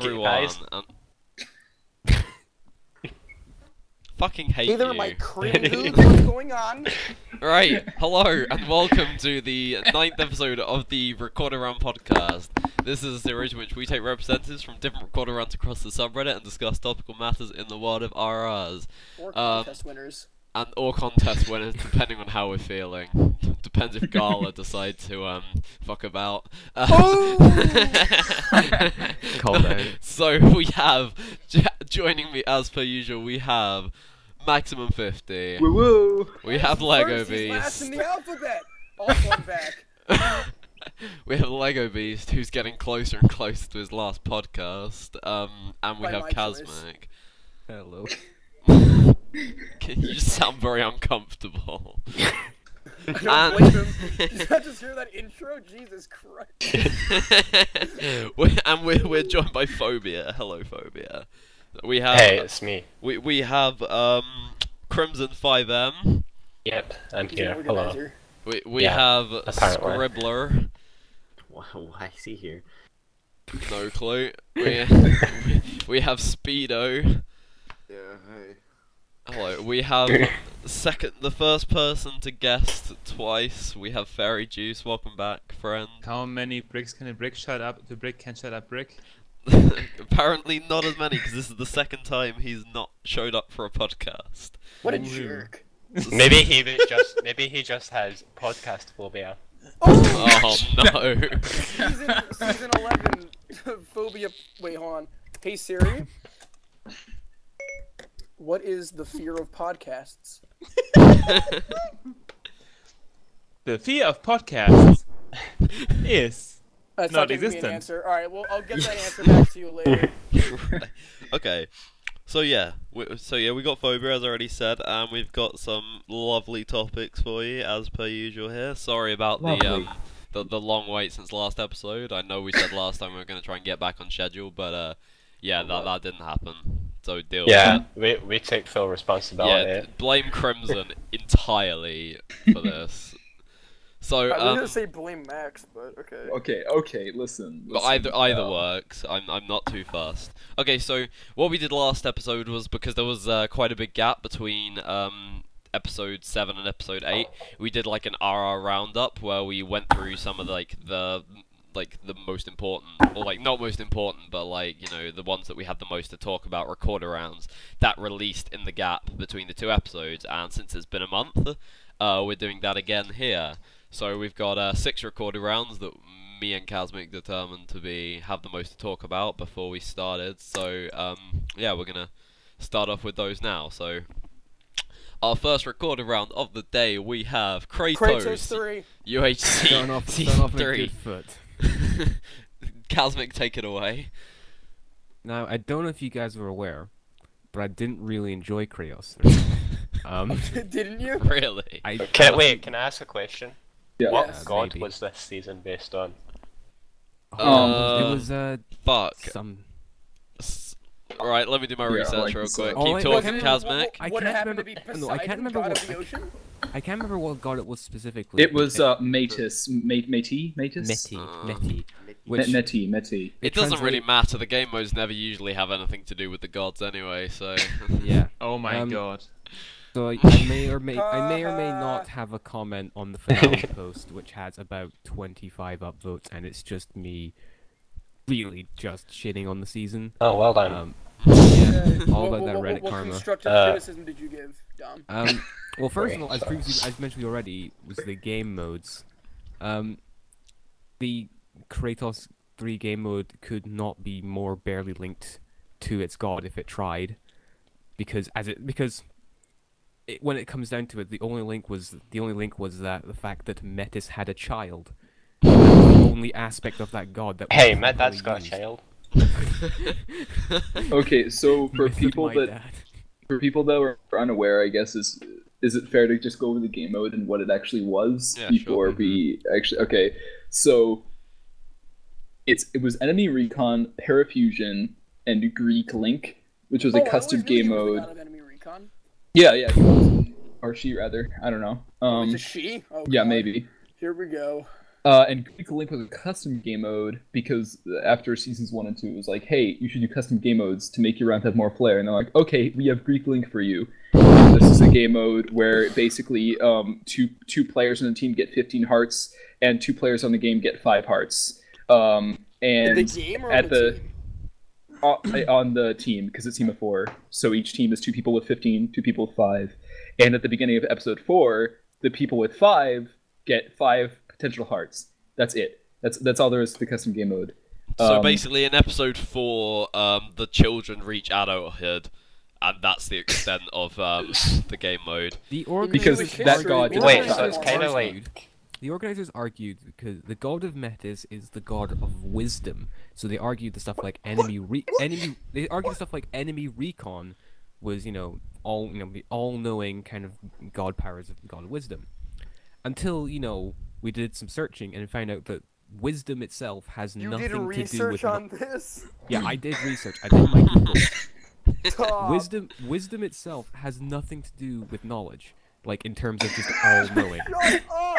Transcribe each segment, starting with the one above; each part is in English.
everyone. Fucking hate Hey there, you. my cream dude, what's going on? Right, hello, and welcome to the 9th episode of the Record Around podcast. This is the series in which we take representatives from different record arounds across the subreddit and discuss topical matters in the world of RRs. Or contest winners. Or contest winners, depending on how we're feeling. Depends if Gala decide to fuck about. Oh! Call out. So we have joining me as per usual. We have Maximum 50. Woo woo! We have Lego First, he's last Beast. in the alphabet. Also, I'm back. We have Lego Beast, who's getting closer and closer to his last podcast. And we By have my choice. Kazmic. Hello. You just sound very uncomfortable. I don't blame him. Did I just hear that intro? Jesus Christ. We're joined by Phobia. Hello, Phobia. We have. Hey, it's me. We have Crimson 5M. Yep, I'm He's an here. Hello. organizer. We Yeah, have apparently. Scribbler. Why is he here? No clue. We have Speedo. Yeah, hey. Hello. We have the first person to guest twice. We have Fairy Juice. Welcome back, friend. How many bricks can a brick shut up? The brick can shut up brick? Apparently not as many, because this is the second time he's not showed up for a podcast. What a Ooh. jerk. Maybe he just has podcast phobia. Oh no. Season 11, Phobia. Wait, hold on. Hey Siri. What is the fear of podcasts? The fear of podcasts is That's not giving me an existent. answer. Alright, well, I'll get that answer back to you later. Okay. So yeah, we got Phobia as I already said, and we've got some lovely topics for you as per usual here. Sorry about the long wait since last episode. I know we said last time we were going to try and get back on schedule, but yeah, that didn't happen. So deal Yeah, with we take full it. responsibility. Yeah, blame Crimson entirely for this. So I was gonna say blame Max, but okay. Okay, listen. But either works. I'm not too fussed. Okay, so what we did last episode was, because there was quite a big gap between episode 7 and episode 8. We did like an RR roundup where we went through some of the most important, or like not most important, but like, you know, the ones that we had the most to talk about, recorder rounds that released in the gap between the two episodes. And since it's been a month, we're doing that again here. So we've got 6 recorder rounds that me and Kazmic determined to have the most to talk about before we started. So yeah, we're gonna start off with those now. So our first recorder round of the day, we have Kratos 3. UHC Starting off Season on a 3. good foot. Kazmic, take it away. Now, I don't know if you guys were aware, but I didn't really enjoy Kratos. Didn't you? Really? Wait, can I ask a question? Yeah. What Yes. god Maybe. was this season based on? It was Fuck. some. Right, let me do my research like real this, quick. Oh, Keep I talking, can't Kazmic. I Would it can't happen to remember- be no, Poseidon, I can't remember god what- of the ocean? I can't remember what god it was specifically. It was but Metis. Meti. Which Meti. It doesn't really translate- matter. The game modes never usually have anything to do with the gods anyway, so. Yeah. Oh my Um, god. So I may or may not have a comment on the finale post, which has about 25 upvotes, and it's just me really just shitting on the season. Oh, well done. Yeah, all about that Reddit what karma. constructive criticism did you give, Dom? Well, first of all, as mentioned already, was the game modes. The Kratos 3 game mode could not be more barely linked to its god if it tried, because when it comes down to it, the only link was that the fact that Metis had a child. That was the only aspect of that god that. Hey, was Matt, that's properly got a child. Okay, so for used. people My that dad. were unaware, I guess is it fair to just go over the game mode and what it actually was Yeah, before sure. we actually? Okay, so it was enemy recon, parafusion, and Greek link, which was a custom game mode. Enemy recon. Yeah, he was. Or she rather. I don't know. It's a she. Oh, Yeah, God. maybe. Here we go. And Greek Link was a custom game mode because after seasons 1 and 2, it was like, hey, you should do custom game modes to make your round have more flair. And they're like, okay, we have Greek Link for you. And this is a game mode where basically two players on the team get 15 hearts, and 2 players on the game get 5 hearts. And the game or at the team? On the team, because it's a team of 4. So each team is 2 people with 15, 2 people with 5. And at the beginning of episode 4, the people with 5 get 5 potential hearts. That's it. That's all there is to the custom game mode. So basically, in episode 4, the children reach adulthood, and that's the extent of the game mode. Because that god. Wait, so it's kind of like. The organizers argued because the god of Metis is the god of wisdom, so they argued the stuff like enemy recon was the all-knowing kind of god powers of the god of wisdom. Until we did some searching and found out that wisdom itself has You nothing did to do research with on this? Yeah, I did research. I did my Google. Wisdom itself has nothing to do with knowledge, like in terms of just all-knowing. Shut up!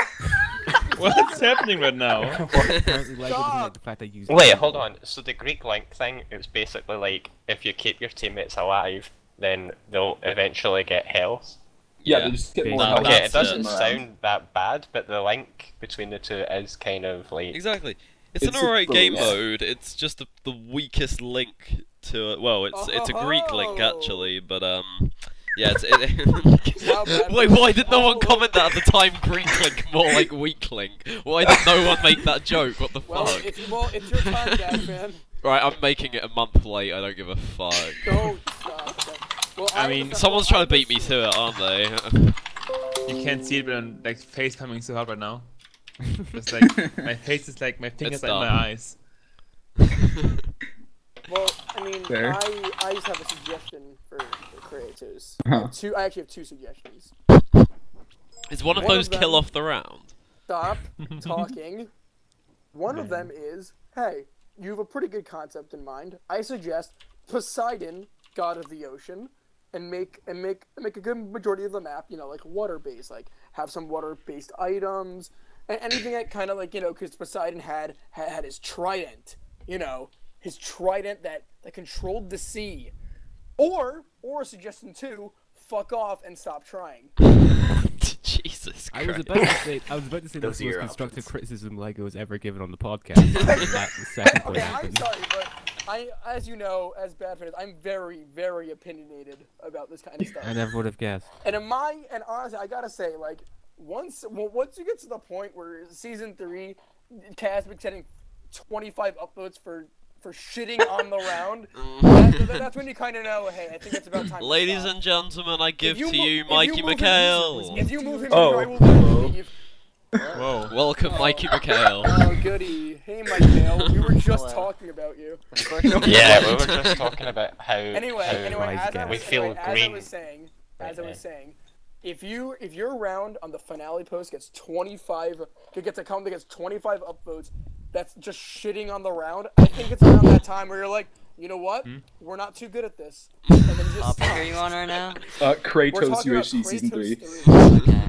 What's happening right now? Apparently, Lego doesn't like the fact I used. Wait, hold on. So the Greek Link thing, it's basically like if you keep your teammates alive, then they'll eventually get health. Yeah, Yeah. they just get more. That- Okay, it that's doesn't sound that bad, but the link between the two is kind of like. Exactly. It's an It's alright a- game yeah. mode. It's just the weakest link to it. Well, it's a Greek link Oh. actually, but yeah. Wow, Brad, Wait, why did no one oh. comment that at the time? Greek link more like weak link. Why did no one make that joke? What the Well, fuck? it's your time, Dad, man. Right, I'm making it a month late. I don't give a fuck. Don't stop. Well, I mean, Someone's trying to beat me to it, aren't they? You can't see it, but I'm like face palming so hard right now. Just like my face is like my fingers are in my done. eyes. Well, I mean, Fair. I just have a suggestion for creators. Uh-huh. I actually have 2 suggestions. Is one of One those of them- kill off the round? Stop talking. One of them is, hey, you have a pretty good concept in mind. I suggest Poseidon, god of the ocean, and make a good majority of the map, like water-based, like have some water-based items, and anything that kind of like, because Poseidon had his trident, his trident that controlled the sea. Or suggestion 2, fuck off and stop trying. Jesus I Christ. was about to say Those that's are the most your constructive options. criticism Lego has ever given on the podcast. And that the second point Okay, I'm happened. sorry, but as you know, as bad fans, I'm very, very opinionated about this kind of stuff. I never would have guessed. And honestly, I gotta say, like, once you get to the point where season 3, Casbix getting 25 upvotes for shitting on the round, that's when you kind of know, hey, I think it's about time. Ladies to stop. and gentlemen, I give If to you if Mikey move him- McHale. If you move him, Oh, I will literally leave. Whoa. Welcome, Mikey McHale. Oh, goody. Hey, Mike Hale, we were just Hello. talking about you. Yeah, we were just talking about how. Anyway, Rise as I guest. was, We feel anyway, green as I right was saying, if your round on the finale post gets 25, gets a comment that gets 25 upvotes, that's just shitting on the round. I think it's around that time where you're like, you know what? We're not too good at this. And then just What topic stop. are you on right now? We're Kratos talking about UHC season Kratos 3. Okay.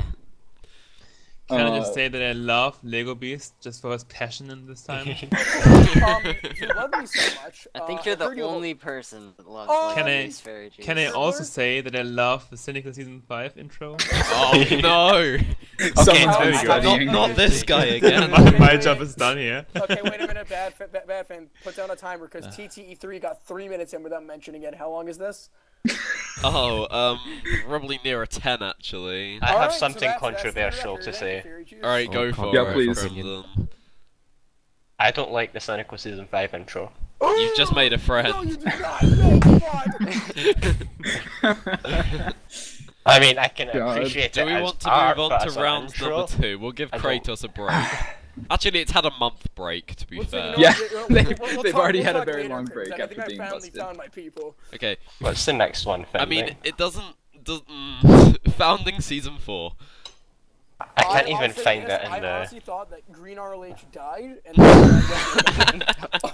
Can I just Uh, say that I love Lego Beast just for his passion in this time? You love me so much. I think I you're the heard you have a- only person that loves Oh, Lego Can I- Beast Fairy Juice. Can I also Remember? say that I love the Cynical Season 5 intro? Oh no! Someone's there been you go. studying. Not this guy again. My job is done here. Okay, wait a minute, bad fan. Put down a timer because TTE3 got 3 minutes in without mentioning it. How long is this? Oh, probably near a 10 actually. I have Alright, so something that's the controversial record. to say. Fairy juice. Alright, go Oh, for yeah, it. please. Brendan. I don't like the Cynical Season 5 intro. You've just made a No, friend. you did not. No, God. I mean, I can God. appreciate Do it we as want to art, move but on as to an round intro, number 2? We'll give I don't- Kratos a break. Actually, it's had a month break, to be We'll fair. see, Yeah, we'll they've talk- already we'll had a talk very later, long Chris, break I after think being I finally busted. found my people. Okay, What's the next one? I Finley? mean, it doesn't... Founding Season 4. I can't even honestly- find it in I the. honestly thought that Green RLH died, and then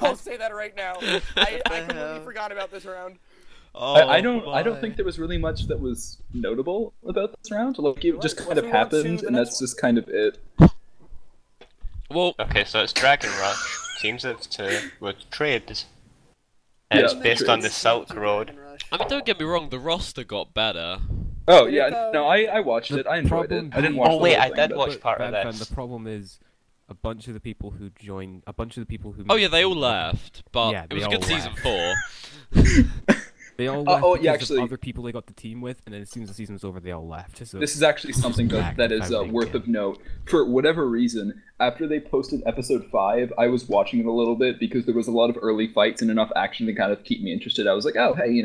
I'll say that right now. I completely forgot about this round. Oh, I don't think there was really much that was notable about this round. Like it just Right, kind of let's move on to happened, the and next that's just kind of it. Well, Okay, so it's Dragon Rush. Teams it to with trades. And Yeah, it's based on the trades. Silk Road. I mean, don't get me wrong, the roster got better. Oh Did yeah, it, though? no, I watched it. I enjoyed it. I didn't watch. Oh the wait, whole I thing, did but- watch part of Van, this. the problem is a bunch of the people who joined, a bunch of the people who. Oh yeah, they all left, but Yeah, it was a they good all season left. 4. They all left oh, because yeah, of actually- other people they got the team with, and then as soon as the season was over, they all left. So This is actually something back that to is founding worth again. of note. For whatever reason, after they posted episode 5, I was watching it a little bit because there was a lot of early fights and enough action to kind of keep me interested. I was like, oh, hey,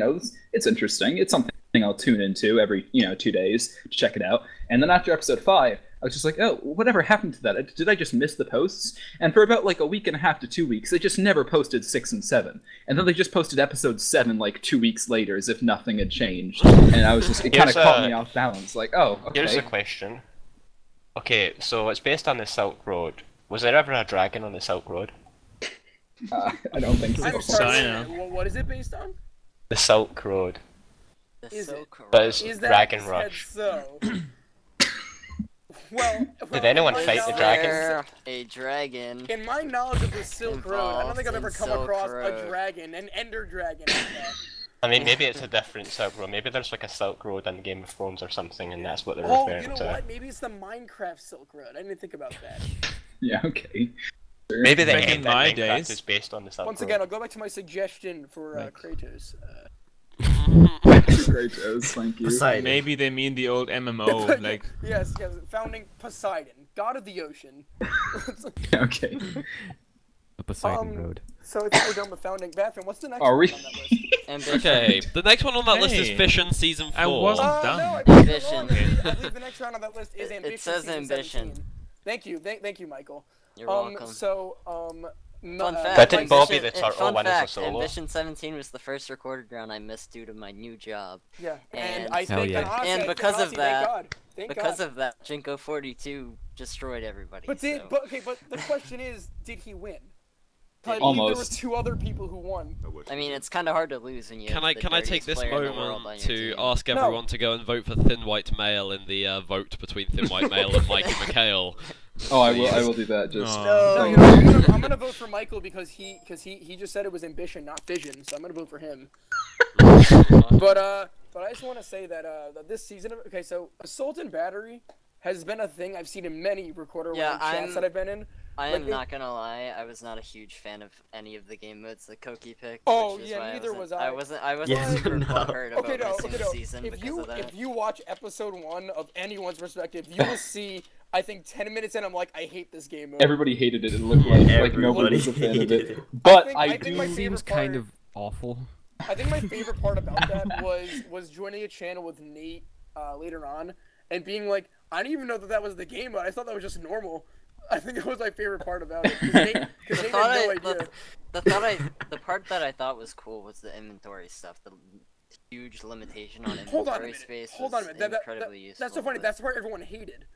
it's interesting. It's something I'll tune into every, 2 days to check it out. And then after episode 5, I was just like, oh, whatever happened to that? Did I just miss the posts? And for about like a week and a half to 2 weeks, they just never posted 6 and 7. And then they just posted episode 7 like 2 weeks later as if nothing had changed. And I was just, it kind of Here's caught a- me off balance. Like, oh, okay. Here's a question. Okay, so it's based on the Silk Road. Was there ever a dragon on the Silk Road? I don't think so. I'm sorry. China. What is it based on? The Silk Road. The Is it? Silk But Road. it's Is that Dragon said Rush. so? well, Did anyone in my fight the knowledge- dragons? There a dragon. In my knowledge of the Silk Road, I don't think I've ever Involved come in Silk across a Road. dragon, an ender dragon. Like that. I mean, maybe it's a different Silk Road. Maybe there's like a Silk Road in Game of Thrones or something, and that's what they're Oh, referring you know to. what? Maybe it's the Minecraft Silk Road. I didn't even think about that. Yeah, okay. Maybe the Back in end of my Minecraft days- is based on the Silk Once Road. again, I'll go back to my suggestion for Like- Kratos. Great, Joes, thank you. Poseidon. Maybe they mean the old MMO, like yes, founding Poseidon, god of the ocean. Okay. the Poseidon Um, Road. So I think we're done with founding. Bathroom, what's the next Are one we? on that list? Ambition. Okay, the next one on that list is Hey. Fission Season 4. I wasn't done. No, I put it Ambition. wrong. I believe the next round on that list is Ambition. says Season Ambition. 17. Thank you, thank you, Michael. You're welcome. So, Fun fact. But didn't Bobby Ambition- the Turtle fun win as a fact, solo? Ambition 17 was the first recorded ground I missed due to my new job. Yeah, and And- I Hell think, yeah. honestly, And I think, because of honestly, that- thank God. Thank Because God. of that, Jinko 42 destroyed everybody. But so. but the question is, did he win? I believe Almost. there were 2 other people who won. I mean, it's kind of hard to lose when you. Can have the I take dirtiest this player in the world on moment your to team. ask No. everyone to go and vote for Thin White Male in the vote between Thin White Male and Mike and McHale? Oh, I will do that. Just Aw. No, thank you know, you. I'm gonna vote for Michael because he just said it was ambition, not fission. So I'm gonna vote for him. But I just want to say that this season, okay, so assault and battery has been a thing I've seen in many recorder Yeah, round chats I'm- that I've been in. I Like, am it- not gonna lie, I was not a huge fan of any of the game modes that Koki picked. Oh, which is yeah, why neither wasn't- was I. I wasn't Yeah, super no. butthurt about Okay, no, missing okay, the no. season If because you of that. if you watch episode 1 of anyone's perspective, you will see. I think 10 minutes in, I'm like, I hate this game mode. Everybody hated it. It looked like nobody was a fan of Everybody it. But think- I, I think do. my Seems favorite kind part- of awful. I think my favorite part about that was joining a channel with Nate later on and being like, I didn't even know that was the game mode. I thought that was just normal. I think it was my favorite part about it. Because Nate had no idea. The part that I thought was cool was the inventory stuff. The huge limitation on Hold on a inventory minute. space Hold on a was minute. incredibly useful. That's so funny. but That's the part everyone hated.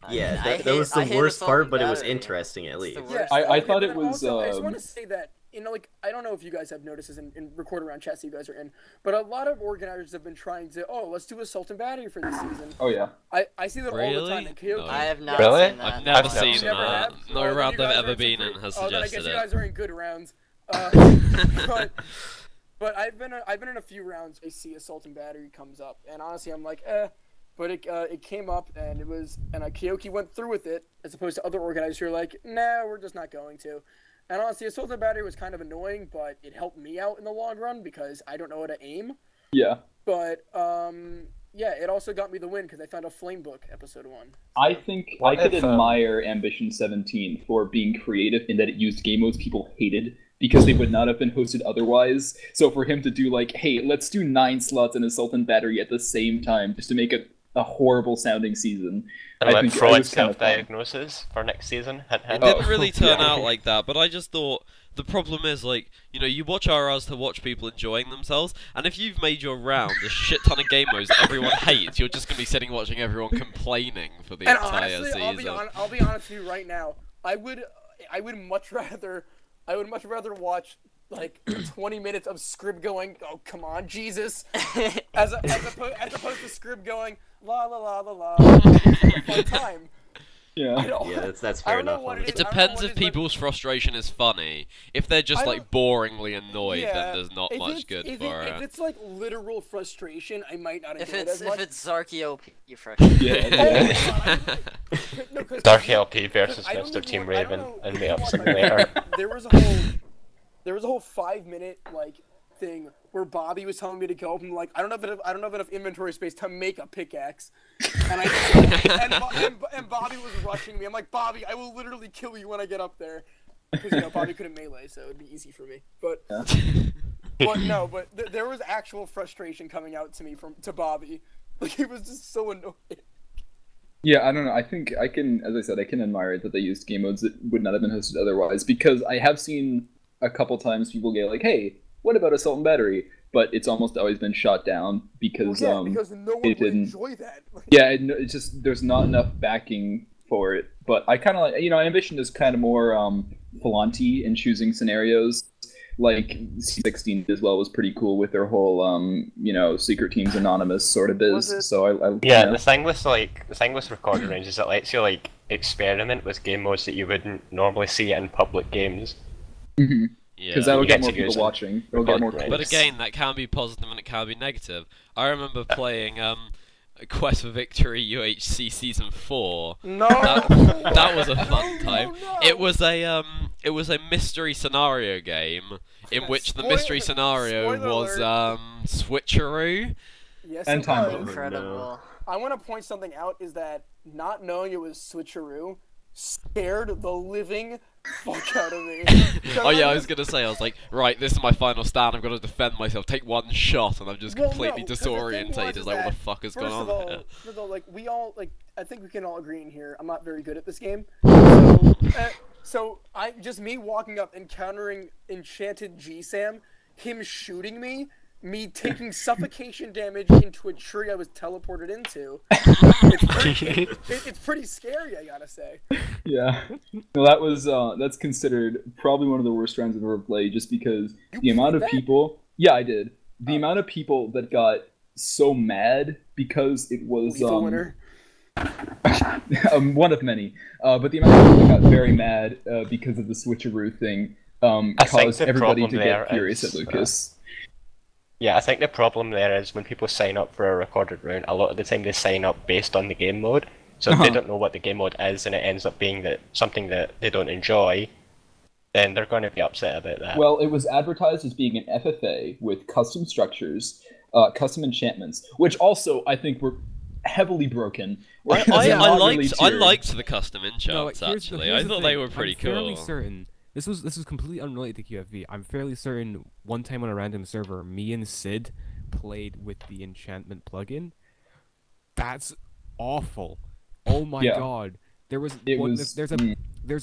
I Yeah, mean, I that hate- was I the hate worst Assault part, and but it was Battery. interesting at It's least. the Yes, worst. I okay, thought but it was, also, I just want um, to say that, like, I don't know if you guys have noticed this in record around chats that you guys are in, but a lot of organizers have been trying to, let's do Assault and Battery for this season. Oh yeah. I see that all the time. Really? And Kyoto, No. I have not Really? seen that. I've never I've seen never never that. have? No Oh, then round you I've guys ever are been super- in has then I guess suggested you it. guys are in good rounds. But I've been in a few rounds. I see Assault and Battery comes up, and honestly, I'm like, But it came up, and Kyoki went through with it, as opposed to other organizers who are like, nah, we're just not going to. And honestly, Assault and Battery was kind of annoying, but it helped me out in the long run because I don't know how to aim. Yeah. But yeah, it also got me the win because I found a flame book episode 1. I think What I could if, admire Ambition 17 for being creative in that it used game modes people hated because they would not have been hosted otherwise. So for him to do like, hey, let's do 9 slots in Assault and Battery at the same time just to make it a horrible sounding season. And I let think Freud it was kind of fun. self-diagnosis for next season. Hint, It hint. didn't really turn yeah. out like that, but I just thought the problem is, like, you know, you watch RRs to watch people enjoying themselves, and if you've made your round a shit ton of game modes that everyone hates, you're just going to be sitting watching everyone complaining for the And entire honestly, season. I'll be honest with you right now. I would much rather watch like 20 minutes of Scrib going, oh come on, Jesus, as opposed to Scrib going, la la la la la, fun time. Yeah. Yeah, that's I fair don't know enough. what it It is. I don't know depends what if it is, but- people's frustration is funny. If they're just I like boringly annoyed, Yeah, then there's not if much it's- good if for If it's like literal frustration, I might not If enjoy it it's as much. if it's Zarkio P frustration. Yeah. Oh my god! No, 'cause- Dark LP versus I don't Mr. even Team want- I don't Raven know- and you Meet know Up what, Simulator. There was a whole 5-minute like thing where Bobby was telling me to go, and I'm like, I don't have enough inventory space to make a pickaxe, and and Bobby was rushing me. I'm like, Bobby, I will literally kill you when I get up there, because Bobby couldn't melee, so it'd be easy for me. But there was actual frustration coming out to me to Bobby. Like, he was just so annoyed. Yeah, I don't know. I think I can, as I said, I can admire it that they used game modes that would not have been hosted otherwise, because I have seen a couple times people get like, hey, what about Assault and Battery? But it's almost always been shot down because because no one it would didn't. enjoy that. Like, Yeah, it's just there's not enough backing for it. But I kind of like, Ambition is kind of more flaunty in choosing scenarios. Like C16 as well was pretty cool with their whole Secret Teams Anonymous sort of Was it? biz. So I Yeah, the thing with Recorded Range is it lets you like experiment with game modes that you wouldn't normally see in public games. because Yeah. that'll You get get more to people use it. watching. It'll get more But But clicks. again, that can be positive and it can be negative. I remember playing Quest for Victory UHC Season 4. No. That was a fun time. No. It was a mystery scenario game in which the mystery scenario Spoiler was alert. switcheroo. Yes, And it time was. bomb. Incredible. I want to point something out is that not knowing it was switcheroo scared the living fuck out of me. Oh yeah, I was gonna say, I was like, right, this is my final stand, I'm gonna defend myself, take one shot, and I'm just Well, completely no, 'cause the thing disorientated, was like, what that, the fuck is going First on of all, here? like we all I think we can all agree in here. I'm not very good at this game, so me walking up, encountering Enchanted G-Sam, him shooting me taking suffocation damage into a tree I was teleported into. It's pretty scary, I gotta say. Yeah, no, that was that's considered probably one of the worst rounds I've ever played, just because the amount of played that? people. Yeah, I did. The amount of people that got so mad because it was Lethal winner. one of many. But the amount of people that got very mad because of the switcheroo thing think caused the everybody problem to there get furious is, at Lucas. Yeah, I think the problem there is when people sign up for a recorded round, a lot of the time they sign up based on the game mode. So if they don't know what the game mode is and it ends up being something that they don't enjoy, then they're going to be upset about that. Well, it was advertised as being an FFA with custom structures, custom enchantments, which also I think were heavily broken. I They're not really I tiered. liked the custom No, enchants, here's the- actually. here's I the thought thing. they were pretty I'm fairly cool. certain. This was completely unrelated to QFV. I'm fairly certain one time on a random server, me and Sid played with the enchantment plugin. That's awful. Oh my Yeah. god. There's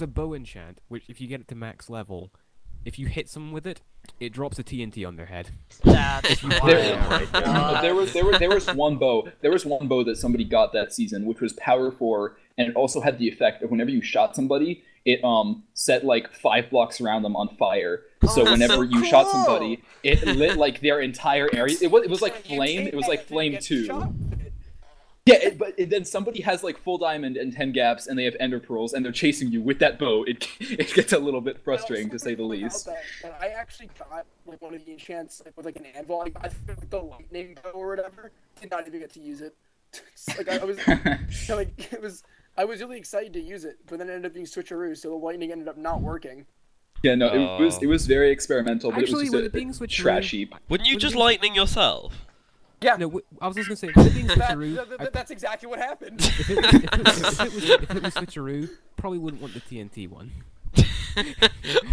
a bow enchant which if you get it to max level, if you hit someone with it, it drops a TNT on their head. That's There, wild. there was one bow. There was one bow that somebody got that season, which was power 4, and it also had the effect of whenever you shot somebody, it set like 5 blocks around them on fire. So that's whenever so you shot cool. somebody, it lit like their entire area. It was like flame. It was like flame 2. Yeah, then somebody has like full diamond and 10 gaps, and they have ender pearls, and they're chasing you with that bow. It gets a little bit frustrating to say the least. I actually got like one of the enchants with like an anvil. I got the lightning bow or whatever. Did not even get to use it. Like I was I was really excited to use it, but then it ended up being switcheroo, so the lightning ended up not working. Yeah, no, it was very experimental, but Actually, it with was it being just switcheroo- trashy. Wouldn't you Would it just be- lightning yourself? Yeah, No, I was just gonna say, with it being switcheroo, that's exactly what happened. if it was switcheroo, probably wouldn't want the TNT one.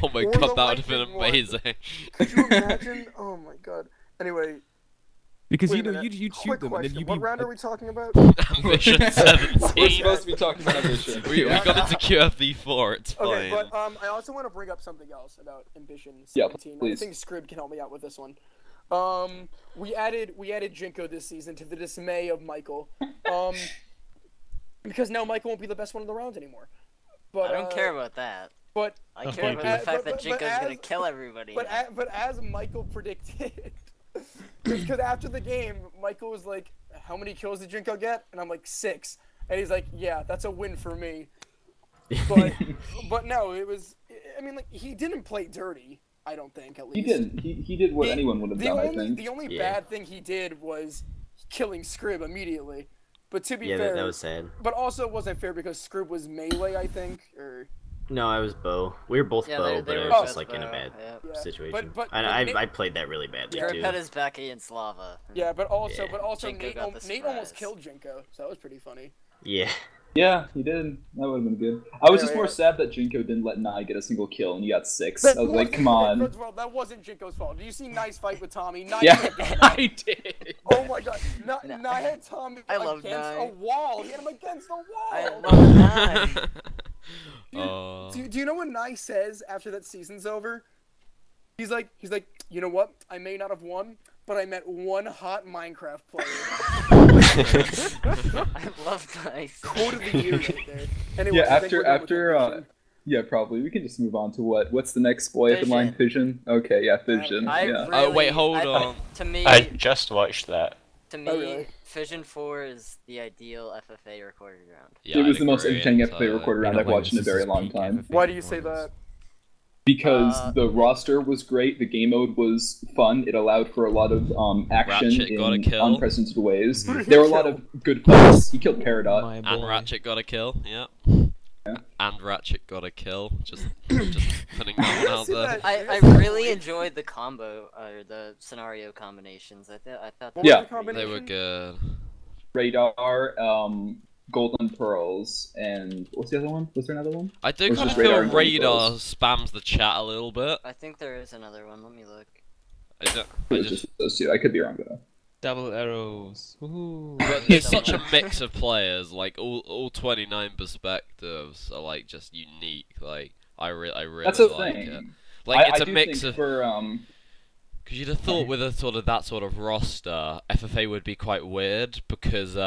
Oh my Or god, the that would have been lightning one. amazing. Could you imagine? Oh my god. Anyway, Because wait you a know minute. you'd shoot Quick them question. and then you'd What be round are we talking about? Ambition We're 17. supposed to be talking about Ambition. We got into QFV4, it's fine. Okay, but I also want to bring up something else about Ambition Yeah, 17. please. I think Scrib can help me out with this one. We added Jinko this season to the dismay of Michael. Because now Michael won't be the best one in the round anymore. But I don't care about that. But I care about the fact that Jinko's gonna kill everybody. but as Michael predicted, because after the game, Michael was like, "How many kills did Jinko get?" And I'm like, 6. And he's like, "Yeah, that's a win for me." But no, it was. I mean, like he didn't play dirty. I don't think at least He didn't. He did what anyone would have done. I think. The only bad thing he did was killing Scrib immediately. But to be fair, that was sad. But also it wasn't fair because Scrib was melee, I think, or. No, I was bow. We were both bow, but it was just like in a bad situation. And I played that really badly too. Scrib had his back against lava. Yeah, but also Nate Nate almost killed Jinko, so that was pretty funny. Yeah. Yeah, he did. That would have been good. I was just more sad that Jinko didn't let Nai get a single kill and he got 6. I was like, come on. First of all, that wasn't Jinko's fault. Did you see Nai's fight with Tommy? Nai I did. Oh my god. Nai had Tommy against a wall. He had him against a wall. I love Nai. Do you know what Nai says after that season's over? He's like, you know what? I may not have won, but I met one hot Minecraft player. I love Nice. Quote of the year right there. Anyway, yeah, yeah, probably. We can just move on to what's the next boy at the line? Fission? Okay, yeah, Fission. Really, wait, hold on. To me, I just watched that. To me, Fission 4 is the ideal FFA recorded round. Yeah, it was the most entertaining FFA recorded round I've watched in a very long time. Why do you say that? Because the roster was great, the game mode was fun, it allowed for a lot of action in unprecedented ways. There were a lot of good fights. He killed Peridot. And Ratchet got a kill, yeah. And Ratchet got a kill, just putting that one out there. I really enjoyed the combo, or the scenario combinations. I thought they were good. Radar, Golden Pearls, and what's the other one? Was there another one? I do kind of feel Radar spams the chat a little bit. I think there is another one. Let me look. Just those two. I could be wrong though. Double arrows. Woohoo. But it's such a mix of players. Like all 29 perspectives are like just unique. Like I really That's a like thing. it. Like it's I a mix of. Because you'd have thought with that sort of roster, FFA would be quite weird because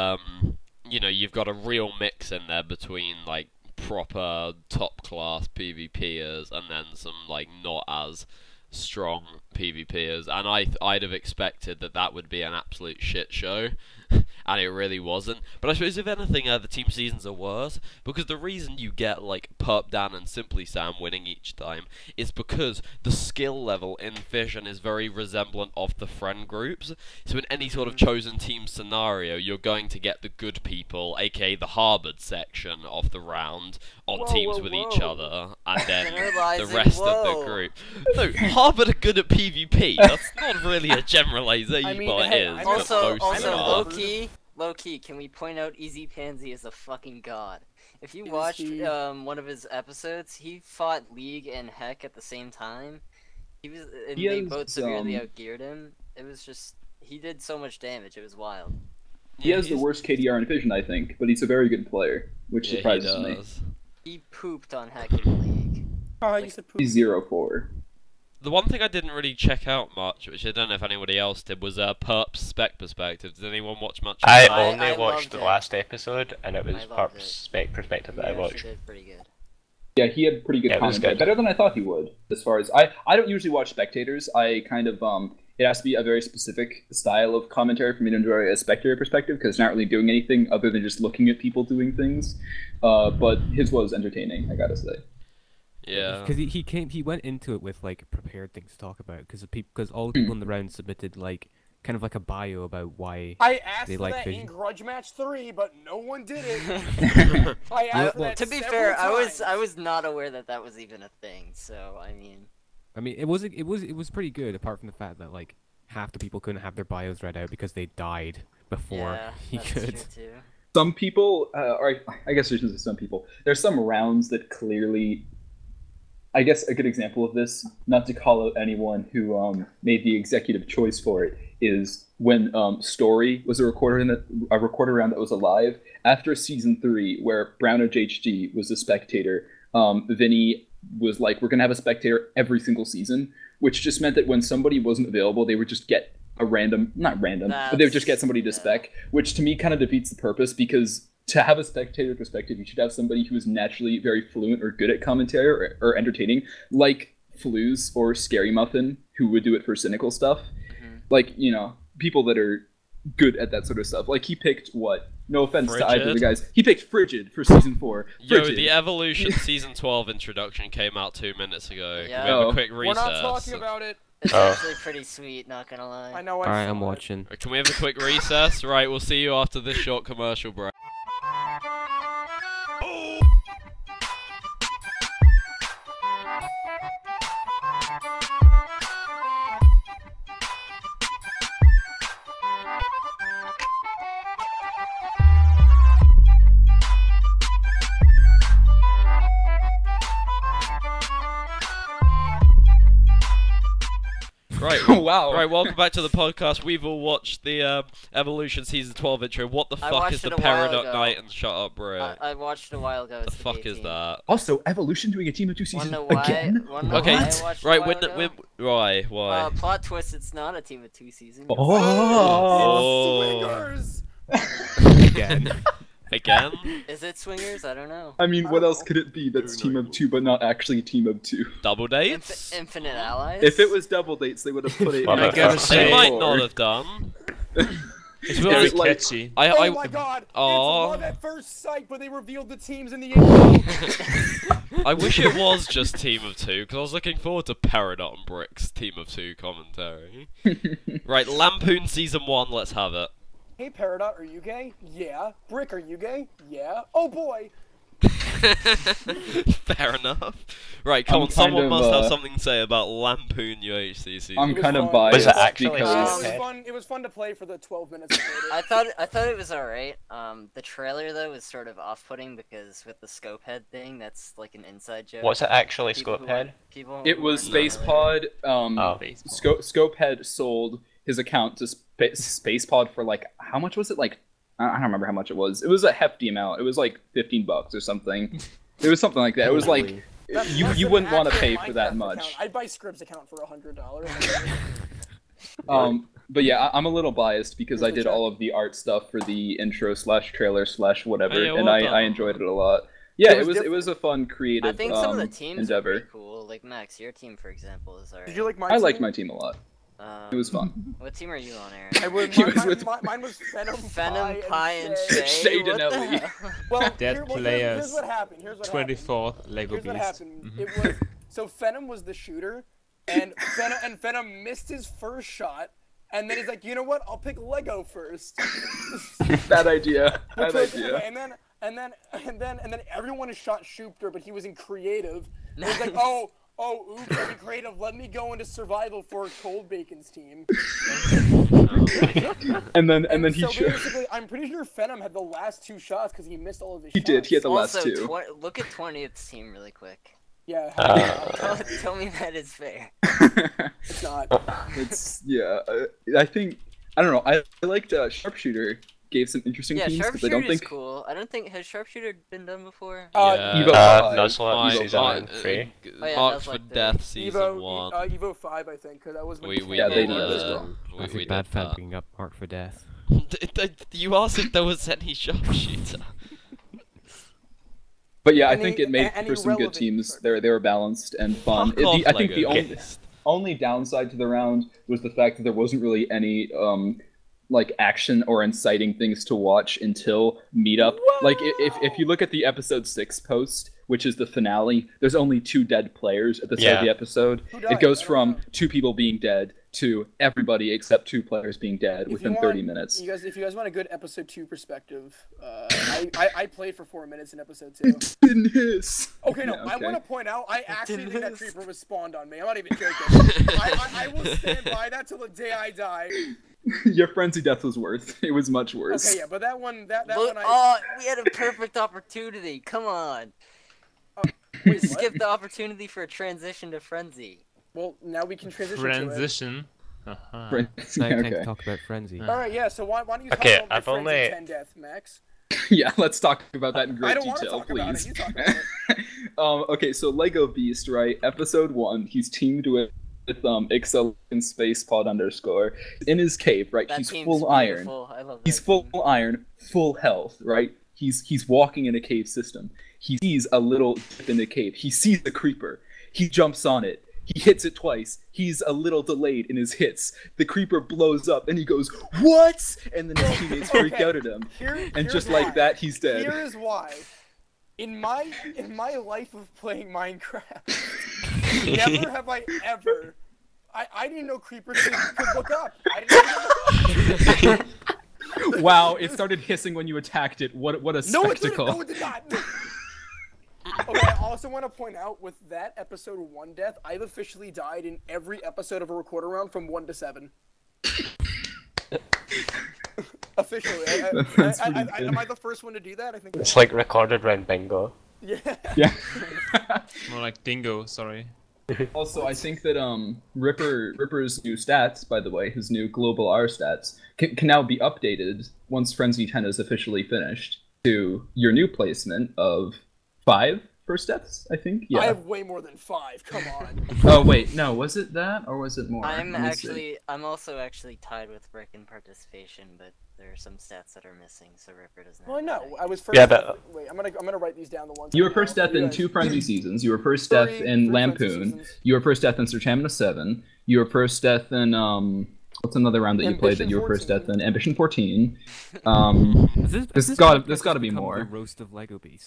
you know, you've got a real mix in there between like proper top class PvPers and then some like not as strong PvPers, and I'd have expected that would be an absolute shit show, and it really wasn't. But I suppose if anything, the team seasons are worse because the reason you get like Perp Dan and Simply Sam winning each time is because the skill level in Fission is very resemblant of the friend groups. So in any sort of chosen team scenario, you're going to get the good people, aka the Harbored section of the round, on teams with each other, and then the rest of the group. No, Harvard are good at PvP. That's not really a generalization, but it is. Also, low key, can we point out Easy Pansy is a fucking god? If you watched one of his episodes, he fought League and Heck at the same time. They both severely outgeared him. It was just, he did so much damage. It was wild. He has the worst KDR in Fission, I think, but he's a very good player, which surprises me. He pooped on Heck in League. He's 0-4. The one thing I didn't really check out much, which I don't know if anybody else did, was Perp's spec perspective. Did anyone watch much of I that? only watched the last episode, and it was Perp's spec perspective that I watched. Did pretty good. Yeah, he had pretty good commentary. Better than I thought he would. As far as I don't usually watch spectators. I kind of it has to be a very specific style of commentary for me to enjoy a spectator perspective, because it's not really doing anything other than just looking at people doing things. But his was entertaining, I gotta say. Yeah. Because he went into it with like prepared things to talk about, because all the people in the round submitted like kind of like a bio about why I asked they for like that Fission. in Grudge Match 3, but no one did it. I asked for that to be several fair, times. I was not aware that was even a thing. So I mean, it was pretty good, apart from the fact that like half the people couldn't have their bios read out because they died before he could. True too. Some people, or I guess there's some people. There's some rounds that clearly. I guess a good example of this, not to call out anyone who made the executive choice for it, is when Story was a recorder round that was alive. After season 3, where Brown HHD was a spectator, Vinny was like, we're going to have a spectator every single season, which just meant that when somebody wasn't available, they would just get a random, not random, but they would just get somebody to spec, which to me kind of defeats the purpose, because to have a spectator perspective, you should have somebody who is naturally very fluent or good at commentary or entertaining, like Flooz or Scary Muffin, who would do it for cynical stuff. Like, you know, people that are good at that sort of stuff. Like, he picked, No offense to either of the Frigid? guys. He picked Frigid for season 4. Yo, Frigid. the Evolution Season 12 introduction came out 2 minutes ago. Yeah. Can we have Oh. a quick We're recess? not talking about it. It's actually pretty sweet, not gonna lie. I know. Alright, I'm saw it. watching. Can we have a quick recess? Right, we'll see you after this short commercial break. Right, Wow. right. Welcome back to the podcast. We've all watched the Evolution Season 12 intro. What the I fuck watched is the it a while Peridot ago. Knight and Shut Up, bro? I watched it a while ago. The It's fuck is 18. that? Also, Evolution doing a team of 2 seasons Wanna know why? again? Wanna know Okay, why I watched it a right. while ago? Why? Plot twist. It's not a team of 2 seasons. Oh. Swingers. Again. Again? Is it swingers? I don't know. I mean, what else could it be that's team of 2 but not actually a team of 2? Double dates? Infinite allies. If it was double dates, they would have put it in I like gotta a say- They might four. not have done. It's Is very it like- catchy. Oh my god! Aw. It's love at first sight, but they revealed the teams in the intro. I wish it was just Team of 2, because I was looking forward to Peridot and Brick's Team of 2 commentary. Right, Lampoon Season 1, let's have it. Hey Peridot, are you gay? Yeah. Brick, are you gay? Yeah. Oh boy. Fair enough. Right, come I'm on, someone kind of, must have something to say about Lampoon UHC Season I'm was kind of fun. biased Was it actually It because was Okay. fun. It was fun to play for the 12 minutes. I thought it was alright. The trailer though was sort of off-putting because with the scope head thing, that's like an inside joke. What's it actually, People who Scopehead? aren't- people it who was aren't Space familiar. Pod. Oh. Scopehead sold his account to Space Pod for like, how much was it? Like, I don't remember how much it was. It was a hefty amount. It was like $15 or something. It was something like that. It was like you wouldn't want to pay for that much. I'd buy Scribb's account for $100. But yeah, I'm a little biased because Here's I the did check. all of the art stuff for the intro / trailer / whatever, Oh, yeah, and well I done. enjoyed it a lot. Yeah, It was it was a fun creative I think some of the teams are endeavor. pretty cool. Like Max, your team for example is alright. Did you like my I team? liked my team a lot. It was fun. What team are you on, Aaron? I would, He was with- mine was Venom, Venom, Pie, and Shay. Shay. Shade What and the Ellie. hell? Well, Dead here's players. what happened. Here's what happened. 24th Lego Here's what Beast. happened. It was so Venom was the shooter, and Venom missed his first shot, and then he's like, you know what? I'll pick Lego first. Bad idea. Bad Which was- idea. And then everyone shot Shooter, but he was in creative. And he's like, oh, oops, I'm in creative. Let me go into survival for Cold Bacon's team. And then he so chose. basically, I'm pretty sure Venom had the last 2 shots because he missed all of his He shots. did. He had the last Also, 2. look at 20th team really quick. Yeah, Tell me that is fair. it's not. It's I think I don't know. I liked Sharpshooter gave some interesting Yeah, teams because I Sharpshooter don't is think cool. I don't think has Sharpshooter been done before. Yeah. Evo Nuzlocke Mine- Season mine- 3. Oh, yeah, Marked that's for like the- Death Season 1. Evo 5, I think, because that was when We Yeah, they did, did as well. we Classic did bad fan that. bringing up Mark for Death. You asked if there was any sharpshooter. But yeah, I Any- think it made any for some good relevant- teams. They were balanced and fun. Fuck off, I think the Lego Beast. only downside to the round was the fact that there wasn't really any like action or inciting things to watch until meetup. Like if you look at the episode 6 post, which is the finale, there's only 2 dead players at the start of the episode. Who It died? goes I don't from know. 2 people being dead to everybody except 2 players being dead If within you 30 want- minutes. If you guys want a good episode 2 perspective, I played for 4 minutes in episode 2. Didn't hiss. Okay, no, Yeah, I okay. want to point out, I actually Didn't think that this- creeper was spawned on me. I'm not even joking. I will stand by that till the day I die. Your frenzy death was worse. It was much worse. Okay, yeah, but that one, that Look, one, we had a perfect opportunity. Come on. wait, what? Skip the opportunity for a transition to frenzy. Well, now we can transition to it. Transition. Uh-huh. Frenzy, Now time to okay. talk about Frenzy. All right, yeah. So why don't you talk Okay, about my I've Frenzy only- 10 death, Max? Yeah, let's talk about that in I great don't want to detail, talk about please. it. You talk about it. Okay, so Lego Beast, right? Episode 1, he's teamed with Excel and Space Pod _. In his cave, right? That He's team's full iron. beautiful. I love He's that full team. iron, full health, right? He's walking in a cave system. He sees a little dip in the cave. He sees a creeper. He jumps on it. He hits it twice. He's a little delayed in his hits. The creeper blows up, and he goes, "What?" And then his teammates freak out at him. And just like that, he's dead. Here is why. In my life of playing Minecraft, never have I ever. I didn't know creepers could look up. I didn't know. Wow! It started hissing when you attacked it. What a spectacle! No, it did not. Okay, I also want to point out, with that episode 1 death, I've officially died in every episode of a recorder round from 1 to 7. Officially. Am I the first one to do that? I think it's like recorded round bingo. Yeah. Yeah. More like dingo, sorry. Also, I think that Ripper's new stats, by the way, his new global R stats, can now be updated once Frenzy 10 is officially finished to your new placement of 5 first deaths, I think. Yeah. I have way more than 5. Come on. Oh wait, no, was it that or was it more? I'm also actually tied with Rick in participation, but there are some stats that are missing, so Ripper doesn't. Well, have no, I was first. Yeah, but wait, I'm gonna write these down. The ones you were first death in 2 Frenzy Seasons. You were first death in Lampoon. You were first death in Sir Chamina 7. You were first death in what's another round that you played that you were first death in? Ambition 14. There's got to be more. The roast of Lego Beast.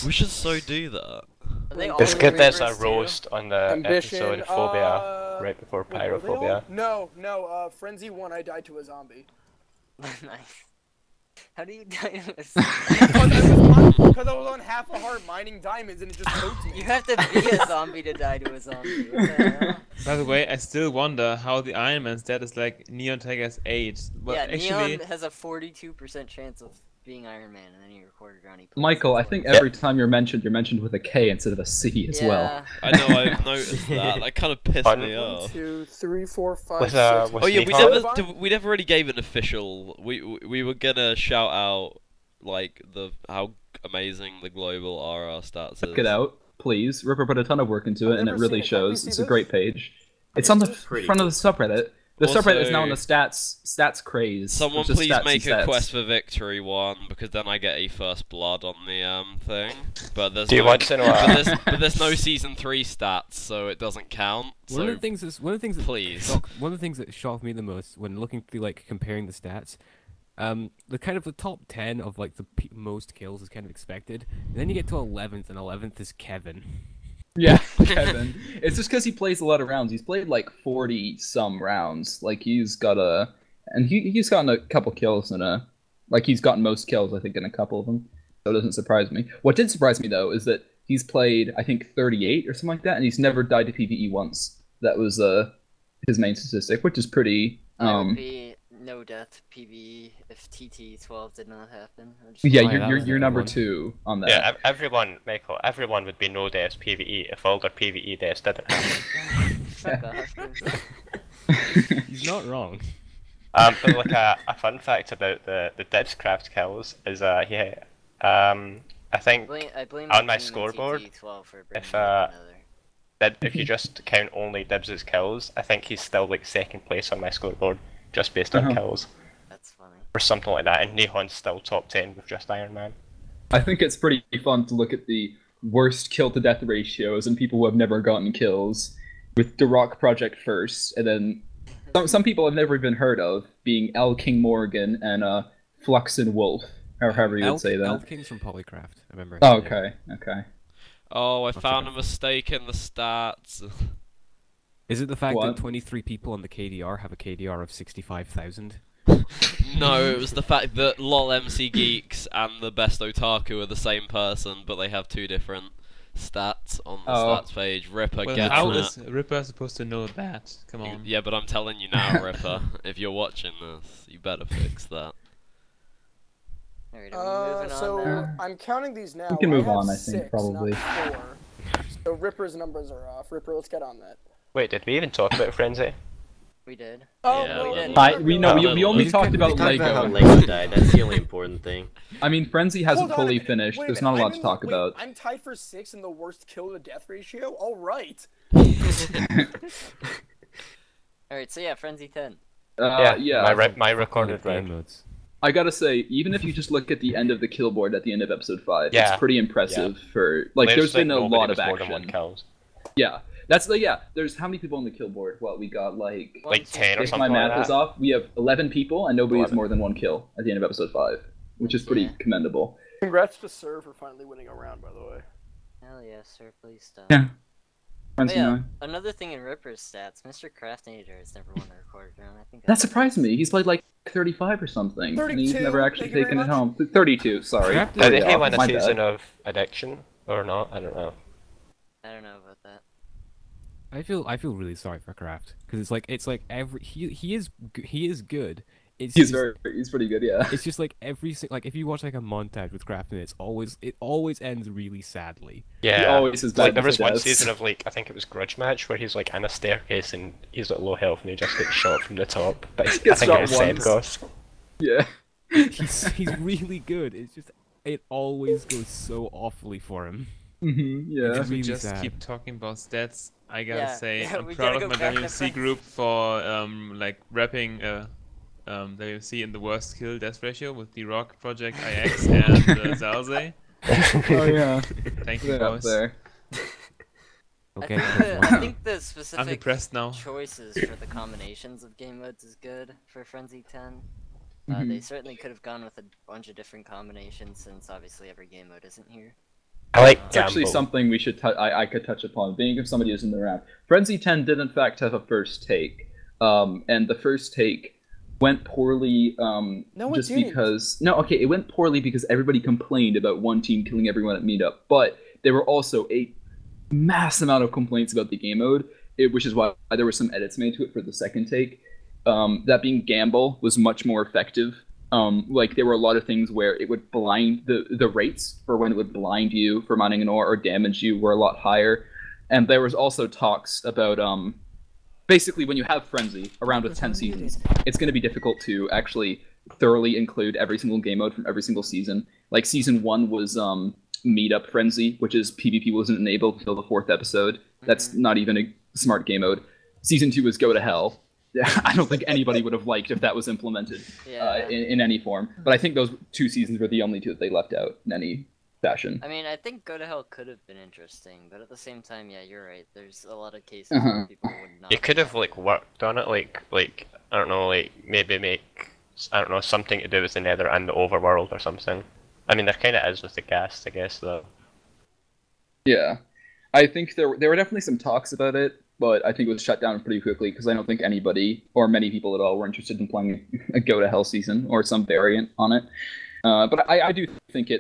We should so do that. It's good there's a too? roast on the Ambition, episode Phobia right before Pyrophobia. No, Frenzy 1, I died to a zombie. Nice. How do you die to a Because I was on half a heart mining diamonds and it just poked me. You have to be a zombie to die to a zombie. What the hell? By the way, I still wonder how the Iron Man stat is like Neon Tiger's 8. But Yeah, actually, Neon has a 42% chance of being Iron Man, and then you recorded around. Michael, I think every time you're mentioned with a K instead of a C as well. I know, I've noticed that. That kind of pissed me off. 1, 2, 3, 4, 5, With, 6. Oh yeah, Sneak we never really gave an official. We were gonna shout out like how amazing the global RR stats is. Check it out, please. Ripper put a ton of work into it, and it really shows. It's a great page. It's on the front of the subreddit. The subreddit is now on the stats craze. Someone please make a quest for victory 1, because then I get a first blood on the thing. But there's but there's no season 3 stats, so it doesn't count. One of the things that shocked me the most when looking through, like, comparing the stats, the kind of the top 10 of like the most kills is kind of expected, and then you get to 11th, and 11th is Kevin. Yeah, Kevin. It's just because he plays a lot of rounds. He's played like 40-some rounds. Like he's gotten a couple kills he's gotten most kills, I think, in a couple of them. So it doesn't surprise me. What did surprise me though is that he's played, I think, 38 or something like that, and he's never died to PvE once. That was his main statistic, which is pretty. Would be no death PvE if TT12 did not happen. Yeah, you're number 2 on that. Yeah, everyone would be no deaths PvE if all their PvE deaths didn't happen. He's not wrong. But like a fun fact about the Dibscraft kills is I think I blame on my scoreboard, if you just count only Dibs' kills, I think he's still like 2nd place on my scoreboard, just based on kills. That's funny. Or something like that, and Nihon's still top 10 with just Iron Man. I think it's pretty fun to look at the worst kill to death ratios and people who have never gotten kills, with The Rock Project first, and then some people I've never even heard of, being L King Morgan and Fluxen Wolf, or however you would say that. L King's from Polycraft, I remember. Oh, okay. Oh, I found a mistake in the stats. Is it the fact that 23 people on the KDR have a KDR of 65,000? No, it was the fact that LOL MC Geeks and the Best Otaku are the same person, but they have 2 different stats on the stats page. Ripper, get how on is Ripper supposed to know that? Come on. Yeah, but I'm telling you now, Ripper, if you're watching this, you better fix that. Alright, are we moving on now? I'm counting these now. We can move on, I have think, 6, probably. not 4. So Ripper's numbers are off. Ripper, let's get on that. Wait, did we even talk about Frenzy? We did. Oh, Yeah, we didn't. We only talked about Lego. How Lego died. That's the only important thing. I mean, Frenzy hasn't fully finished. There's not a lot to talk about. I'm tied for 6 in the worst kill to death ratio? Alright. Alright, so yeah, Frenzy 10. My recorded round. I gotta say, even if you just look at the end of the kill board at the end of episode 5, it's pretty impressive for, like, there's been a lot of action. More than 1 kills. Yeah, That's there's how many people on the kill board? Well, we got like 10 or if something my math like that. is off, we have 11 people and nobody has 11. more than 1 kill at the end of episode 5, which is pretty commendable. Congrats to Sir for finally winning a round, by the way. Hell yeah, Sir, please stop. Yeah. Oh, yeah, another thing in Ripper's stats, Mr. Craftinator has never won a recorded round. I think that surprised me. He's played like 35 or something. 32, and he's never actually taken it home. 32, sorry. Did he win a season of Addiction or not? I don't know. I don't know about that. I feel really sorry for Kraft because it's like every he is good. He's pretty good, yeah. It's just like if you watch like a montage with Kraft, and it always ends really sadly. Yeah, he always is like there was one season of like I think it was Grudge Match where he's like in a staircase and he's at low health and he just gets shot from the top. But I think it was Sedgos. Yeah, he's really good. It's just it always goes so awfully for him. Yeah, it's we really just sad. keep talking about stats. I gotta say, I'm we proud gotta of my go back to WC group for like wrapping WC in the worst kill death ratio with the Rock Project IX and Zalze. Oh yeah. Thank you, They're up boys. there. Okay. I think the specific depressed now. choices for the combinations of game modes is good for Frenzy 10. They certainly could have gone with a bunch of different combinations since obviously every game mode isn't here. I like It's actually something we should I could touch upon, being if somebody is in the round. Frenzy 10 did in fact have a first take, and the first take went poorly it went poorly because everybody complained about one team killing everyone at meetup, but there were also a mass amount of complaints about the game mode, which is why there were some edits made to it for the second take. That being Gamble was much more effective. Like there were a lot of things where it would blind the rates for when it would blind you for mining an ore or damage you were a lot higher, and there was also talks about basically when you have Frenzy around with 10 seasons, it's going to be difficult to actually thoroughly include every single game mode from every single season. Like season 1 was Meetup Frenzy, which is PvP wasn't enabled until the 4th episode. That's not even a smart game mode. Season 2 was Go to Hell. I don't think anybody would have liked if that was implemented in any form. But I think those 2 seasons were the only 2 that they left out in any fashion. I mean, I think Go to Hell could have been interesting, but at the same time, yeah, you're right. There's a lot of cases where people would not. You could have like worked on it, like I don't know, like maybe make something to do with the Nether and the Overworld or something. I mean, there kind of is with the Ghast, I guess, though. Yeah, I think there were definitely some talks about it, but I think it was shut down pretty quickly because I don't think anybody or many people at all were interested in playing a Go to Hell season or some variant on it. But I do think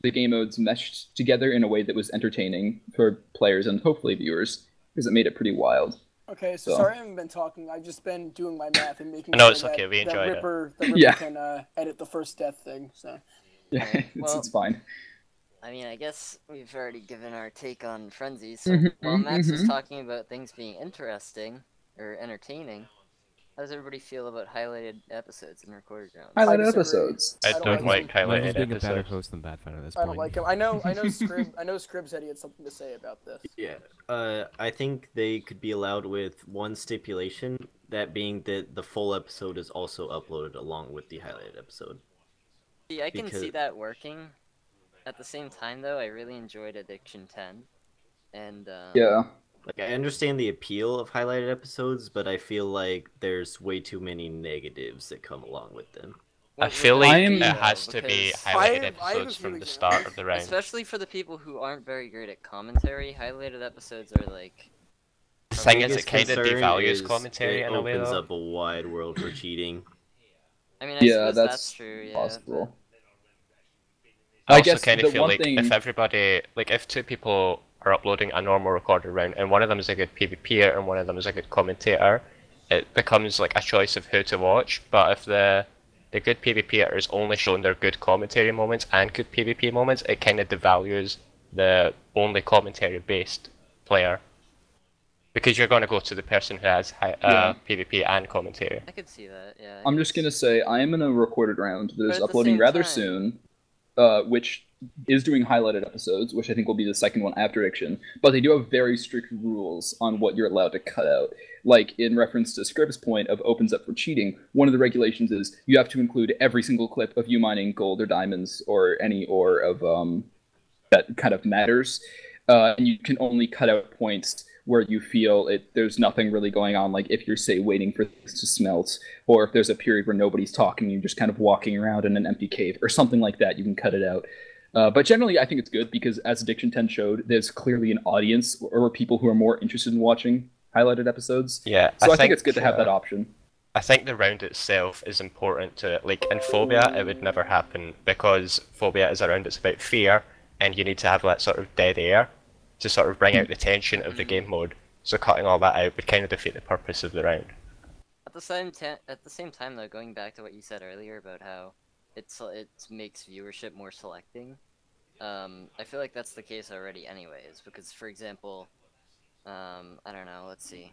the game modes meshed together in a way that was entertaining for players and hopefully viewers because it made it pretty wild. Okay, so sorry I haven't been talking. I've just been doing my math and making sure it's okay. We enjoyed that Ripper can edit the first death thing. So yeah, it's fine. I mean, I guess we've already given our take on Frenzy, so while Max was talking about things being interesting or entertaining, how does everybody feel about highlighted episodes in recorded rounds? Highlighted episodes. I don't like highlighted He's being a better episodes. host than Badfan at this I point. don't like him. I know Scrib said he had something to say about this. Yeah, I think they could be allowed with one stipulation, that being that the full episode is also uploaded along with the highlighted episode. See, I can see that working. At the same time, though, I really enjoyed Addiction 10, and yeah. Like, I understand the appeal of highlighted episodes, but I feel like there's way too many negatives that come along with them. I feel like it has to be highlighted episodes from the start of the round. Especially for the people who aren't very great at commentary, highlighted episodes are like... The thing is, it kind of devalues commentary in a way, though. It opens up a wide world for cheating. I mean, I suppose that's true, yeah. Possible. I also kind of feel like if everybody, like if 2 people are uploading a normal recorded round and one of them is a good PvPer and one of them is a good commentator, it becomes like a choice of who to watch. But if the good PvPer is only showing their good commentary moments and good PvP moments, it kind of devalues the only commentary based player. Because you're going to go to the person who has PvP and commentary. I could see that, yeah. I'm just going to say, I am in a recorded round that is uploading rather soon, which is doing highlighted episodes, which I think will be the second one after Addiction, but they do have very strict rules on what you're allowed to cut out. Like, in reference to Scrib's point of opens up for cheating, one of the regulations is you have to include every single clip of you mining gold or diamonds or any ore of that kind of matters, and you can only cut out points where you feel there's nothing really going on, like if you're, say, waiting for things to smelt, or if there's a period where nobody's talking, you're just kind of walking around in an empty cave, or something like that, you can cut it out. But generally, I think it's good because, as Addiction 10 showed, there's clearly an audience or people who are more interested in watching highlighted episodes. Yeah, so I think it's good to have that option. I think the round itself is important to, like, in Phobia, it would never happen because Phobia is a round that's about fear, and you need to have that sort of dead air to sort of bring out the tension of the game mode. So cutting all that out would kind of defeat the purpose of the round. At the same time, though, going back to what you said earlier about how it makes viewership more selecting, I feel like that's the case already anyways, because, for example, I don't know, let's see.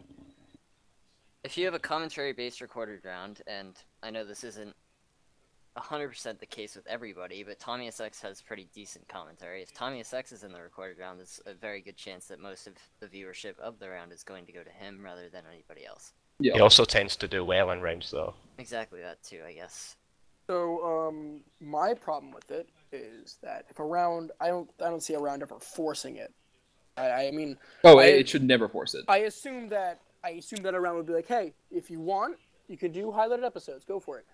If you have a commentary-based recorded round, and I know this isn't 100% the case with everybody, but Tommy SX has pretty decent commentary. If Tommy SX is in the recorded round, there's a very good chance that most of the viewership of the round is going to go to him rather than anybody else. Yeah. He also tends to do well in rounds, though. Exactly that, too, I guess. So, my problem with it is that if a round, I don't see a round ever forcing it. I mean... it should never force it. I assume that a round would be like, hey, if you want, you can do highlighted episodes, go for it.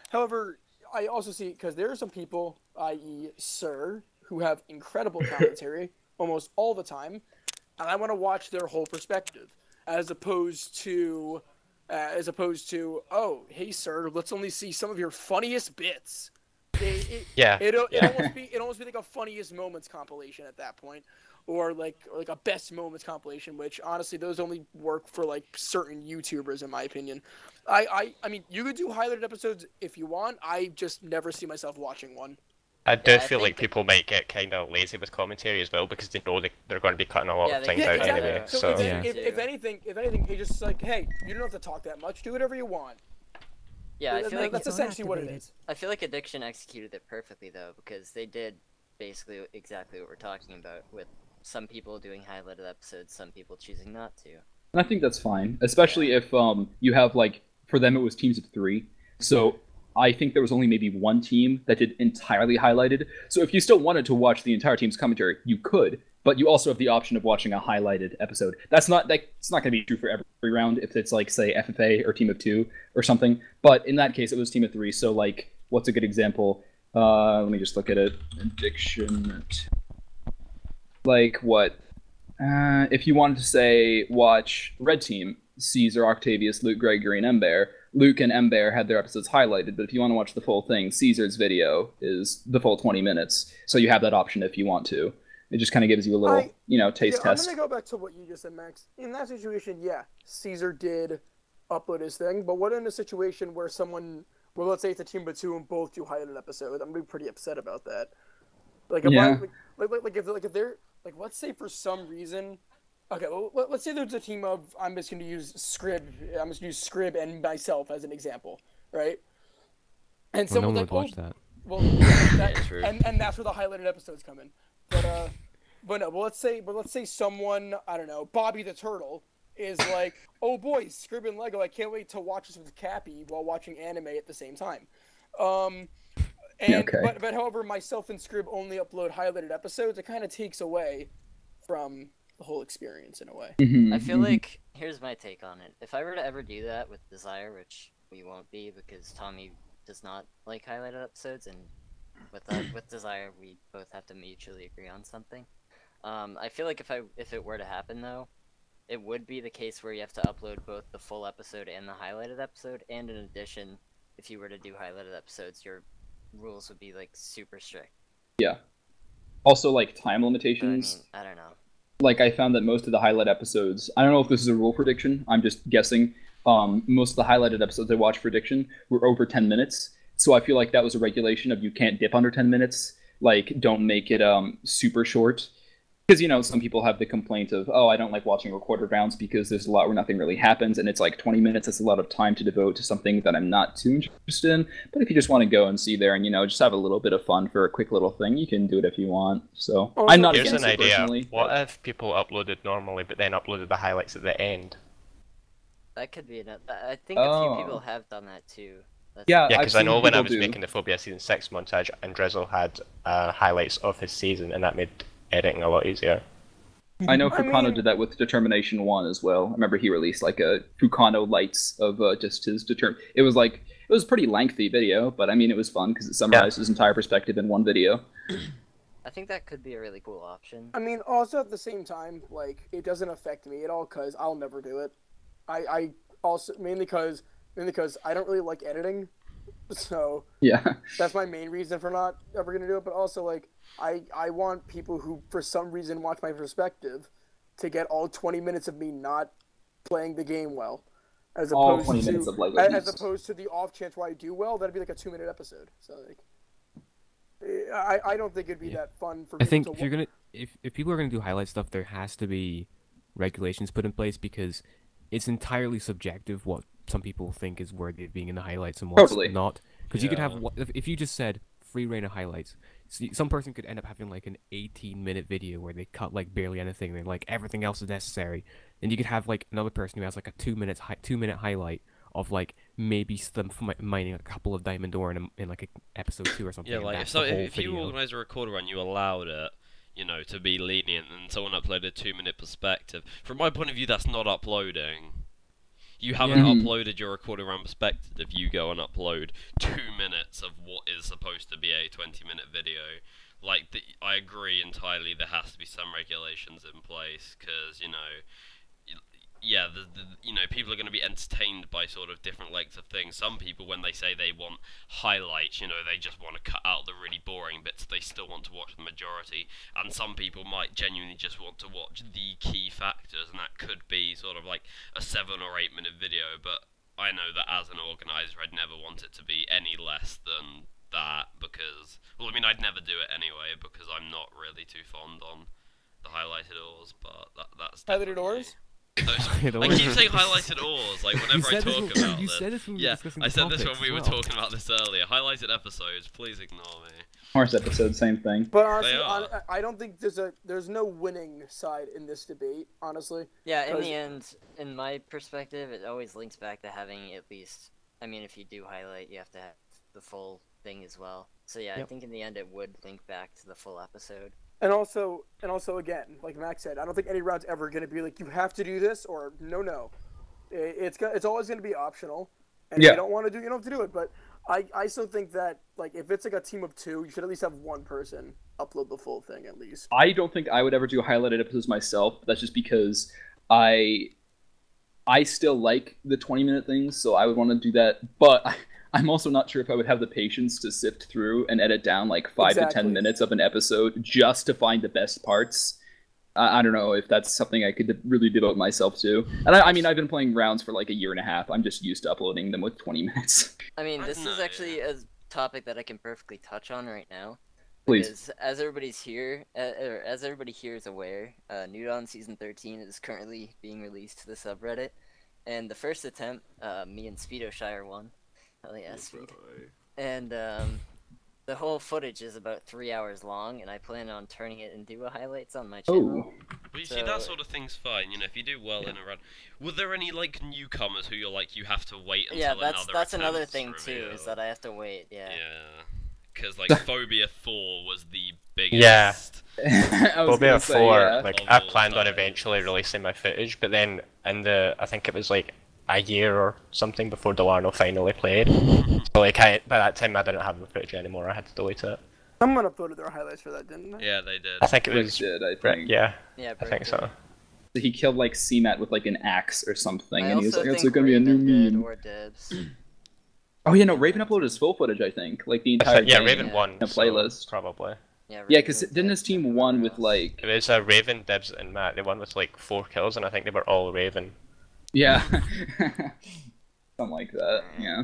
However, I also see, because there are some people, i.e. Sir, who have incredible commentary almost all the time, and I want to watch their whole perspective, as opposed to, oh, hey, Sir, let's only see some of your funniest bits. It'd almost be like a funniest moments compilation at that point, or like a best moments compilation, which honestly those only work for like certain YouTubers in my opinion. I mean you could do highlighted episodes if you want. I just never see myself watching one. I do feel like people might get kind of lazy with commentary as well because they know they're going to be cutting a lot of things out anyway. So if anything, it's just like, hey, you don't have to talk that much. Do whatever you want. Yeah, I feel like that's essentially what it is. I feel like Addiction executed it perfectly though, because they did basically exactly what we're talking about, with some people doing highlighted episodes, some people choosing not to. And I think that's fine, especially if you have, like, for them it was teams of 3, so I think there was only maybe one team that did entirely highlighted. So if you still wanted to watch the entire team's commentary, you could, but you also have the option of watching a highlighted episode. It's not going to be true for every round if it's like, say, FFA or team of 2 or something. But in that case, it was team of 3. So, like, what's a good example? Let me just look at it. Addiction. Like what? If you wanted to, say, watch Red Team, Caesar, Octavius, Luke, Gregory, and Ember. Luke and Ember had their episodes highlighted, but if you want to watch the full thing, Caesar's video is the full 20 minutes. So you have that option if you want to. It just kind of gives you a little, taste test. I'm going to go back to what you just said, Max. In that situation, yeah, Caesar did upload his thing, but what in a situation where someone, well, let's say it's a team of 2 and both do highlighted episodes, I'm going to be pretty upset about that. Like, if they're, like, let's say for some reason, okay, well, let's say there's a team of, I'm just going to use Scrib and myself as an example, right? And no one someone's would watch that. Well, and that's where the highlighted episodes come in. But no, let's say someone, I don't know, Bobby the Turtle is like, oh boy, Scrib and Lego, I can't wait to watch this with Cappy while watching anime at the same time. But however, myself and Scrib only upload highlighted episodes. It kind of takes away from the whole experience in a way. I feel like, here's my take on it. If I were to ever do that with Desire, which we won't be because Tommy does not like highlighted episodes, and with Desire we both have to mutually agree on something. I feel like if it were to happen though, it would be the case where you have to upload both the full episode and the highlighted episode, and in addition, if you were to do highlighted episodes, your rules would be like super strict. Yeah. Also, like, time limitations. I don't know. Like, I found that most of the highlight episodes, I don't know if this is a rule prediction, I'm just guessing, most of the highlighted episodes I watched prediction were over 10 minutes. So I feel like that was a regulation of you can't dip under 10 minutes. Like, don't make it super short. Because, some people have the complaint of, oh, I don't like watching recorded rounds because there's a lot where nothing really happens, and it's like 20 minutes. That's a lot of time to devote to something that I'm not too interested in. But if you just want to go and see there and, just have a little bit of fun for a quick little thing, you can do it if you want. So I'm not Here's against an it idea. personally. What if people uploaded normally, but then uploaded the highlights at the end? That could be enough. I think a few people have done that too. Yeah, because I know when I was making the Phobia Season 6 montage, and Drizzle had highlights of his season, and that made editing a lot easier. I know I Fukano mean- did that with Determination 1 as well. I remember he released like a Fukano lights of just his It was a pretty lengthy video, but I mean it was fun because it summarized his entire perspective in one video. I think that could be a really cool option. I mean, also at the same time, like, it doesn't affect me at all because I'll never do it. I also mainly because I don't really like editing, so Yeah. that's my main reason for not ever gonna do it. But also, like, I want people who for some reason watch my perspective to get all 20 minutes of me not playing the game well, as All opposed 20 to minutes of Lego as Beast. opposed to the off chance where I do well, that'd be like a 2-minute episode. So like, I don't think it'd be that fun for I people think to if you're gonna if people are gonna do highlight stuff, there has to be regulations put in place because it's entirely subjective what some people think is worthy of being in the highlights and what's Totally. not. Because you could have Yeah. if you just said free reign of highlights, some person could end up having like an 18-minute video where they cut like barely anything and like everything else is necessary. And you could have like another person who has like a 2-minute highlight of like maybe them mining a couple of diamond ore in like episode 2 or something. Yeah, and like that's so the whole if you video. organise a recorder and you allowed it, you know, to be lenient, and someone uploaded a 2-minute perspective, from my point of view, that's not uploading. You haven't Yeah. uploaded your recorder round perspective if you go and upload 2 minutes of what is supposed to be a 20-minute video. Like, I agree entirely. There has to be some regulations in place because yeah, you know, people are going to be entertained by sort of different lengths of things. Some people, when they say they want highlights, you know, they just want to cut out the really boring bits. They still want to watch the majority. And some people might genuinely just want to watch the key factors, and that could be sort of like a 7 or 8 minute video. But I know that as an organizer, I'd never want it to be any less than that because, well, I mean, I'd never do it anyway because I'm not really too fond on the highlighted ores. But that's Highlighted definitely- ores? No, sorry. I keep saying highlighted ores, like whenever I talk about you this. said this when we were Yeah, discussing I the said this when topics we as were well. talking about this earlier. Highlighted episodes, please ignore me. Horse episode, same thing. But honestly, They are. I don't think there's no winning side in this debate. Honestly, Yeah, in 'Cause- the end, in my perspective, it always links back to having at least. I mean, if you do highlight, you have to have the full thing as well. So yeah, I Yep. think in the end it would link back to the full episode. and also again, like Max said, I don't think any round's ever gonna be like you have to do this or no. It's always gonna be optional, and if Yeah. you don't want to do, you don't have to do it. But I still think that like if it's like a team of 2, you should at least have one person upload the full thing at least. I don't think I would ever do highlighted episodes myself. But that's just because I still like the 20-minute things, so I would want to do that. But I'm also not sure if I would have the patience to sift through and edit down like 5 to Exactly. 10 minutes of an episode just to find the best parts. I don't know if that's something I could really devote myself to. And I mean, I've been playing rounds for like a year and a half. I'm just used to uploading them with 20 minutes. I mean, I this don't is know, actually a topic that I can perfectly touch on right now. Please. Because as everybody's here, or as everybody here is aware, New Dawn Season 13 is currently being released to the subreddit. And the first attempt, me and Speedo Shire won. Hell yeah, Speed. And the whole footage is about 3 hours long, and I plan on turning it into highlights on my channel. Oh. But you see, that So- sort of thing's fine. You know, if you do well in a run. Were there any like newcomers who you're like you have to wait until Yeah, another that's another attempt's thing too, is revealed? that I have to wait. Yeah. Yeah, because like Phobia 4 was the biggest. Yeah. I was Phobia gonna say, 4, yeah. like, Of I all planned on time. eventually releasing my footage, but then I think it was like a year or something before Delano finally played. So like, by that time I didn't have the footage anymore, I had to delete it. Someone uploaded their highlights for that, didn't they? Yeah, they did. I think it Rick was did, I Rick, think. yeah, Yeah, I think so. He killed like CMAT with like an axe or something, I and he was also like, "It's think gonna be a new Raven did, meme." or Dibs. Oh yeah, no, Raven uploaded his full footage, I think, like the I entire think, yeah, game. Raven yeah. won. A so playlist. probably. Yeah, Yeah, Raven because did didn't his team everyone won with else. like It was Raven, Dibs, and Matt. They won with like 4 kills, and I think they were all Raven. yeah, something like that. Yeah.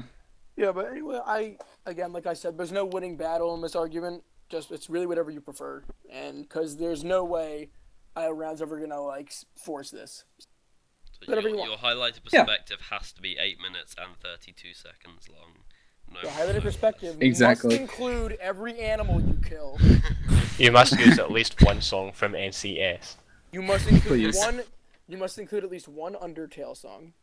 Yeah, but anyway, again, like I said, there's no winning battle in this argument. Just it's really whatever you prefer, and because there's no way round's ever gonna like force this. So Whatever your, you want. your highlighted Yeah. perspective has to be 8 minutes and 32 seconds long. No, The highlighted perspective Exactly. must include every animal you kill. You must use at least one song from NCS. You must include Please. one. You must include at least one Undertale song.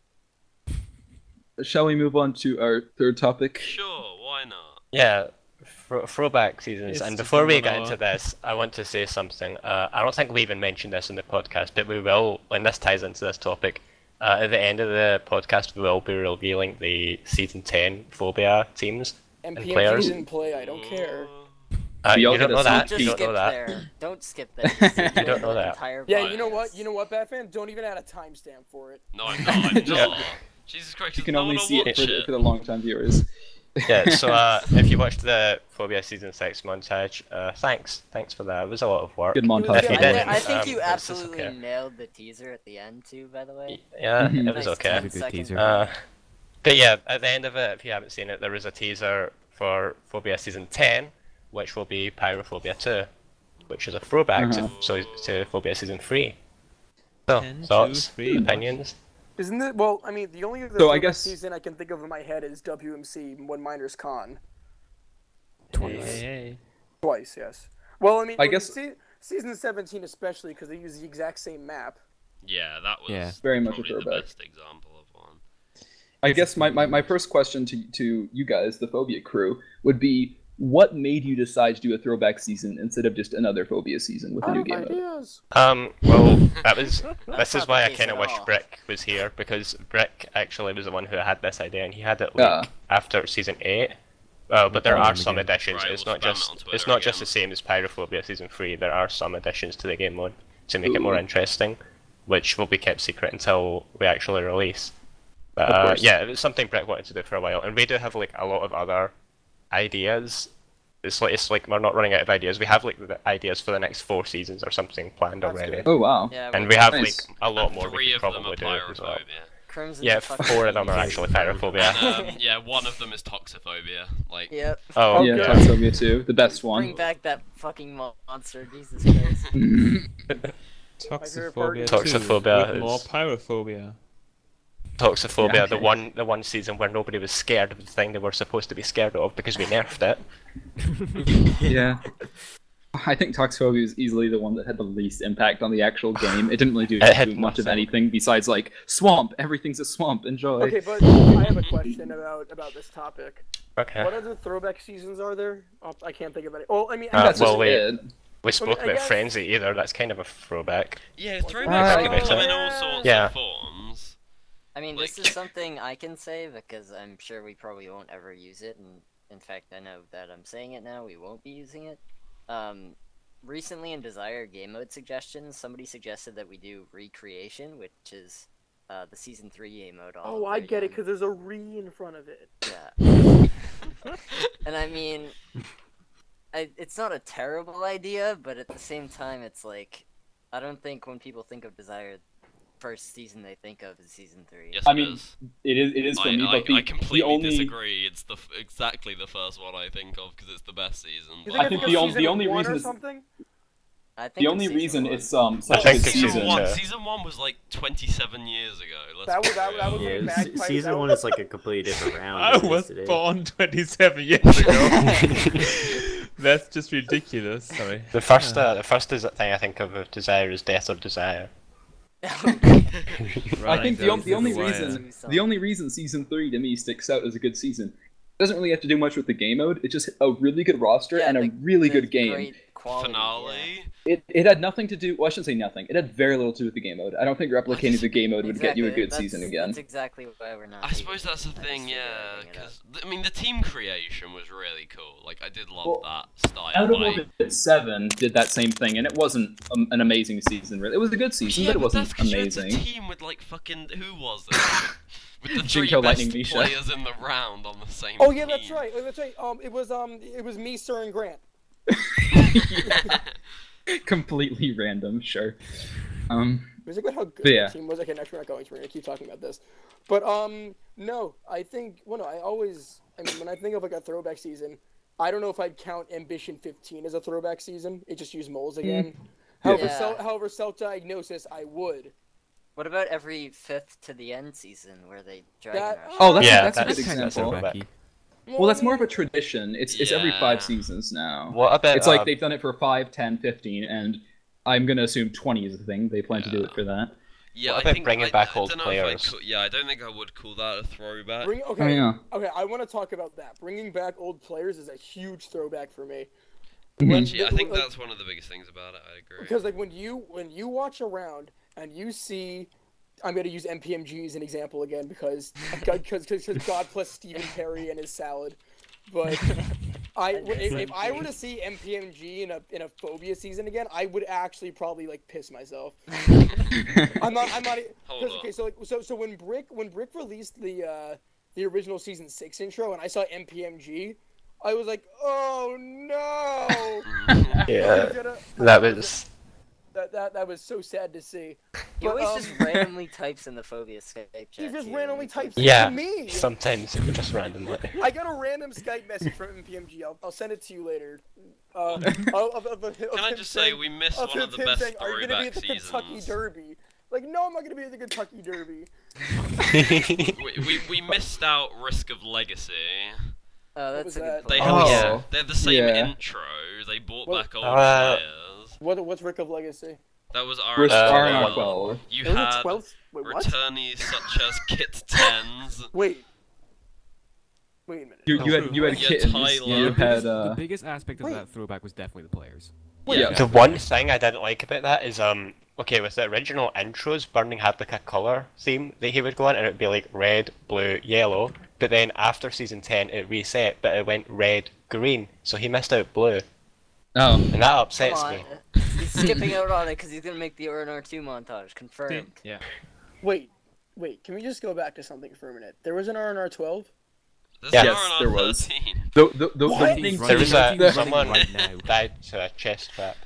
Shall we move on to our third topic? Sure, why not? Yeah, Throwback Seasons, It's and just before we one get hour. into this, I want to say something. I don't think we even mentioned this in the podcast, but we will, and this ties into this topic. At the end of the podcast, we will be revealing the Season 10 Phobia teams And and PMG players. didn't play. I don't care. We all You don't get a know that. Just You don't skip know that. there. Don't skip there. You don't know that. Entire Yeah, you know podcast. what? You know what, Batman? Don't even add a timestamp for it. No, I'm not. I'm Yeah. not. Jesus Christ, You can no only one will see it watch for the long-time viewers. Yeah, so if you watched the Phobia Season 6 montage, thanks for that. It was a lot of work. Good If montage. you I, didn't, I think you it's just absolutely okay. nailed the teaser at the end too. By the way. Yeah, Mhm. it was Nice okay. 10 Good second teaser. But yeah, at the end of it, if you haven't seen it, there is a teaser for Phobia Season 10, which will be Pyrophobia 2, which is a throwback to Phobia Season 3. So, 10, 2, thoughts, 3. opinions? Isn't it? Well, I mean, the only other So I throwback guess- season I can think of in my head is WMC When Miners Con. Hey. Twice, yes. Well, I mean, I guess- season 17 especially because they use the exact same map. Yeah, that was Yeah. Very much a probably the throwback. best example of one. I guess my first question to you guys, the Phobia crew, would be what made you decide to do a throwback season instead of just another Phobia season with a new game mode? Ideas. Well, this That's is not why the I case kind of at wish all. Brick was here, because Brick actually was the one who had this idea, and he had it Ah. after Season 8. But there are him some again. additions. Right, It's we'll not spam it just on Twitter it's not just again. the same as Pyrophobia Season 3. There are some additions to the game mode to make it more interesting, which will be kept secret until we actually release. Of But course. yeah, it was something Brick wanted to do for a while, and we do have like a lot of other ideas. It's like we're not running out of ideas. We have like the ideas for the next 4 seasons or something planned That's already, good. Oh wow. Yeah. and we have Nice. like a lot And more we 3 could of them probably are do as well. pyrophobia. Crimson. Yeah, 4 of them are actually pyrophobia. And, yeah, one of them is toxophobia. Like, Yep. Oh, Yeah, Okay. Toxophobia 2, the best Bring one. back that fucking monster, Jesus Christ. Toxophobia. Toxophobia 2, with more is- pyrophobia. Toxophobia, Yeah. the one season where nobody was scared of the thing they were supposed to be scared of because we nerfed it. Yeah. I think Toxophobia is easily the one that had the least impact on the actual game. It didn't really do It had much of nothing. anything besides like swamp. Everything's a swamp. Enjoy. Okay, but I have a question about this topic. Okay. What other throwback seasons are there? I can't think of any. Well, I mean, That's well, just wait. it. We spoke I about guess- Frenzy either, that's kind of a throwback. yeah, Ah, throwbacks I can get come it. in all sorts Yeah. of forms. I mean, this Like- is something I can say because I'm sure we probably won't ever use it, and in fact, I know that I'm saying it now. We won't be using it. Recently in Desire Game Mode suggestions, somebody suggested that we do Recreation, which is the Season 3 game mode. all oh, I over get it again. because there's a re in front of it. Yeah. And I mean, it's not a terrible idea, but at the same time, it's like, I don't think when people think of Desire, first season they think of is Season 3. Yes, I it mean, is. It is for me, I but the completely only disagree. It's exactly the first one I think of because it's the best season. You but- I think the season only one reason or is- something? I think the it's only Season reason 1. it's I such a think good it's season season one. two. Season 1 was like 27 years ago. Let's That be was- that real. was- Yeah, Bagpipes season out. 1 is like a completely different round. I than it is was today. born 27 years ago. That's just ridiculous. Sorry. The first thing I think of Desire is Death or Desire. I think the Running only down the wire. reason the only reason season 3 to me sticks out as a good season doesn't really have to do much with the game mode. It's just a really good roster and a the- really the good game. great quality, Finale. It had nothing to do. Well, I shouldn't say nothing. It had very little to do with the game mode. I don't think replicating the game mode would get you a Exactly, good that's- season again. That's exactly why we're not. I suppose that's the I just thing, figured yeah. I'd bring it up. Because I mean, the team creation was really cool. Like, I did love Well, that style. Out of like- Orbit 7 did that same thing, and it wasn't an amazing season. Really, it was a good season, yeah, but it wasn't that's 'cause you had the amazing. team with like fucking who was it? With the three Jinko, best Lightning, Misha. players in the round on the same. Oh yeah, that's team. right. That's right. It was me, Sir, and Grant. Completely random, sure. It was about how good But yeah. the team was. Okay, next we're not going to. We're gonna keep talking about this. But no, I think. Well, no, I mean, when I think of like a throwback season, I don't know if I'd count Ambition 15 as a throwback season. It just used moles again. However, Yeah. however, self-diagnosis, I would. What about every 5th to the end season where they Dragon That- Rush? Oh, that's, Yeah, that's a good that's- that's example. a Throwbacky. Well, that's more of a tradition. It's every Yeah. 5 seasons now. What about It's like they've done it for 5, 10, 15, and I'm gonna assume 20 is the thing. They plan to do it for that. Yeah, What I about think bringing back old don't know if players? yeah, I don't think I would call that a throwback. Okay, Oh, yeah. okay, I want to talk about that. Bringing back old players is a huge throwback for me. Actually, I think that's one of the biggest things about it. I agree. Because like when you watch around and you see, I'm gonna use MPMG as an example again because God bless Stephen Perry and his salad, but if I were to see MPMG in a Phobia season again, I would actually probably like piss myself. I'm not. Okay, so when Brick released the original season 6 intro and I saw MPMG, I was like, oh no! Yeah, that was. That was so sad to see. He always just randomly types in the Phobia Skype chat. He just too, randomly and types Yeah, to me. sometimes it would just randomly. I got a random Skype message from MPMG. I'll send it to you later. Can I just say we missed one of the best saying, are you gonna be throwback at the Kentucky seasons? Derby? Like, no, I'm not gonna be at the Kentucky Derby. we missed out Risk of Legacy. Oh, What that's was a good that? point. They have yeah. they're the same Yeah. intro. They brought What- back old Uh, players. What's Rick of Legacy? That was Risk RNR 12. You It was had the 12th. Wait, what? returnees such as Kit Tens. Wait a minute. You had Yeah, kittens. Tyler. You had The biggest aspect of Wait. that throwback was definitely the players. Yeah. The one thing I didn't like about that is okay, with the original intros, Burning had like a colour theme that he would go on, and it'd be like red, blue, yellow. But then after season 10, it reset, but it went red, green, so he missed out blue, Oh. and that Come upsets on. me. He's skipping out on it because he's gonna make the RNR2 montage. Confirmed. Yeah. Wait. Can we just go back to something for a minute? There was an RNR 12. There's Yes, an RNR there was. 13. The What? winning There was team, someone right now. died to a chest trap.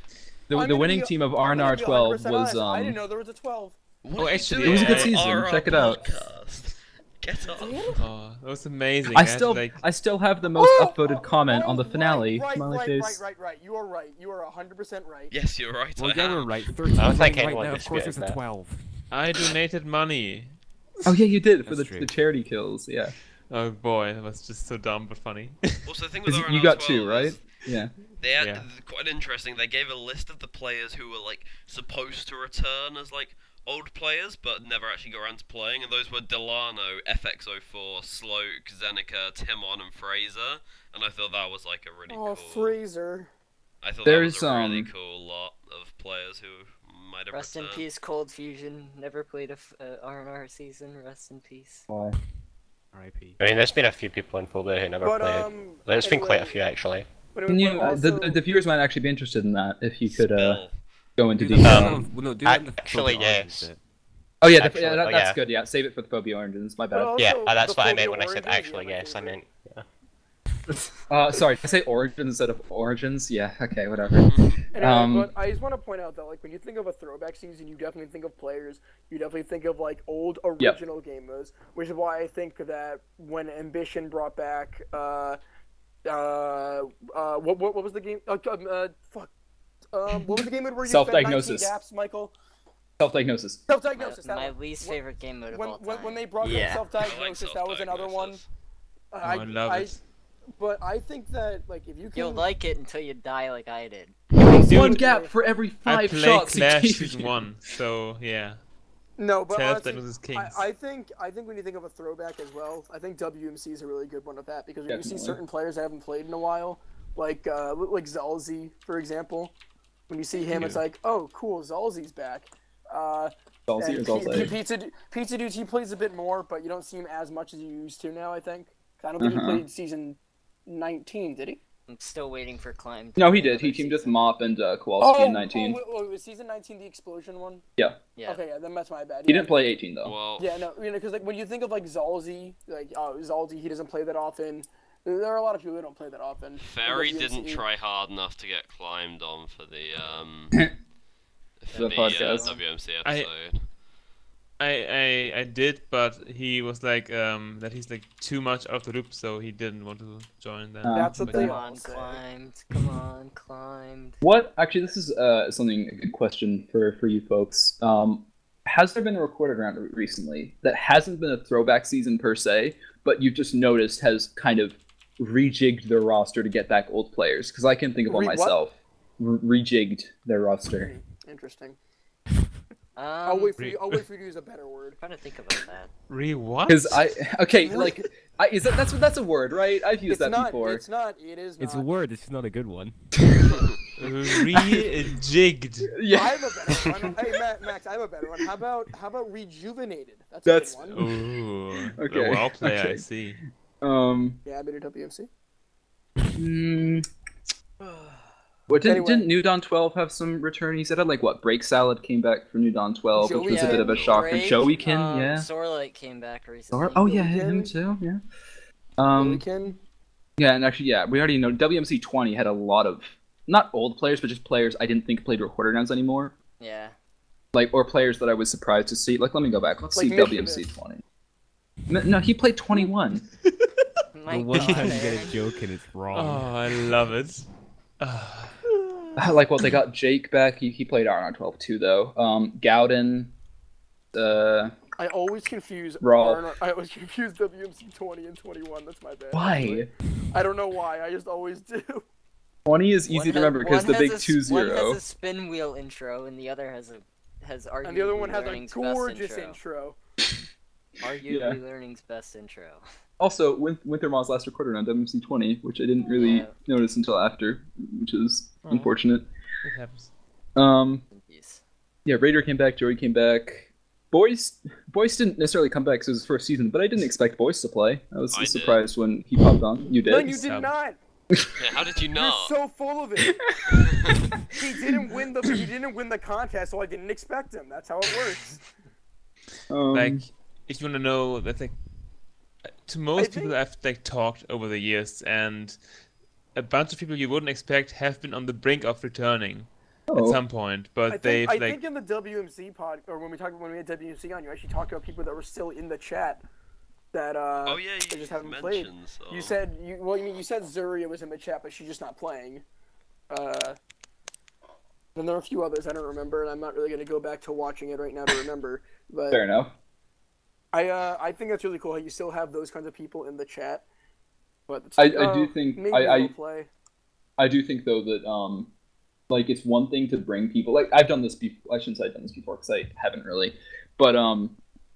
the I'm gonna winning be- team of I'm gonna RNR be 12 100% was honest, I didn't know there was a 12. What Oh, are you actually, doing it was a good on season. our Check it out. podcast? Get up. Oh, that was amazing. I had to, still like, I still have the most upvoted comment on the finale. Smiley face. Right. You are right. You are 100% right. Yes, you're right. Well, I yeah, am. we're right. 13 I don't think right anyone now. Of course, disputed it's a that. 12. I donated money. Oh yeah, you did for That's the true. charity kills. Yeah. Oh boy, that was just so dumb but funny. Also, the thing with 'Cause RNR you got 12 two, right? is Yeah. They had, Yeah. quite interesting. They gave a list of the players who were like supposed to return as like old players, but never actually got around to playing, and those were Delano, FX04, Sloke, Zeneca, Timon, and Fraser. And I thought that was like a really Oh, cool. Fraser. I thought There's, that was a really cool lot of players who might have Rest in returned. peace, Cold Fusion. Never played a RNR season. Rest in peace. Why? R.I.P. I mean, there's been a few people in Phobia who never But played. There's been quite a anyway, few actually. but Can you? also- The viewers might actually be interested in that if you could Spill. go into Do detail. that well, no, do that in the actually, Phobia Origins yes. bit. Oh yeah, Actually, yeah, oh, that's yeah. good. Yeah, save it for the Phobia Origins. My but bad. also Yeah, that's the what I Phobia meant when I said Origins, actually yeah, my yes. I favorite. meant yeah. Sorry, did I say Origins instead of Origins? Yeah. Okay, whatever. Anyway, but I just want to point out that, like, when you think of a throwback season, you definitely think of players. You definitely think of like old original game modes, which is why I think that when Ambition brought back, what was the game? What was the game mode where you spent 19 Self-diagnosis. gaps, Michael? Self-diagnosis. Self-diagnosis. that My one. least favorite game mode of all time. When they brought Yeah. back self-diagnosis, that was another one. self-diagnosis. I love it. But I think that, like, if you can, You'll like it until you die like I did. One gap for every I 5 played shots. he Clash gave season you. 1, so yeah. no, but honestly, Self-diagnosis kings. I think when you think of a throwback as well, I think WMC is a really good one of that because when you see Definitely. certain players I haven't played in a while, like Zalzi, for example, when you see him, it's like, oh, cool, Zalzi's back. Zalzi And or Zalzi? Pizza Dudes, he plays a bit more, but you don't see him as much as you used to now. I think. I don't think he played season 19, did he? I'm still waiting for Climb. No, he did. He teamed with Mop and Kowalski in 19. Was season 19 the explosion one? Yeah. Yeah. Okay, yeah, then that's my bad. He Yeah. didn't play 18 though. Well, Yeah, no, because like when you think of like Zalzi, like Zalzi, he doesn't play that often. There are a lot of people who don't play that often. Fairy in didn't WMC. try hard enough to get climbed on for the The podcast. WMC I- episode. I did, but he was like that he's like too much out of the loop, so he didn't want to join then. That's what But they Come all on, say. climbed. Come on, climbed. What? Actually, this is something a good question for you folks. Has there been a recorded round recently that hasn't been a throwback season per se, but you've just noticed has kind of rejigged their roster to get back old players? Because I can think of one What? myself. Rejigged their roster. Interesting. I'll wait for you to use a better word. Trying to think about that. What? Because that's a word, right? I've used that before. It's not. It is not. It's a word. It's just not a good one. Rejigged. Yeah. I have a better one. Hey, Max, I have a better one. How about rejuvenated? That's a good one. Ooh. Okay, A well player, okay. I see. Yeah, I made it WMC. What Anyway. didn't New Dawn 12 have some returnees? It had like what? Break Salad came back for New Dawn 12, which was a bit of a shocker. Drake, Joeykin, yeah. Zorlight came back recently. Oh yeah, him too, yeah. Weekend. Yeah, and actually, yeah, we already know WMC 20 had a lot of not old players, but just players I didn't think played recorder rounds anymore. Yeah. Like, or players that I was surprised to see. Like, let me go back. Let's Like see WMC 20. No, he played 21. My The one God, time you get Aaron. a joke and it's Oh, wrong. I love it. Like, well, they got Jake back. He played RN 12 too, though. Gowden. I always confuse I always confuse WMC 20 and 21. That's my bad. Why? I don't know why. I just always do. 20 is easy to remember because the big 2-0. One has a spin wheel intro, and the other has arguably And the other one has a learning's gorgeous best intro. Arguably learning's best intro. Also, Wintermaw's last recorded on WMC 20, which I didn't really notice until after, which is unfortunate. It happens. Yes. Yeah, Raider came back, Joey came back. Boyce didn't necessarily come back because it was his first season, but I didn't expect Boyce to play. I was surprised when he popped on. You did? No, you did not. Yeah, how did you not? You're so full of it. He didn't win the contest, so I didn't expect him. That's how it works. Like, if you want to know, that like, to most people I've like talked over the years, and a bunch of people you wouldn't expect have been on the brink of returning at some point, but I think in the WMC pod, or when we had WMC on, you actually talked about people that were still in the chat that they just haven't played. So. You said you said Zuria was in the chat, but she's just not playing. Then there are a few others I don't remember, and I'm not really going to go back to watching it right now to remember. But fair enough. I think that's really cool how you still have those kinds of people in the chat. But I do think maybe we'll play. I do think though that like it's one thing to bring people, like I've done this before. I shouldn't say I've done this before because I haven't really, but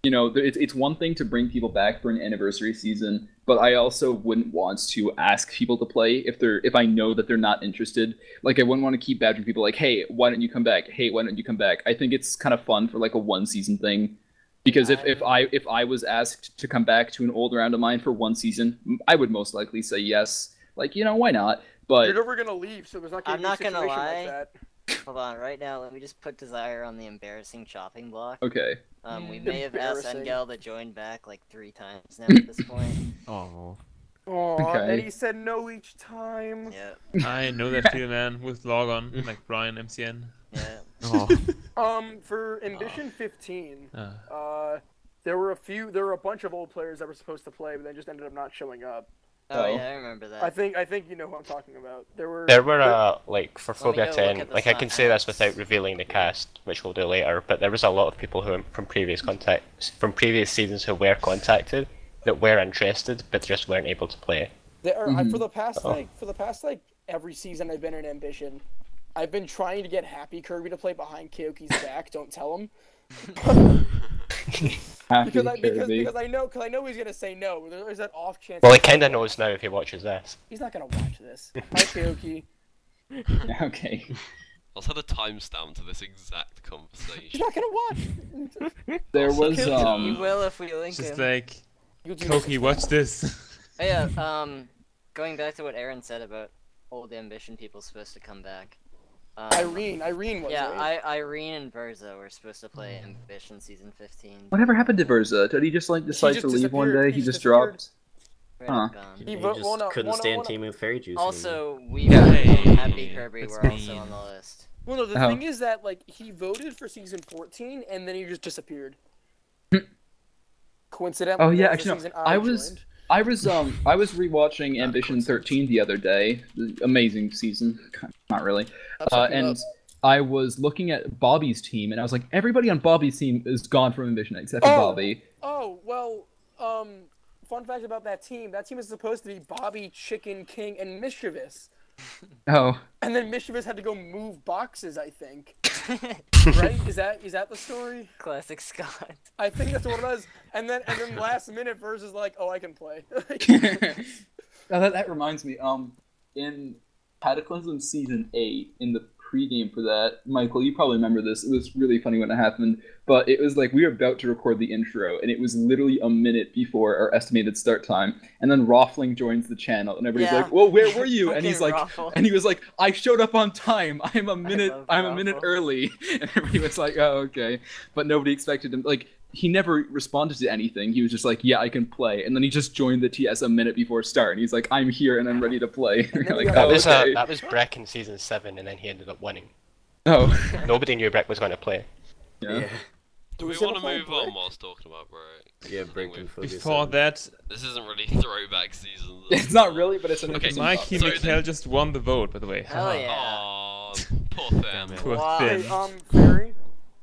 you know, it's one thing to bring people back for an anniversary season, but I also wouldn't want to ask people to play if I know that they're not interested. Like I wouldn't want to keep badgering people like, hey, why don't you come back? Hey, why don't you come back? I think it's kind of fun for like a one season thing. Because if I was asked to come back to an old round of mine for one season, I would most likely say yes. Like, you know, why not? But you're never gonna leave, so there's not gonna be a situation like that. Hold on, right now, let me just put Desire on the embarrassing chopping block. Okay. We may have asked Engel to join back like 3 times now at this point. Oh. Aww, and he said no each time. Yeah. I know that feel, man, with Logon, like Brian MCN. Yeah. Oh. For Ambition 15, there were a bunch of old players that were supposed to play, but they just ended up not showing up. Oh yeah, I remember that. I think you know who I'm talking about. There were like for Phobia 10, like I can say this without revealing the cast, which we'll do later, but there was a lot of people who from previous seasons who were contacted that were interested but just weren't able to play. For the past every season I've been in Ambition, I've been trying to get Happy Kirby to play behind Kyoki's back. Don't tell him. because I know he's gonna say no. There's that off chance. Well, he kind of knows now if he watches this. He's not gonna watch this. Hi, Kyoki. Okay. Let's add a timestamp to this exact conversation. He's not gonna watch. There was He will if we link Just him. like, Koki, watch this. Oh, yeah. Going back to what Aaron said about old Ambition people supposed to come back. Irene was. Yeah, right? Irene and Verza were supposed to play Ambition Season 15. Whatever happened to Verza? Did he just like decide to leave one day? He just dropped. Right, He just couldn't stand Team of Fairy Juice. Also, anymore. Happy Kirby were also on the list. Well, no, the thing is that like he voted for Season 14 and then he just disappeared. Coincidentally. Oh yeah, actually, no, I was rewatching Ambition 13 the other day. Amazing season, not really. And I was looking at Bobby's team, and I was like, everybody on Bobby's team is gone from Ambition except for Bobby. Oh well, fun fact about that team. That team is supposed to be Bobby, Chicken King, and Mischievous. Oh. And then Mischievous had to go move boxes, I think. Right? Is that the story? Classic Scott. I think that's what it is. And then last minute versus like, oh, I can play. Now that reminds me, in Cataclysm Season 8, in the pregame for that, Michael, you probably remember this, it was really funny when it happened, but it was like we were about to record the intro, and it was literally a minute before our estimated start time, and then Raffling joins the channel, and everybody's like, "Whoa, where were you?" And he's like, and he was like, "I showed up on time. I'm a minute early." And everybody was like, "Oh, okay," but nobody expected him. Like, he never responded to anything. He was just like, "Yeah, I can play," and then he just joined the TS a minute before start, and he's like, "I'm here and I'm ready to play." And you're like, that okay. was Breck in Season 7, and then he ended up winning. Oh. Nobody knew Breck was going to play. Yeah. Do we want to move on whilst talking about Break? Yeah, Break and Phobia. Before that, this isn't really Throwback Seasons. It's not really, but it's an Okay, Mikey Mikkel just won the vote, by the way. Hell yeah. Aw, poor Finn. Poor Hey, Finn. Fairy.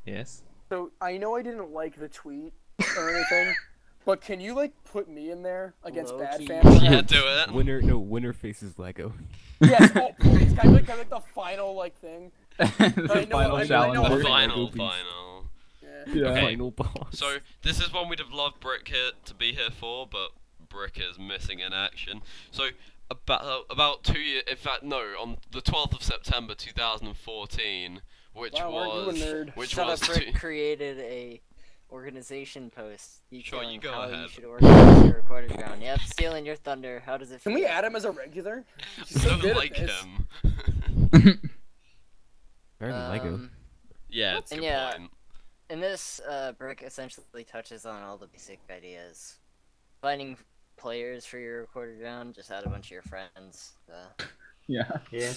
Yes. So I know I didn't like the tweet or anything, but can you like put me in there against bad Low-key. fans? Yeah, do it. Winner faces Lego. Yes, oh, please, kind of like the final like thing. The know, final I know, challenge. I know. Final. Yeah. Okay. Final boss. So this is one we'd have loved Brick here to be here for, but Brick is missing in action. So about 2 years, in fact no, on the 12th of September 2014, which Wow, aren't you a was nerd? which So was Brick created a organization post Sure, you detailing go how ahead. you should organize your recorded ground. Yep, stealing your thunder. How does it feel? Can we add him as a regular? He's I so don't good like at this. him. Better than Lego. Yeah, it's a And good yeah, point. in this, Brick essentially touches on all the basic ideas. Finding players for your recorded ground, just add a bunch of your friends. Yeah. Yeah.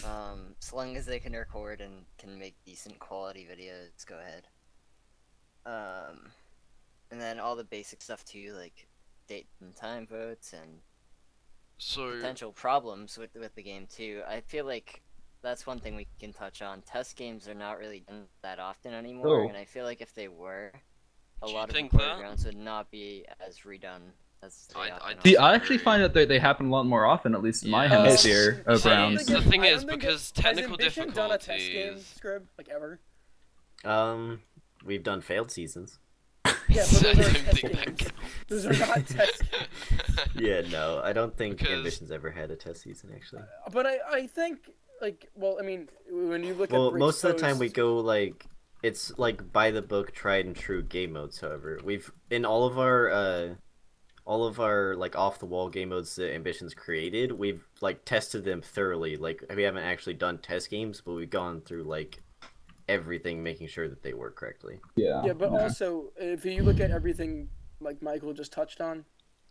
So long as they can record and can make decent quality videos, go ahead. And then all the basic stuff too, like date and time votes and So potential problems with the game too. I feel like that's one thing we can touch on. Test games are not really done that often anymore, Oh. and I feel like if they were, a Do you lot of think recorded that? grounds would not be as redone as they I often See, are. I actually find that they happen a lot more often, at least in my Yeah. hemisphere of See, rounds. the thing I is, don't think because has technical Ambition done a test game, difficulties. Scrib, like ever? We've done failed seasons. Yeah, but those I are don't test think games. that Those are not test games. Yeah, no, I don't think Because- Ambition's ever had a test season actually. But I think, like, well, I mean, when you look Well, at Brick's most of the time we post- go like it's like by the book, tried and true game modes. However, we've in all of our like off the wall game modes that Ambition's created, we've like tested them thoroughly. Like we haven't actually done test games, but we've gone through like everything, making sure that they work correctly. Yeah. Yeah, but also, if you look at everything like Michael just touched on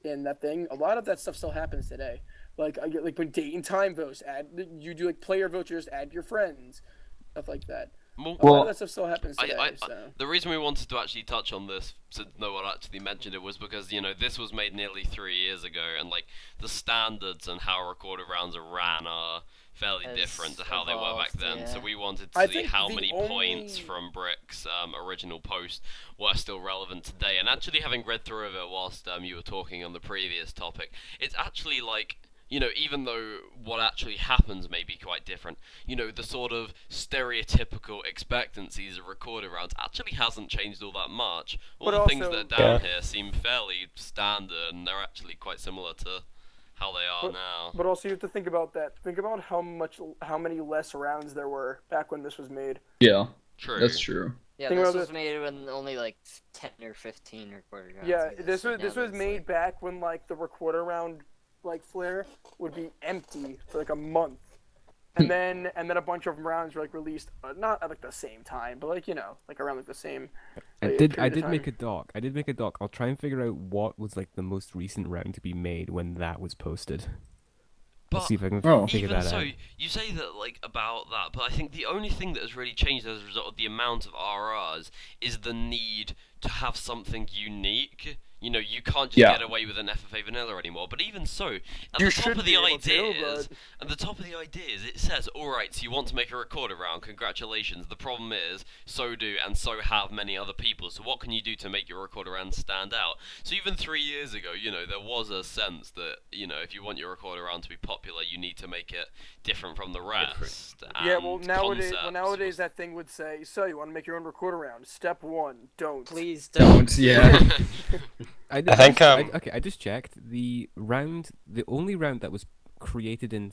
in that thing, a lot of that stuff still happens today. Like I get like when date and time votes, you do like player votes, you just add your friends, stuff like that. Well, A lot of that stuff still happens today. the reason we wanted to actually touch on this, so no one actually mentioned it, was because, you know, this was made nearly 3 years ago, and like the standards and how recorded rounds are ran are fairly Has different to how they were back evolved, then. So yeah. we wanted I to see think how the many points only- from Brick's original post were still relevant today. And actually, having read through of it whilst you were talking on the previous topic, it's actually like, you know, even though what actually happens may be quite different, you know, the sort of stereotypical expectancies of recorded rounds actually hasn't changed all that much. All But the things also- that are down here seem fairly standard, and they're actually quite similar to how they are now. But also, you have to think about that. Think about how many less rounds there were back when this was made. Yeah, True. that's true. Yeah, Think this about was it. made when only like 10 or 15 recorded rounds Yeah, existed. this was Now made there's, back when like the recorder round like flare would be empty for like a month, and then a bunch of rounds were like released not at like the same time, but like, you know, like around like the same. I period did of make time. a doc. I did make a doc. I'll try and figure out what was like the most recent round to be made when that was posted. But Let's see if I can figure even that so, out. you say that like about that, but I think the only thing that has really changed as a result of the amount of RRs is the need to have something unique. You know, you can't just Yeah. get away with an FFA vanilla anymore. But even so, at You the top should of be the able to, ideas, but- at the top of the ideas, it says, "Alright, so you want to make a recorder round? Congratulations. The problem is, so do and so have many other people. So what can you do to make your recorder round stand out?" So even 3 years ago, you know, there was a sense that, you know, if you want your recorder round to be popular, you need to make it different from the rest. Yeah, well and nowadays, concepts that thing would say, "So you want to make your own record around? Step 1, don't." Please don't. Yeah. I think, I just checked the only round that was created in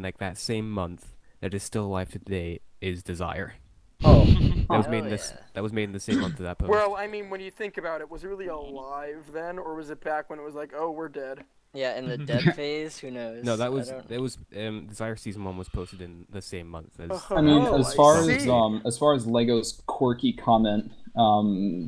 like that same month that is still alive today is Desire. Oh. That was Hell made in yeah. That was made in the same month of that post. Well, I mean, when you think about it, was it really alive then, or was it back when it was like, "Oh, we're dead"? Yeah, in the dead phase, who knows? no, that I was don't- Desire Season 1 was posted in the same month as. I mean, Oh, as far see. as Lego's quirky comment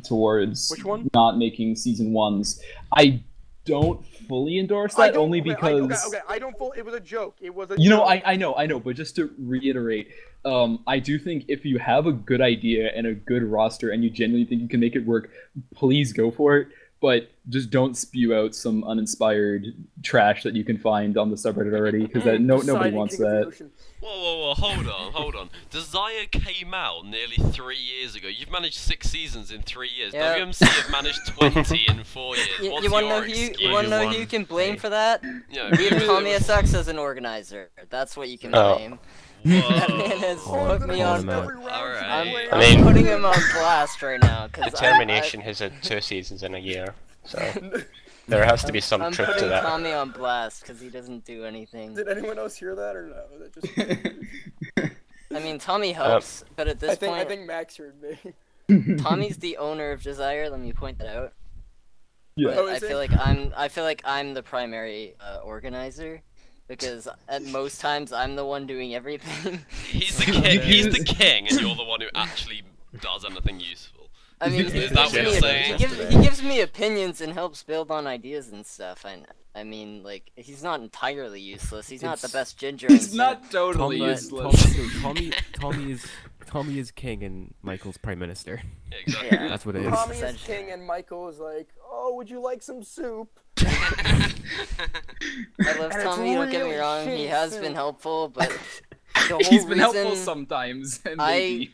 towards Which one? not making season ones, I don't fully endorse I that don't- only okay, because okay, I don't. It was a joke. It was a. you know joke. I know, but just to reiterate, I do think if you have a good idea and a good roster and you genuinely think you can make it work, please go for it. But just don't spew out some uninspired trash that you can find on the subreddit already, because nobody Poseidon, wants King of the that. Ocean. Whoa, hold on. Desire came out nearly 3 years ago. You've managed 6 seasons in 3 years. Yeah. WMC have managed 20 in 4 years. What's You want to your know who excuse? you want to know who you can blame for that? Yeah, We have Tommy SX as an organizer. That's what you can Oh. blame. That man Whoa. has Oh, put me call on. him out. Every round Alright. should I'm be I mean- putting him on blast right now because Determination has had 2 seasons in a year, so there has to be some I'm truth to putting that. Tommy on blast because he doesn't do anything. Did anyone else hear that or no? That just. I mean, Tommy helps, but at this I point, think Max heard me. Tommy's the owner of Desire. Let me point that out. Yeah. But Oh, I is feel it? like I'm the primary organizer because at most times I'm the one doing everything. He's the king. He's the king, and you're the one who actually does anything useful. I mean, Is that what you're saying? he gives me opinions and helps build on ideas and stuff. I mean, like, he's not entirely useless. He's not the best ginger. He's and not stuff. totally Tommy, useless. Tommy is king and Michael's prime minister. Yeah, exactly. Yeah. That's what it is. Tommy is essentially. king and Michael is like, "Oh, would you like some soup?" I love And it's Tommy. Don't get me really wrong. He shitty has soup. been helpful, but the whole He's been reason helpful sometimes. Maybe.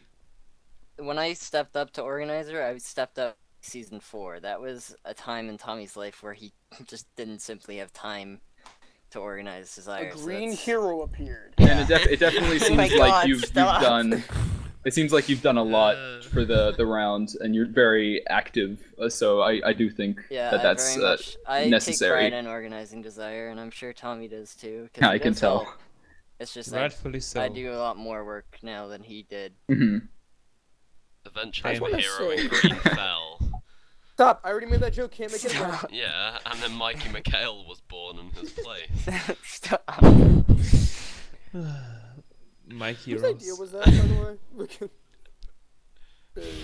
when I stepped up to organizer, I stepped up season 4. That was a time in Tommy's life where he just didn't simply have time to organize Desire. A so green that's- hero appeared. And it definitely Oh my seems like God, you've stop. done. It seems like you've done a lot for the round, and you're very active. So I do think Yeah, that that's I necessary. take pride in organizing Desire, and I'm sure Tommy does too. 'cause I he can does tell. help. It's just Rightfully so. I do a lot more work now than he did. Mhm. Eventually, I the wanna hero say- in green fell. Stop! I already made that joke. Can't make it again. Yeah, and then Mikey McHale was born in his place. Stop. My Whose heroes. idea was that, by the way? Look at-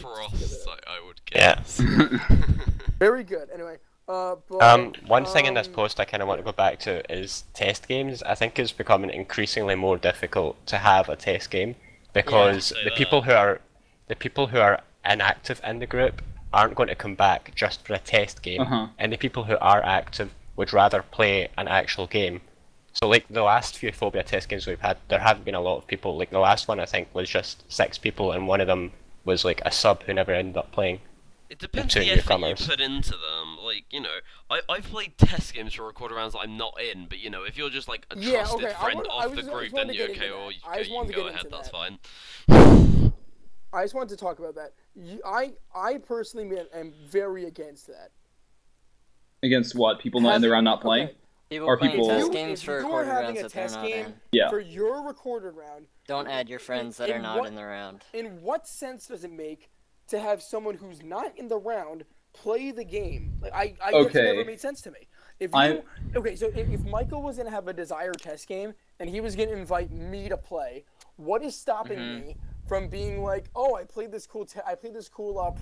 Frost, I would Yeah. guess. Very good. Anyway, but One thing in this post I kind of want to go back to is test games. I think it's becoming increasingly more difficult to have a test game because say the that. people who are inactive in the group aren't going to come back just for a test game, Uh-huh. and the people who are active would rather play an actual game. So like the last few Phobia test games we've had, there haven't been a lot of people. Like the last one I think was just 6 people, and one of them was like a sub who never ended up playing. It depends Two on the effort you newcomers. put into them. Like, you know, I've played test games for record rounds that I'm not in, but you know, if you're just like a Yeah, trusted okay, I friend wanna- I of was the just- I group, just then wanted to you get okay, into well, that. you, I okay, just you wanted can to go get ahead, into that's that. fine. I just wanted to talk about that. I personally am very against that. Against what? People not in the round not playing? Okay, People Or playing people- test If games you for are recorded having rounds a that they're test not game in. Yeah. for your recorded round, Don't add your friends that are not what- in the round. in what sense does it make to have someone who's not in the round play the game? Like I guess it Okay. never made sense to me. If you okay, so if Michael was gonna have a Desire test game and he was gonna invite me to play, what is stopping me from being like, oh, I played this cool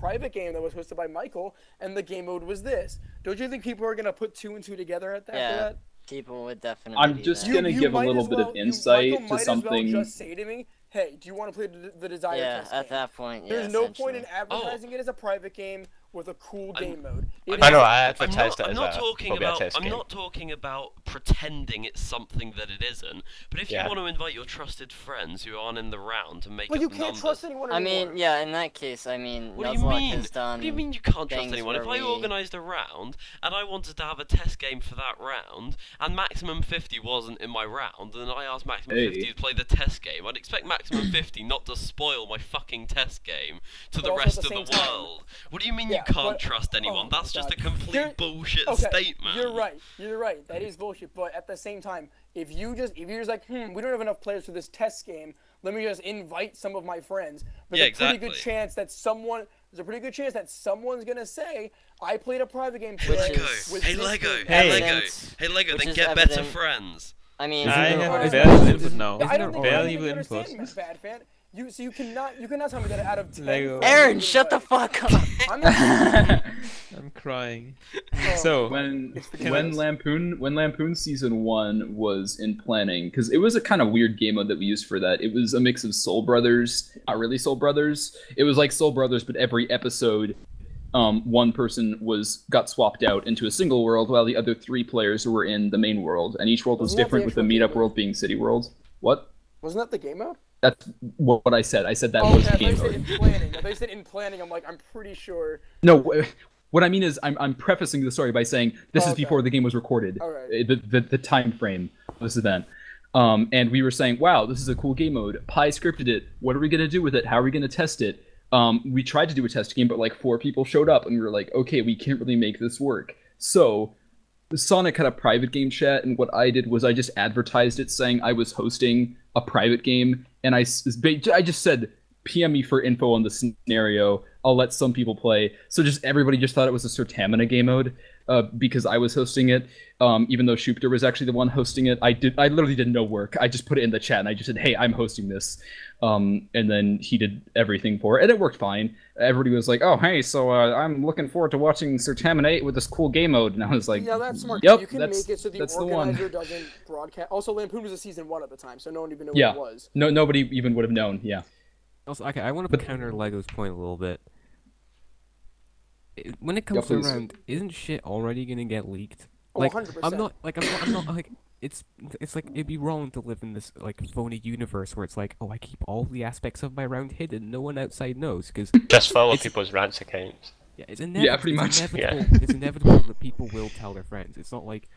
private game that was hosted by Michael, and the game mode was this? Don't you think people are gonna put 2 and 2 together at that? Yeah. For that? People would definitely. I'm do just that. gonna You give a might little as bit well- of insight Michael to might as something. well just say to me, hey, do you want to play the Desire Yeah, test at game? that point, yeah. There's no point in essentially. advertising it as a private game with a cool game mode. I know, I advertised it I'm as not a talking Phobia about. test I'm game. not talking about pretending it's something that it isn't. But if you Yeah. want to invite your trusted friends who aren't in the round to make Well, up you can't numbers, trust anyone I anymore. mean, yeah, in that case, I mean, what do you Nuzlocke mean? has done. What do you mean you can't trust things anyone? If where I we- organised a round and I wanted to have a test game for that round, and maximum 50 wasn't in my round, and I asked maximum 50 to play the test game, I'd expect maximum 50 not to spoil my fucking test game to the also at rest the of the same time- world. What do you mean Yeah, you can't but- trust anyone? oh That's my just a God. complete You're- bullshit Okay, statement. you're right. You're right. That is bullshit. But at the same time, if you're just like, we don't have enough players for this test game, let me just invite some of my friends. Yeah, There's a pretty good exactly. chance that someone's gonna say, I played a private game Hey today Lego, with hey this Lego, game." hey Lego, Evidence, hey Lego, which then is get better evident. friends. I mean, I there- have isn't valuable there- input now. I don't think Valuable you input. understand, Bad Fan. You cannot tell me that out of 10 Lego. friends Aaron, you shut the invite- fuck up. I'm not. I'm crying. Oh, So, when ridiculous. Lampoon season 1 was in planning, because it was a kind of weird game mode that we used for that. It was a mix of Soul Brothers, not really Soul Brothers. It was like Soul Brothers, but every episode, one person got swapped out into a single world, while the other 3 players were in the main world, and each world was Wasn't that the different, with the actual game meetup mode? world being City World. What? Wasn't that the game mode? That's what I said. I said that Oh, was okay, the I thought game you said mode. in planning. I thought you said in planning. I'm like, I'm pretty sure. No, what I mean is I'm prefacing the story by saying this is Okay. before the game was recorded. All right. The time frame of this event. And we were saying, wow, this is a cool game mode. Pi scripted it. What are we going to do with it? How are we going to test it? We tried to do a test game, but like 4 people showed up, and we were like, okay, we can't really make this work. So Sonic had a private game chat, and what I did was I just advertised it saying I was hosting a private game, and I just said, PM me for info on the scenario. I'll let some people play. So just everybody just thought it was a Sertamina game mode because I was hosting it, even though Shoopter was actually the one hosting it. I literally did no work. I just put it in the chat, and I just said, hey, I'm hosting this. And then he did everything for it, and it worked fine. Everybody was like, oh, hey, so I'm looking forward to watching Sertamina 8 with this cool game mode. And I was like, Yeah, that's smart. Yep, You can that's, make it so the that's the one. organizer doesn't broadcast. Also, Lampoon was a season 1 at the time, so no one even knew Yeah. what it was. No, nobody even would have known, yeah. Also, okay, I want to counter Lego's point a little bit. When it comes to please. around, isn't shit already gonna get leaked? Oh, Like, 100%. I'm not like, it's like it'd be wrong to live in this like phony universe where it's like, oh, I keep all the aspects of my round hidden, no one outside knows, because Just follow It's- people's rants accounts. yeah, it's inevitable. pretty much, It's yeah. inevitable, it's inevitable that people will tell their friends. It's not like,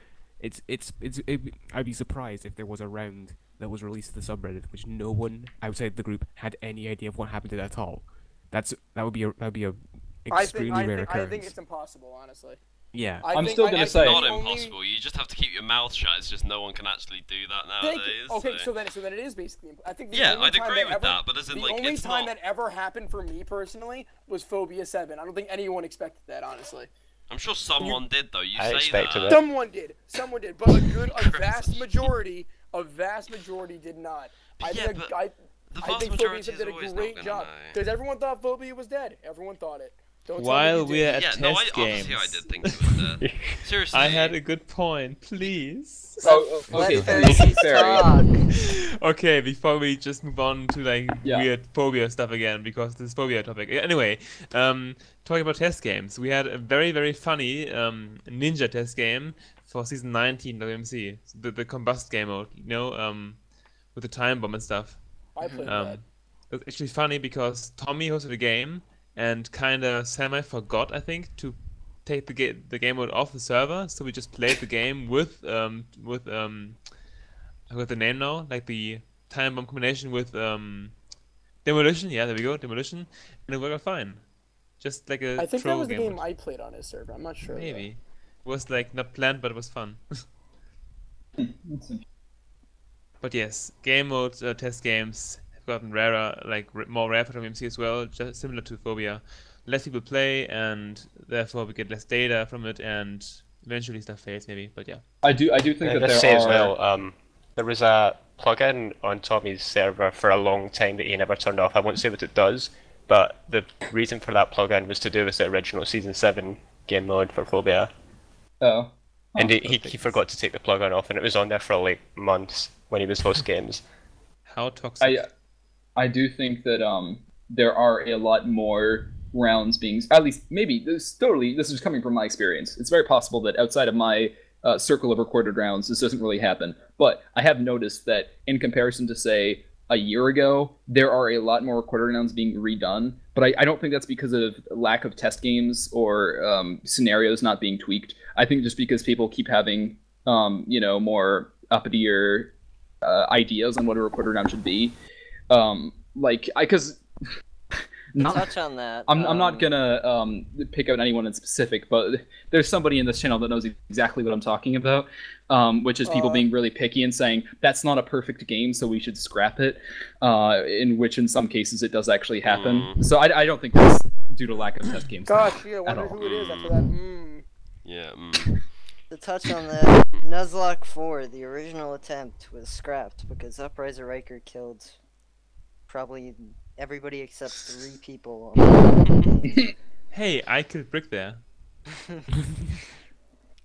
I'd be surprised if there was a round that was released to the subreddit which no one outside the group had any idea of what happened to it at all. That would be a extremely rare I occurrence. think it's impossible, honestly. Yeah. I'm still gonna It's say- not the only- impossible. You just have to keep your mouth shut. It's just no one can actually do that nowadays. Okay, so then it is basically. I think the Yeah, only I'd time agree with ever, that, but as in, the like, only it's time not- that ever happened for me personally was Phobia 7. I don't think anyone expected that, honestly. I'm sure someone did though. You I say expected that. it. Someone did, but a Christ. vast majority did not. I Yeah, think but I The think vast Phobia majority 7 is did a always great not job gonna know. because everyone thought Phobia was dead. Everyone thought it. Don't While tell me you we're didn't. at Yeah, no, test obviously I games, did think it was dead. Seriously. I had a good point, please. Okay, Let Fairies talk. Okay, before we just move on to like Yeah. weird phobia stuff again, because this is phobia topic. Anyway, talking about test games, we had a very, very funny ninja test game for season 19 of MC, the combust game mode, you know, with the time bomb and stuff. I played Um, that. it was actually funny because Tommy hosted a game and kind of semi forgot, I think, to take the game mode off the server. So we just played the game with I forgot the name now, like the time bomb combination with demolition. Yeah, there we go, demolition, and it worked out fine. Just like a I think throw that was the game mode. I played on his server. I'm not sure. though. Maybe it was like not planned, but it was fun. But yes, game modes, test games have gotten rarer, like more rare from MC as well, just similar to Phobia. Less people play, and therefore we get less data from it, and eventually stuff fades maybe. But yeah, I do think Yeah, that let's there say are. as well, there was a plugin on Tommy's server for a long time that he never turned off. I won't say what it does, but the reason for that plugin was to do with the original Season 7 game mode for Phobia. Oh. And he forgot to take the plugin off, and it was on there for like months when he was host games. how toxic? I do think that there are a lot more rounds being, at least maybe this is coming from my experience. It's very possible that outside of my circle of recorded rounds, this doesn't really happen. But I have noticed that in comparison to, say, a year ago, there are a lot more recorded rounds being redone. But I don't think that's because of lack of test games or scenarios not being tweaked. I think just because people keep having, more uppitier ideas on what a recorded round should be. Touch on that. I'm not gonna pick out anyone in specific, but there's somebody in this channel that knows exactly what I'm talking about, which is people being really picky and saying that's not a perfect game, so we should scrap it. In which, in some cases, it does actually happen. So I don't think that's due to lack of test games. Gosh, yeah, I wonder who it is after that. Yeah. To touch on that, Nuzlocke 4, the original attempt, was scrapped because Upriser Riker killed probably everybody except 3 people. Hey, I killed Brick there.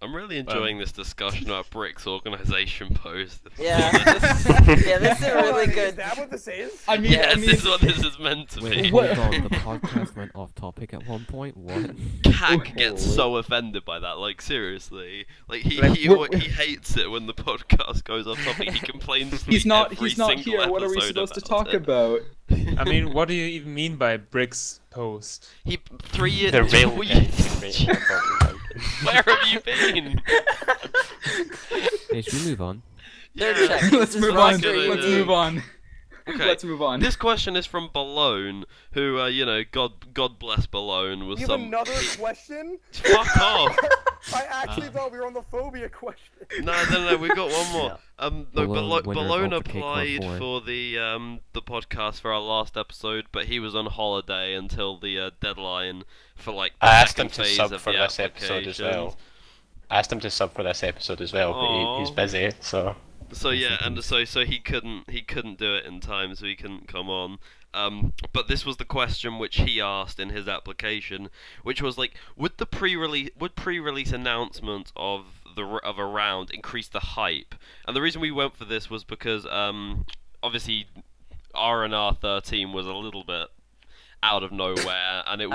I'm really enjoying this discussion about Brick's organization post. Yeah, this is a really good. Is that what this is? This is what this is meant to Wait, be. hold on. The podcast went off topic at one point. What? Cack gets so offended by that. Like, seriously, like he hates it when the podcast goes off topic. He complains. He's not every here. single What are we episode supposed to talk about? I mean, what do you even mean by Brick's post? He 3 years. The real Where have you been? Hey, should we move on? Third check. Let's move on. good. Let's move on. Okay. Let's move on. This question is from Balone, who, God bless Balone, was You have another question? Fuck off! I actually thought we were on the phobia question. No, we've got one more. Balone, winner of Balone Ultra Cake applied 1 for the podcast for our last episode, but he was on holiday until the deadline for like the I asked him second to phase sub of for the this episode as well. applications. I asked him to sub for this episode as well, but he's busy, so. So yeah, and so he couldn't do it in time, so he couldn't come on. But this was the question which he asked in his application, which was like, would pre-release announcements of a round increase the hype? And the reason we went for this was because obviously R&R 13 was a little bit out of nowhere, and it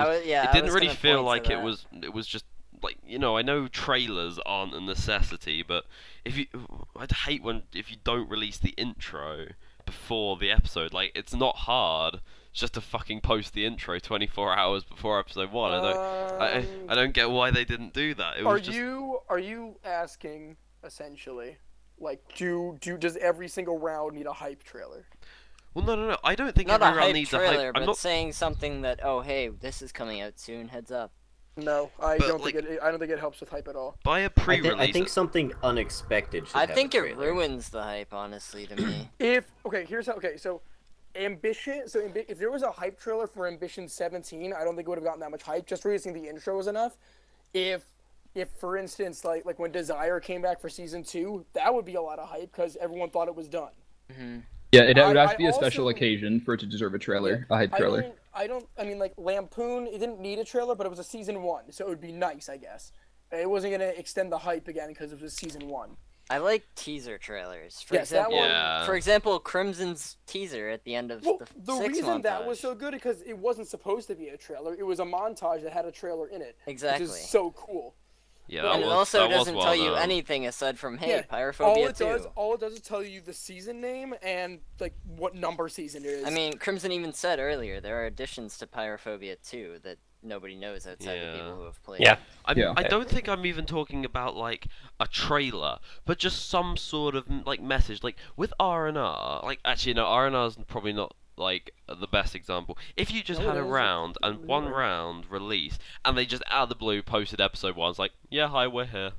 didn't really feel like it was just. Like, I know trailers aren't a necessity, but I'd hate if you don't release the intro before the episode. Like, it's not hard just to fucking post the intro 24 hours before episode 1. I don't get why they didn't do that. Are you asking essentially, like, does every single round need a hype trailer? Well, no. I don't think Not every a round hype needs trailer, a hype. but I'm not saying something that, oh hey, this is coming out soon. Heads up. No, I don't think it helps with hype at all. by a pre-release. I think something unexpected should I have think a it trailer. ruins the hype, honestly, to me. So Ambition. So if there was a hype trailer for Ambition 17, I don't think it would have gotten that much hype. Just releasing the intro was enough. If for instance, like when Desire came back for season 2, that would be a lot of hype because everyone thought it was done. Mm-hmm. Yeah, it would have to be a also- special occasion for it to deserve a trailer, a hype trailer. I mean, like, Lampoon, it didn't need a trailer, but it was a season 1, so it would be nice, I guess. It wasn't going to extend the hype again because it was season 1. I like teaser trailers. For Yes, that example, one- Yeah. For example, Crimson's teaser at the end of Well, the the 6 reason montage. that was so good is because it wasn't supposed to be a trailer. It was a montage that had a trailer in it. Exactly. Which is so cool. Yeah, And it that also was doesn't well tell you done. anything aside from, hey, Yeah, Pyrophobia 2. all it does is tell you the season name and, like, what number season it is. I mean, Crimson even said earlier, there are additions to Pyrophobia 2 that nobody knows outside of people who have played. Yeah. I don't think I'm even talking about like a trailer, but just some sort of like message. Like with R&R, like actually no, R&R's probably not like the best example. If you just No, had it a is. round and one round released, and they just out of the blue posted episode 1, it's like, yeah, hi, we're here.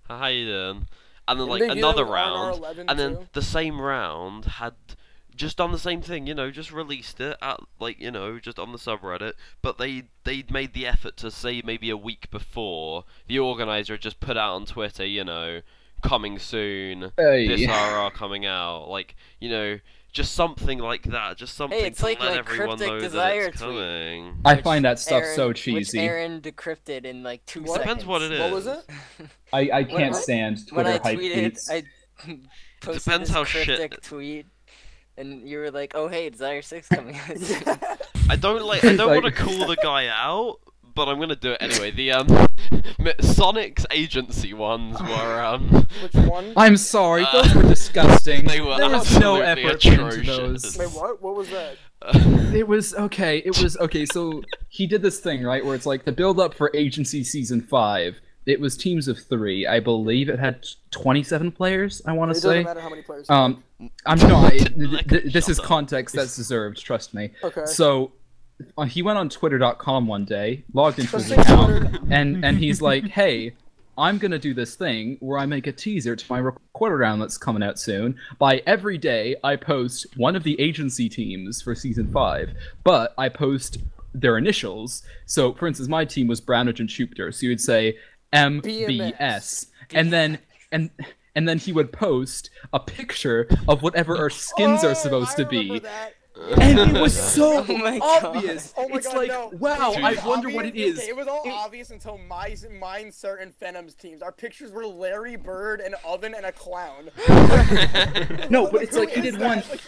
How you doing? And then like they do that another with round, R11 and then too. the same round had just done the same thing, just released it at just on the subreddit, but they'd made the effort to say maybe a week before the organizer had just put out on Twitter, coming soon, this RR coming out, like, just something like that, just something Hey, it's to like let my everyone cryptic know that Desire it's tweet. coming. I find that stuff so Which cheesy. Aaron decrypted in like 2 seconds. Depends what it is. What was it? I can't When- stand When Twitter I hype tweeted, tweets. I posted Depends this how cryptic shit- tweet, and you were like, "Oh hey, Desire 6 coming out." I don't want to call the guy out, but I'm gonna do it anyway. The Sonic's agency ones were Which one? I'm sorry, those were disgusting. They were there was no absolutely effort put into atrocious. those. Wait, what? What was that? It was okay. So he did this thing, right, where it's like the build up for Agency Season 5. It was teams of 3. I believe it had 27 players. I want to say. It doesn't matter how many players. I'm not. This is context that's deserved. Trust me. Okay. So he went on Twitter.com one day, logged into his account, and he's like, "Hey, I'm gonna do this thing where I make a teaser to my recorder round that's coming out soon. By every day, I post one of the agency teams for Season 5, but I post their initials. So, for instance, my team was Brownage and Jupiter, so you would say MBS, and then he would post a picture of whatever our skins are supposed to be. And it was so obvious. Oh my it's God, like, no. wow, It I was wonder obvious- what it is. okay, it was all obvious until mine, certain Phantom's teams. Our pictures were Larry Bird, an oven, and a clown. No, but it's Who like he is did that? one.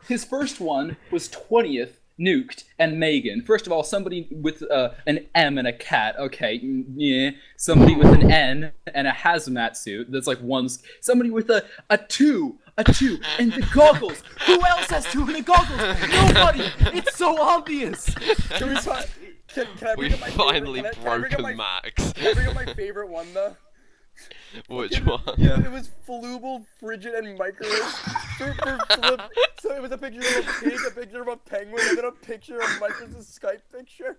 His first one was 20th. Nuked and Megan. First of all, somebody with an M and a cat. Okay, yeah. Somebody with an N and a hazmat suit. That's like one. Somebody with a two, and the goggles. Who else has 2 and the goggles? Nobody. It's so obvious. Can we talk? Can I We bring up my finally favorite, can I bring up broken Max. Can I bring up my favorite one though? Which one? It was Flubel, Frigid, and Microwave. For Flip. So it was a picture of a pig, a picture of a penguin, and then a picture of Microw's Skype picture.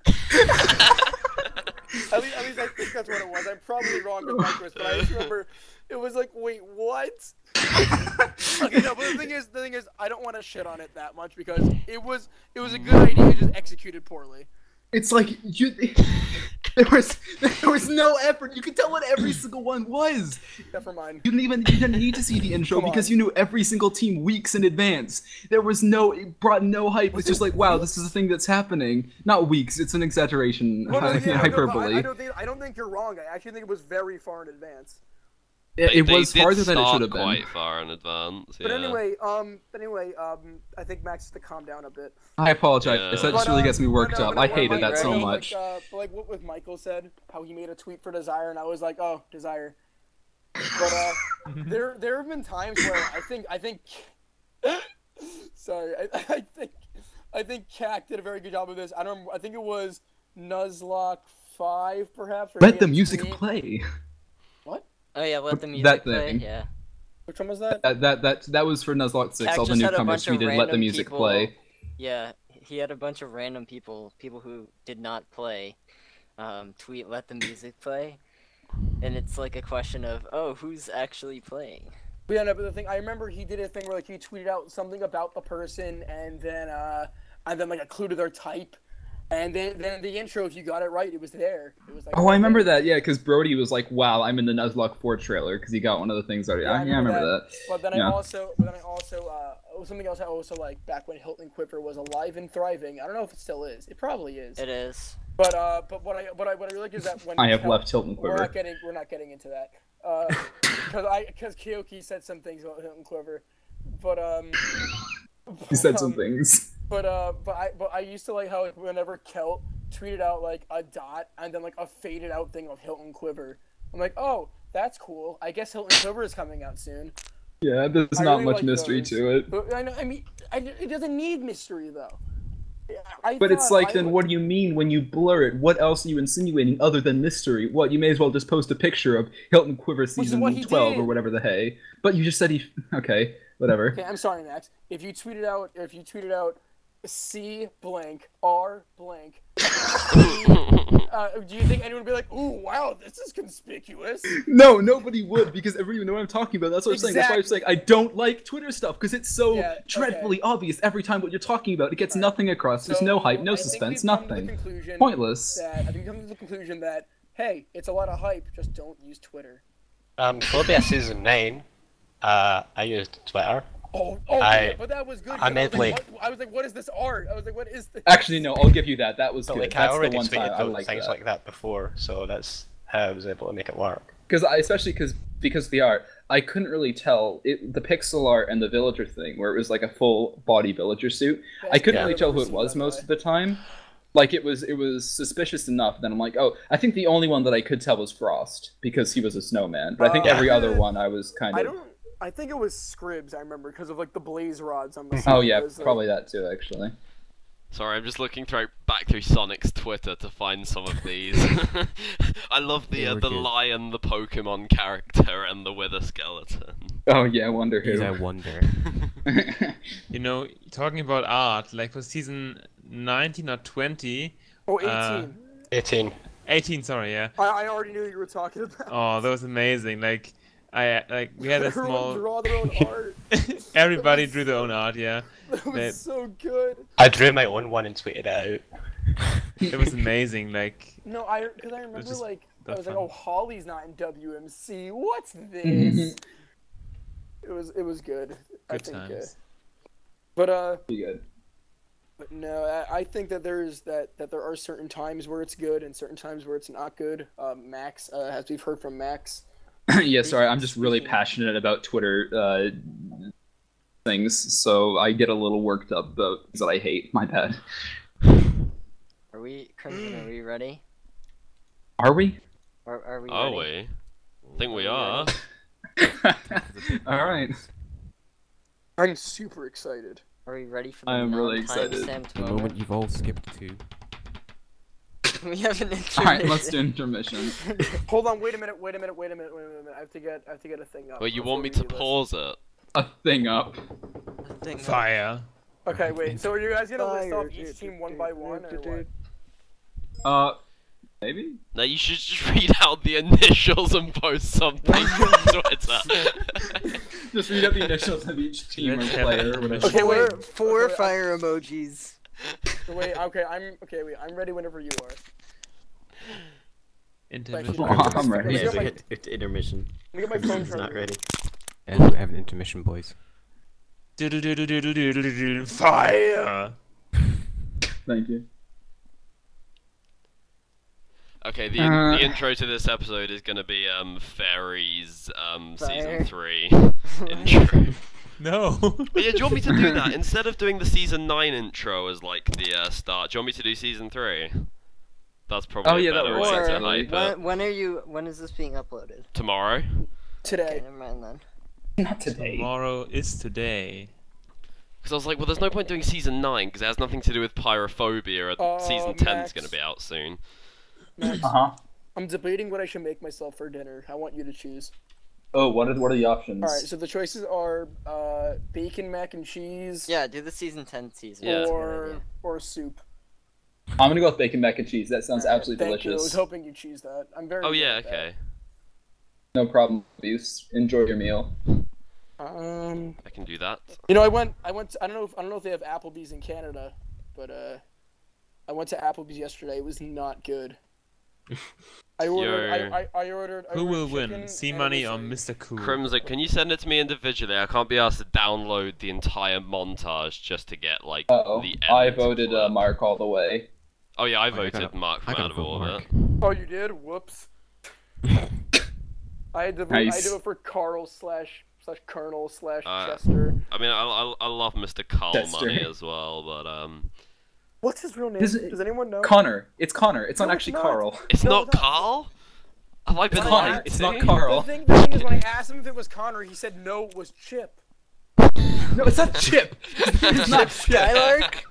at least I think that's what it was. I'm probably wrong with Microw's, but I just remember it was like, wait, what? Okay, no, but the thing is, I don't want to shit on it that much because it was a good idea, just executed poorly. It's like there was no effort. You could tell what every single one was. Never mind. You didn't need to see the intro because you knew every single team weeks in advance. It brought no hype. It's just like, wow, this is a thing that's happening. Not weeks. It's an exaggeration, hyperbole. I don't think you're wrong. I actually think it was very far in advance. It was did farther than it start should have been. quite far in advance. But Yeah. anyway, I think Max has to calm down a bit. I apologize. Yeah. That just really gets me worked up. I hated Like, that so like, much. but like what with Michael said, how he made a tweet for Desire, and I was like, oh, Desire. But there have been times where I think sorry, I think Kak did a very good job of this. I think it was Nuzlocke 5 perhaps. Let the music play. What? Oh yeah, let the music play. thing. Yeah. Which one was that? That was for Nuzlocke 6. Kak All the just had a newcomers bunch of tweeted, "Let the random music people- play." Yeah, he had a bunch of random people who did not play, tweet "Let the music play," and it's like a question of, oh, who's actually playing? But yeah, no, but the thing I remember he did a thing where like he tweeted out something about the person and then like a clue to their type. And then the intro, if you got it right, it was there. It was like, Oh, I remember that. Yeah, because Brody was like, "Wow, I'm in the Nuzlocke 4 trailer," because he got one of the things already. Yeah, I remember that. But then Yeah. I also something else I also like back when Hilton Quiver was alive and thriving. I don't know if it still is. It probably is. It is. But what I really like is that when I have left Hilton we're Quiver. not getting into that. Because Kyoki said some things about Hilton Quiver, but He said some things. But I used to like how like, whenever Kelt tweeted out like a dot and then like a faded out thing of Hilton Quiver, I'm like, oh, that's cool. I guess Hilton Quiver is coming out soon. Yeah, there's I not really much like mystery those. to it. But it doesn't need mystery though. But it's like, then what do you mean when you blur it? What else are you insinuating other than mystery? What, you may as well just post a picture of Hilton Quiver is season what he 12 did. or whatever the hey. But you just said he... Okay, whatever. Okay, I'm sorry, Max. If you tweeted out C blank R blank, do you think anyone would be like, "Ooh, wow, this is conspicuous"? No, nobody would, because everyone know what I'm talking about. That's what I'm saying. That's why I'm saying I don't like Twitter stuff, because it's so dreadfully obvious every time what you're talking about. It gets nothing across. There's no hype, no suspense, nothing. Pointless. I think come to the conclusion that, hey, it's a lot of hype, just don't use Twitter. Phobia Season 9, I used Twitter. Yeah, but that was good. I made I was like, what is this art? I was like, what is this? Actually, no, I'll give you that. That was But good. like, I That's already the one time tweeted I like things that. like that before, so that's how I was able to make it work. especially because the art, I couldn't really tell the pixel art and the villager thing, where it was like a full body villager suit. I couldn't really tell who it was most of the time. Like it was suspicious enough. Then I'm like, oh, I think the only one that I could tell was Frost because he was a snowman. But I think every other one I was kind of. I think it was Scribs. I remember because of like the blaze rods on the. Oh yeah, probably that too actually. Sorry, I'm just looking back through Sonic's Twitter to find some of these. I love the lion, the Pokemon character, and the Wither skeleton. Oh yeah, Wonder Who. I wonder. You know, talking about art, like for season 19 or 20. Oh, 18. 18. 18, sorry, yeah. I already knew you were talking about. Oh, that was amazing. Like we had a small. Draw their own art. Everybody drew their own art, yeah. That was so good. I drew my own one and tweeted it out. It was amazing, like. No, because I remember like I was fun. like, oh, Holly's not in WMC. What's this? It was good. I think. Times. But Pretty good. But no, I think that there are certain times where it's good and certain times where it's not good. Max, as we've heard from Max. Yeah, sorry, I'm just really passionate about Twitter things, so I get a little worked up about things that I hate. My bad. Are we, Crimson, are we ready? Are we? Are we Are ready? we? I think we are. All right. I'm super excited. Are we ready for the I'm really excited. non-timestamped The moment? moment you've all skipped to. We have an intermission. All right, let's do intermission. Hold on, wait a minute. I have to get a thing up. Wait, you before want me we to do this. pause it? A thing up. Fire. Okay, wait. So are you guys gonna list off each team one by one, or what? Maybe? No, you should just read out the initials and post something on Twitter. Just read out the initials of each team or player or whatever. Okay, wait. Four Okay, fire emojis. Wait. Okay, I'm ready whenever you are. Intermission. I'm ready. Let me Yeah, get it's intermission. Let me get my phone It's not charger. ready. And we have an intermission, boys. Fire. Thank you. Okay, the intro to this episode is gonna be Fairies season 3 intro. No. Yeah, do you want me to do that instead of doing the season 9 intro as like the start? Do you want me to do season 3? That's probably a that better works, way to actually. hype it. When is this being uploaded? Tomorrow. Okay, Today. never mind then. Not today. Tomorrow is today. Because I was like, well, there's no point doing season 9 because it has nothing to do with pyrophobia. Season 10's Max. gonna be out soon. Max, Uh-huh. I'm debating what I should make myself for dinner. I want you to choose. Oh, what are the options? All right, so the choices are bacon mac and cheese. Yeah, do the season 10 teaser. Yeah. That's a good idea. Or soup. I'm gonna go with bacon mac and cheese. That sounds absolutely Thank you. I was delicious. hoping you'd choose that. I'm very. Oh good yeah, at that. okay. No problem, please. Enjoy your meal. I can do that. You know, I went. I don't know if they have Applebee's in Canada, but I went to Applebee's yesterday. It was not good. I ordered. I ordered. Who will chicken win? C and Money it or was Mr. Cool? Crimson, can you send it to me individually? I can't be asked to download the entire montage just to get like Uh-oh. the end. I voted clip. Mark all the way. Oh yeah, I I voted gotta- Mark I from gotta out of vote all of Mark. it. Oh, you did? Whoops. I had to vote. I Nice. had to vote for Carl slash Colonel slash Uh, Chester. I mean, I love Mr. Carl Chester. Money as well, but What's his real name? His- Does anyone know? Connor. It's Connor. It's No, not it's actually not. Carl. it's No, not it's not. Carl. Have I been It's lying? not. It's not to you? Carl. The thing is, when I asked him if it was Connor, he said no, it was Chip. No, it's not Chip. It's not Chip. Skylark?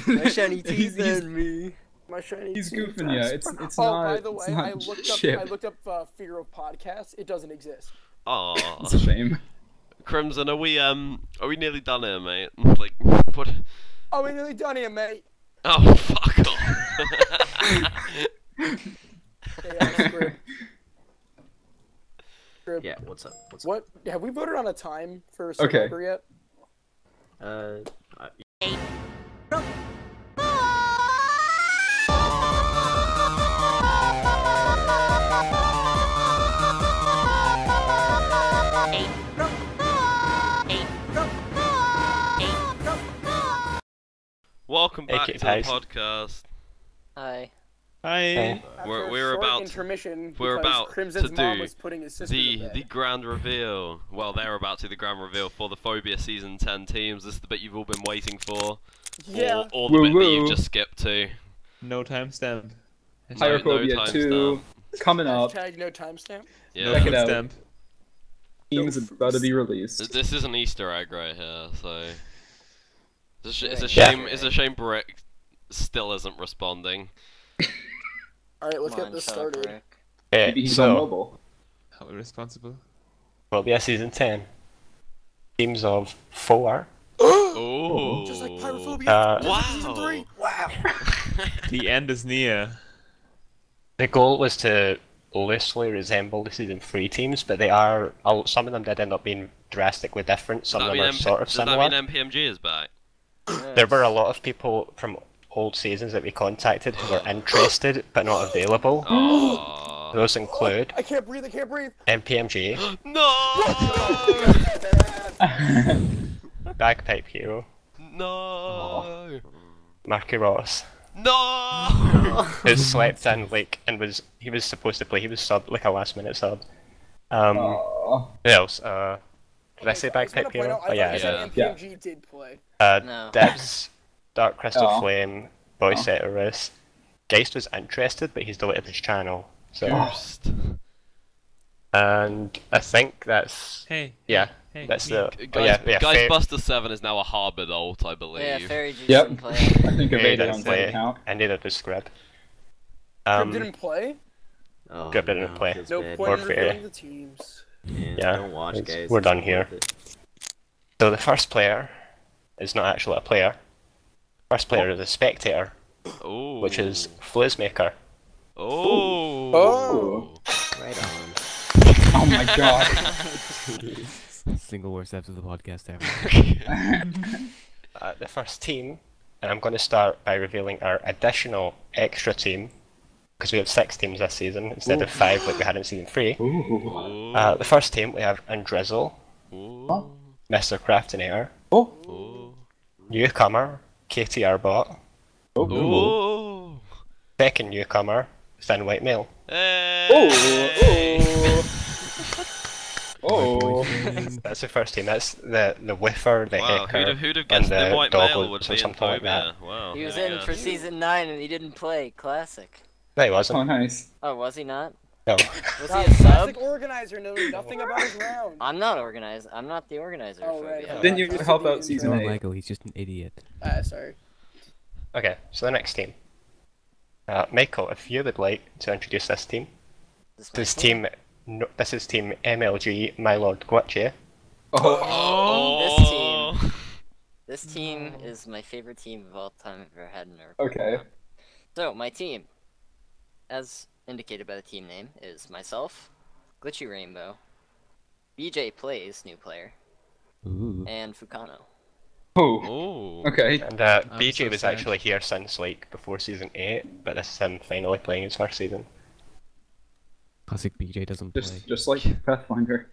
My shiny He's- teeth he's- and me. My shiny. He's teeth. goofing you. It's Oh, not. by the it's way, not I looked Chip. up Fear of Podcasts. It doesn't exist. Aw. It's a shame. Crimson, are we nearly done here, mate? Like, what? Oh, we're nearly done here, mate. Oh, fuck off. Hey, Scrib. Scrib. Yeah, what's up? What's up? What? Have we voted on a time for Survivor yet? Welcome back Okay, to the guys. podcast. Hi. Hi. After a we're short about intermission we're because about Crimson's to mom do was putting his sister to bed. the grand reveal. Well, they're about to the grand reveal for the Phobia Season 10 teams. This is the bit you've all been waiting for. Yeah. Or the bit that you Woo-woo. just skipped to. No timestamp. Hierphobia 2 coming up. Hashtag no timestamp. Yeah. Check it out. Timestamp. Game's about to be released. This is an Easter egg right here, so it's a Yeah. shame. It's a shame Brick still isn't responding. Alright, let's Come get on, this shut up, started. Rick. Maybe he's on So, mobile. How irresponsible. Phobia Season 10. Teams of 4. Oh. Just like Pyrophobia. Wow. Season 3. Wow. The end is near. The goal was to loosely resemble the Season 3 teams, but they are, some of them did end up being drastically different, some of them are sort of Does similar. that mean MPMG is back? There were a lot of people from old seasons that we contacted who were interested but not available. Oh. Those include I can't breathe, I can't breathe. MPMG, No! Bagpipe Hero, No! Marky Ross, No! who slept in and he was supposed to play. He was sub, like a last minute sub. Aw. Who else? Did I say Bagpipe Hero? Oh yeah, I said did. MPMG did play. No. Devs, Dark Crystal Aw. Flame, Boy Ceterus. Geist was interested, but he's deleted his channel. So, Ghost. and I think that's Hey. yeah. Hey. That's me. Guys, Buster 7 is now a Harbid ult, I believe. Yeah, Fairy Juice Yep. didn't play. I think Fair Evade didn't on play, that account. and neither did Scrib. Crib didn't play? Oh, Grip didn't play. feels No bad. point in Or Fairy. revealing the teams. Yeah, Don't watch, it's- guys. we're It's done not here. worth it. So the first player is not actually a player. First player is a spectator, Oh. which is Flizzmaker. Oh. Oh. Right on. Oh my god. Single worst episode of the podcast ever. The first team, and I'm going to start by revealing our additional extra team, because we have 6 teams this season instead of 5 like we had in season 3. Ooh. The first team we have Undrizzle, Ooh. Mr. Craftonator, Ooh. Newcomer, KTR Bot, Ooh. second newcomer, Thin White Male. Hey. Oh. That's the first team. That's the whiffer, the Wow, hecker, who'd have and guessed the the white male dogwoods would or be in something like Phobia? that. Wow. He was there in you for go. season 9 and he didn't play. Classic. No, he Oh, wasn't. nice. Oh, was he not? No. Was he a sub? Classic organizer knowing nothing about his round. I'm not organized. I'm not the organizer. Oh, of right. Phobia. Didn't you help out He's season not 8? Lego, he's just an idiot. Sorry. Okay, so the next team. Michael, if you would like to introduce this team. This is team MLG, My Lord Glitchy. Oh. This team is my favorite team of all time I've ever had in a Okay. So, my team, as indicated by the team name, is myself, Glitchy Rainbow, BJ Plays, new player, Ooh. and Fukano. Oh. Oh. Okay. And I'm BJ so was sad. actually here since like before season 8, but this is him finally playing his first season. Classic BJ doesn't play. Just like Pathfinder.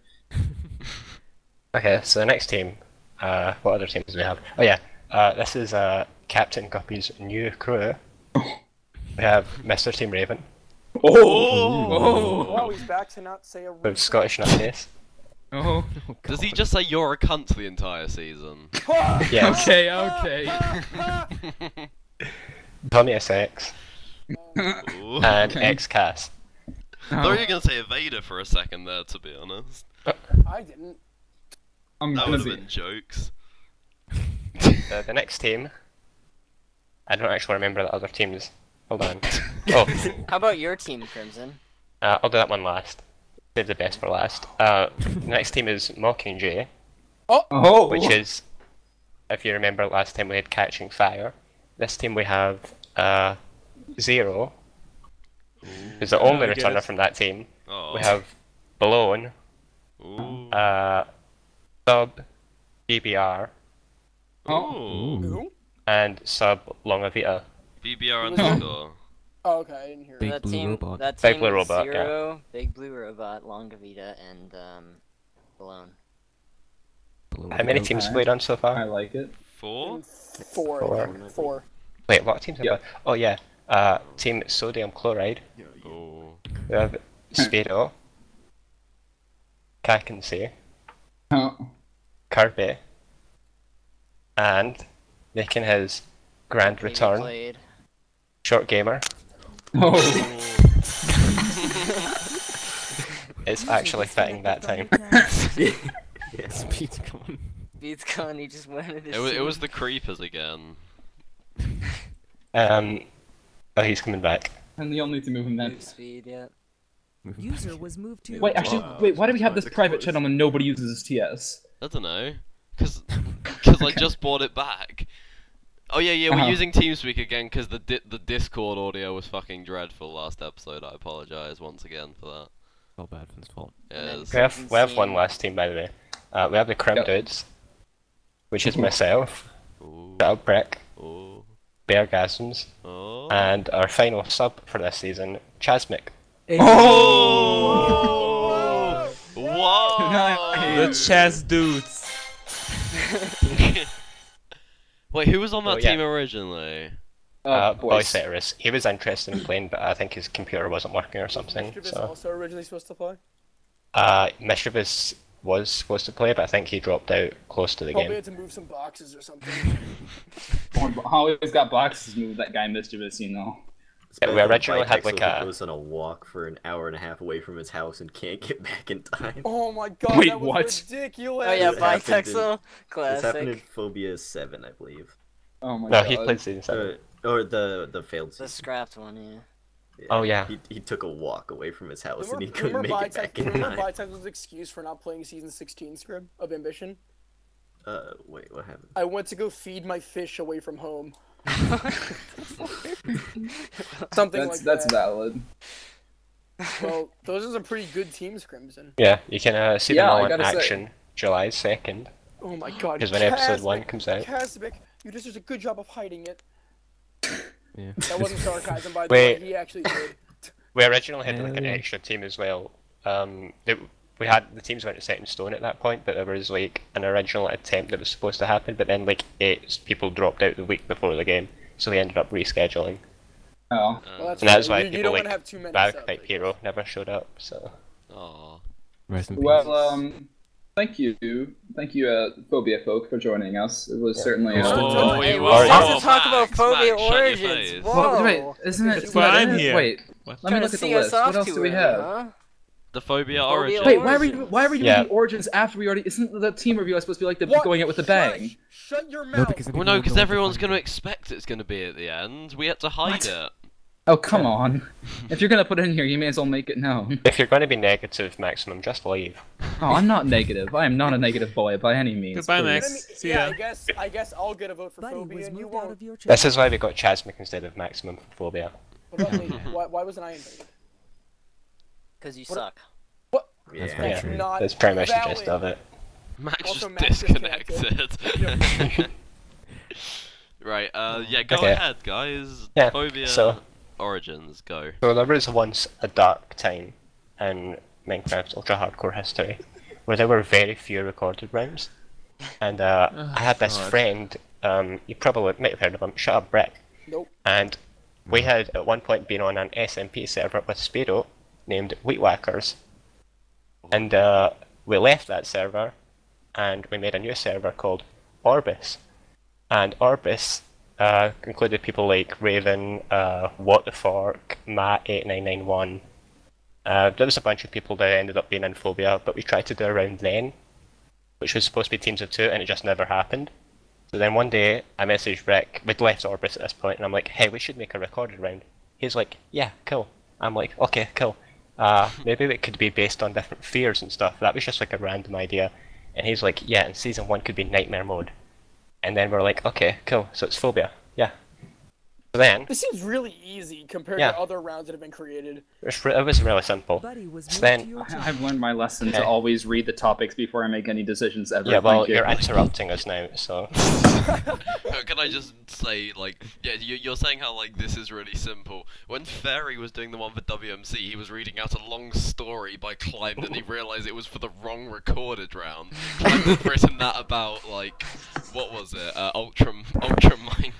Okay, so the next team, what other teams do we have? Oh yeah, this is Captain Guppy's new crew. We have Mr. Team Raven Oh. Wow, he's back to not say a with word. Scottish Nutcase. Oh. Does he just say you're a cunt the entire season? Yes. Okay. Okay. Tommy SX Ooh. and Okay. X-Cast. I thought you were gonna say Vader for a second there, to be honest. I didn't. I'm That would have busy. been jokes. The next team, I don't actually remember the other teams. Hold on. Oh, How about your team, Crimson? I'll do that one last. Save the best for last. The next team is Mockingjay, Oh. which is, if you remember last time we had Catching Fire. This team we have Zero, who's the only I get returner it. from that team. Oh. We have Blown, Ooh. Sub, BBR, Ooh. Who? and Sub Longavita. BBR underscore. Oh, okay, I didn't hear Big it. blue robot. That Big team blue is robot, yeah. Zero, Big Blue Robot, Longavita, and Balone. How many teams have we done so I far? like it. 4? Four. Four. Four. Wait, what teams have Yeah. we? Oh yeah, Team Sodium Chloride. Oh. We have Speedo, Kakensi, Oh. Kirby, and making his grand Maybe return, played. Short Gamer. Oh. It's actually fitting that time. Speed's gone. Beats gone, he just wanted to It was the creepers again. Oh, he's coming back. And you'll need to move him then. Move speed, yeah. User was moved to. Wait, actually, why do we have this private channel when nobody uses this TS? I don't know, cause I just bought it back. Oh yeah, we're using TeamSpeak again because the Discord audio was fucking dreadful last episode. I apologize once again for that. All Badfin's fault. Yes. We have one last team, by the way. We have the Crim Dudes, which is myself, Ooh. Brick, Oh. Beargasms, Oh. and our final sub for this season, Chasmic. Oh! Whoa! The chess dudes. Wait, who was on that Oh, yeah. team originally? Boy Ceteris. He was interested in playing, but I think his computer wasn't working or something. Mischievous So, also originally supposed to play. Mischievous was supposed to play, but I think he dropped out close to the Probably game. had to move some boxes or something. Always got boxes moved, that guy Mischievous, you know. We originally had like a. goes on a walk for an hour and a half away from his house and can't get back in time. Oh my god, Wait, that was what? ridiculous! Oh yeah, This happened in- Bitexel, This happened in classic. Phobia 7, I believe. Oh my No, god. he played season 7. Or the failed The season. scrapped one, yeah. Oh, yeah. He took a walk away from his house and he Remember, couldn't make it back in time. Bitexel's excuse for not playing season 16 script of Ambition? Wait, what happened? I went to go feed my fish away from home. Something like That's that. valid. Well, those are some pretty good teams, Crimson. Yeah, you can see them Yeah, all I in gotta say. action July 2nd. Oh my god. Because when episode Kazbek, 1 comes out. Kazbek, you just did a good job of hiding it. Yeah. That wasn't sarcasm, by the Wait. way. He actually did. We originally had like an Yeah. extra team as well. We had the teams weren't set in stone at that point, but there was like an original attempt that was supposed to happen, but then like 8 people dropped out the week before the game, so we ended up rescheduling. Oh. Well, that's And that's right. why you people don't like want to have too many Bag subs, Type I Hero guess. never showed up. So Aw. Rest in peace. Well, thank you, Phobia folk, for joining us. It was certainly. Oh, Hey, you we are- still have oh, to talk about Max, Phobia Max, shut your Origins. face. Whoa. Wait, isn't it? That's isn't why that I'm it? here. Wait, What? let me Trying look to at the see us list. off What else too do we early, have? huh? The Phobia Phobia Origins. Wait, Origins. why are we doing Yeah. the Origins after we already? Isn't the team review supposed to be like the What? going out with a bang? Shush! Shut your No, mouth! because Well, no, because everyone's going to expect it's going to be at the end. We had to hide it. Oh, come on. If you're gonna put it in here, you may as well make it known. if you're going to be negative, Maximum, just leave. Oh, I'm not negative. I am not a negative boy by any means. Goodbye, please. Max. See Yeah, ya. I guess I'll get a vote for Buddy Phobia was and you moved out won't. of your This is why we got Chasmic instead of Maximum for Phobia. What about me? Why wasn't I invited? Because you What- suck. That's Yeah. very That's true. not That's pretty much the valid. gist of it. Max Also, just Max disconnected. Right, yeah, go Okay. ahead, guys. Yeah, Phobia so- Origins, go. So there was once a dark time in Minecraft's ultra-hardcore history where there were very few recorded rounds. And I had this God. friend, you probably might have heard of him, Shut Up Brick. Nope. And we had at one point been on an SMP server with Speedo named Wheatwhackers. And we left that server and we made a new server called Orbis. And Orbis included people like Raven, What the Fork, Matt8991. There was a bunch of people that ended up being in Phobia, but we tried to do a round then, which was supposed to be teams of 2, and it just never happened. So then one day, I messaged Rick, we'd left Orbis at this point, and I'm like, hey, we should make a recorded round. He's like, yeah, cool. I'm like, okay, cool. Maybe it could be based on different fears and stuff. That was just like a random idea. And he's like, yeah, and season 1 could be Nightmare Mode. And then we're like, okay, cool, so it's Phobia, yeah. So then, This seems really easy compared Yeah. to other rounds that have been created. it was really simple. Buddy was So moved then- to your team. I've learned my lesson Okay. to always read the topics before I make any decisions ever. Yeah, well, Thank you. you're interrupting us now, so... Can I just say, like, yeah, you're saying how, like, this is really simple. When Fairy was doing the one for WMC, he was reading out a long story by Climbed, and he realised it was for the wrong recorded round. Climbed had written that about, like, what was it? Ultra Mind.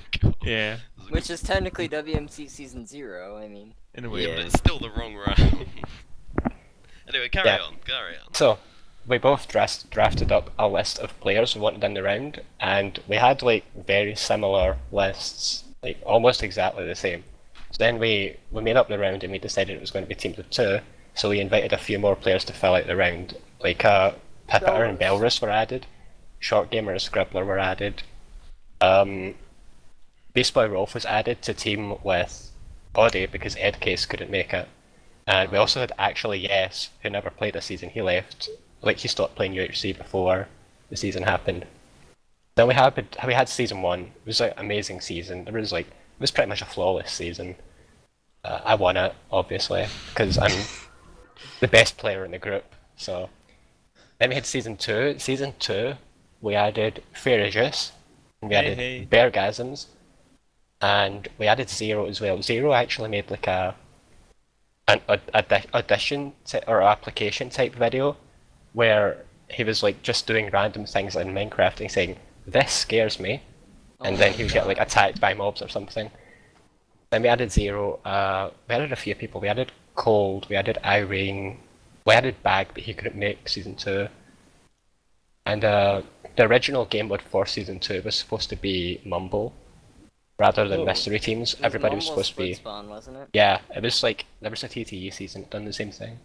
Yeah. Which is technically WMC Season 0, I mean. In a way. Yeah, but it's still the wrong round. Anyway, carry Yeah. on, carry on. So, we both drafted up a list of players we wanted in the round, and we had like very similar lists, like almost exactly the same. So then we made up the round and we decided it was going to be teams of 2, so we invited a few more players to fill out the round. Like Pipiter and Belrus were added, Short Gamer and Scribbler were added, Beast Boy Rolf was added to team with Body because Ed Case couldn't make it. And we also had Actually Yes, who never played a season. He left, like he stopped playing UHC before the season happened. Then we had season 1. It was like an amazing season. It was pretty much a flawless season. I won it, obviously, because I'm the best player in the group. So then we had season 2. Season 2, we added Fairyjuice, we added Beargasms, and we added Zero as well. Zero actually made like an audition or application type video where he was like just doing random things in Minecraft and saying, "This scares me," and then he would get like attacked by mobs or something. Then we added Zero. We added a few people. We added Cold. We added Irene. We added Bag, but he couldn't make season 2. And the original game mode for season 2 was supposed to be Mumble, rather than mystery teams. Everybody was supposed to be. Spawn, wasn't it? Yeah, it was like there was a TTE season done the same thing.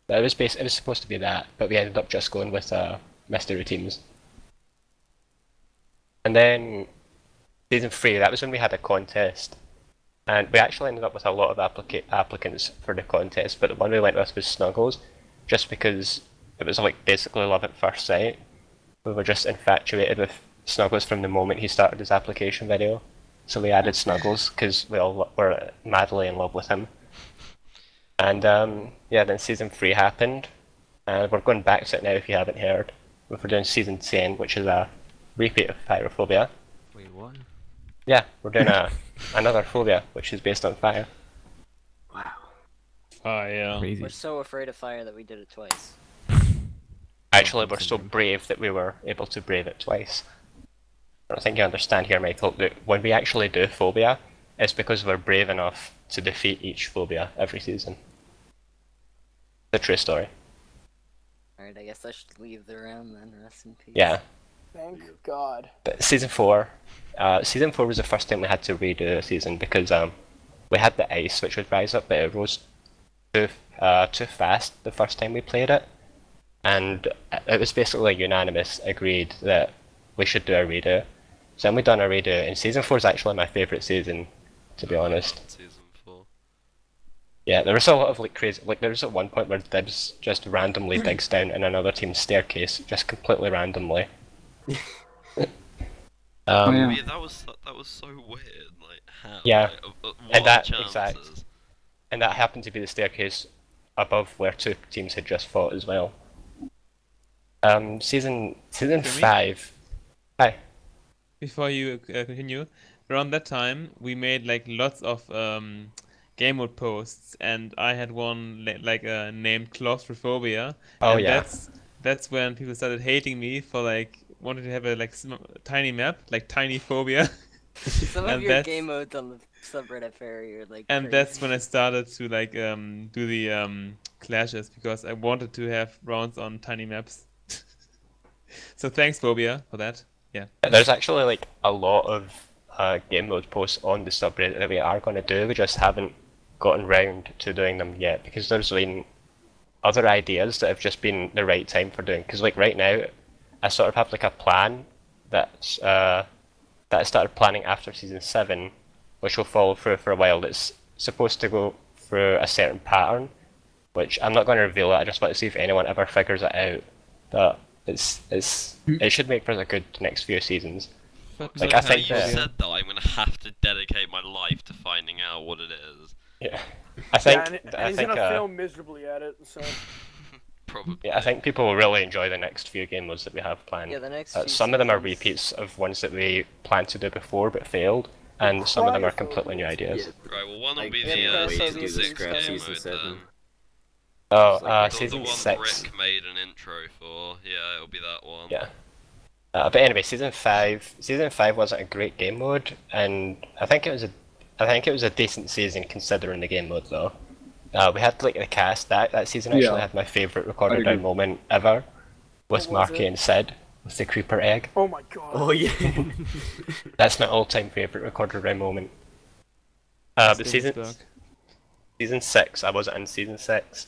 But it was supposed to be that, but we ended up just going with mystery teams. And then season 3, that was when we had a contest, and we actually ended up with a lot of applicants for the contest. But the one we went with was Snuggles, just because it was like basically love at first sight. We were just infatuated with Snuggles from the moment he started his application video. So we added Snuggles because we all were madly in love with him. And yeah, then season 3 happened, and we're going back to it now if you haven't heard. We're doing season 10, which is a repeat of Pyrophobia. Wait, what? Yeah, we're doing another phobia, which is based on fire. Wow. Fire. Crazy. We're so afraid of fire that we did it twice. Actually, we're so brave that we were able to brave it twice. I don't think you understand here, Michael, that when we actually do phobia, it's because we're brave enough to defeat each phobia every season. The true story. Alright, I guess I should leave the round then. Rest in peace. Yeah. Thank God. But season 4 was the first time we had to redo a season because we had the ice which would rise up, but it rose too fast the first time we played it, and it was basically unanimous agreed that we should do a redo. So then we done a redo, and season 4 is actually my favourite season, to be honest. Season 4. Yeah, there was a lot of like crazy, like there was at one point where Dibs just randomly digs down in another team's staircase, just completely randomly. Yeah, that was so weird. Like how? Yeah, what and that chances? and that happened to be the staircase above where 2 teams had just fought as well. Season 5. Hi. Before you continue, around that time we made like lots of game mode posts, and I had one named Claustrophobia. Oh and yeah. That's when people started hating me for like wanting to have a tiny map, like Tiny Phobia. Some of And your that's- game modes on the subreddit fairy are like. And crazy. that's when I started to like do the clashes, because I wanted to have rounds on tiny maps. So thanks, Phobia, for that. Yeah. There's actually like a lot of game mode posts on the subreddit that we are going to do. We just haven't gotten round to doing them yet because there's been other ideas that have just been the right time for doing. Because like right now, I sort of have like a plan that I started planning after season 7, which will follow through for a while. It's supposed to go through a certain pattern, which I'm not going to reveal it. I just want to see if anyone ever figures it out. But it should make for a good next few seasons. Like I How think you that, said that, I'm gonna have to dedicate my life to finding out what it is. yeah, I think Yeah, and I he's think gonna fail miserably at it. So Probably. yeah, I think people will really enjoy the next few game modes that we have planned. Yeah, the next. few Some of them are seasons- repeats of ones that we planned to do before but failed, and some of them are completely new ideas. Right, well, one will I be can't the wait to season do the 6 scrap game season mode 7. then. Oh, The season one 6. Rick made an intro for. Yeah, it'll be that one. Yeah. But anyway, season 5 wasn't a great game mode, and I think it was a decent season considering the game mode though. We had like the cast that season actually had my favourite recorded down moment ever, with Marky and Sid with the creeper egg. Oh my god. Oh yeah. That's my all-time favourite recorded round moment. But season 6, I wasn't in season 6.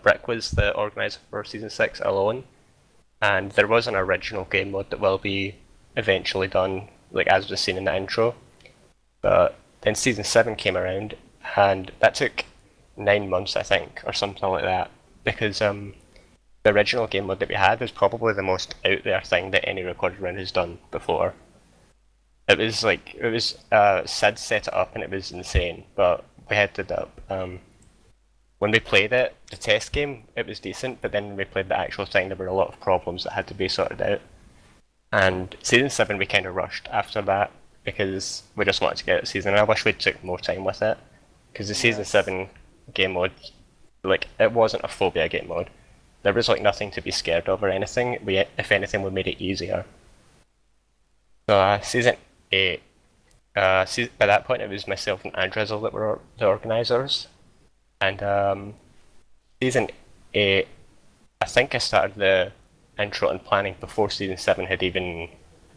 Brick was the organiser for season 6 alone, and there was an original game mode that will be eventually done, like as was seen in the intro. But then season 7 came around, and that took 9 months, I think, or something like that, because the original game mode that we had was probably the most out there thing that any recorded round has done before. It was Sid set it up and it was insane, but we headed up. When we played it, the test game, it was decent, but then when we played the actual thing, there were a lot of problems that had to be sorted out. And season 7 we kind of rushed after that, because we just wanted to get out the season, and I wish we'd took more time with it. Because the season 7 game mode, like, it wasn't a Phobia game mode. There was like nothing to be scared of or anything. If anything, we made it easier. So season 8, by that point it was myself and Andrizzle that were the organisers. And season 8, I think I started the intro and planning before season 7 had even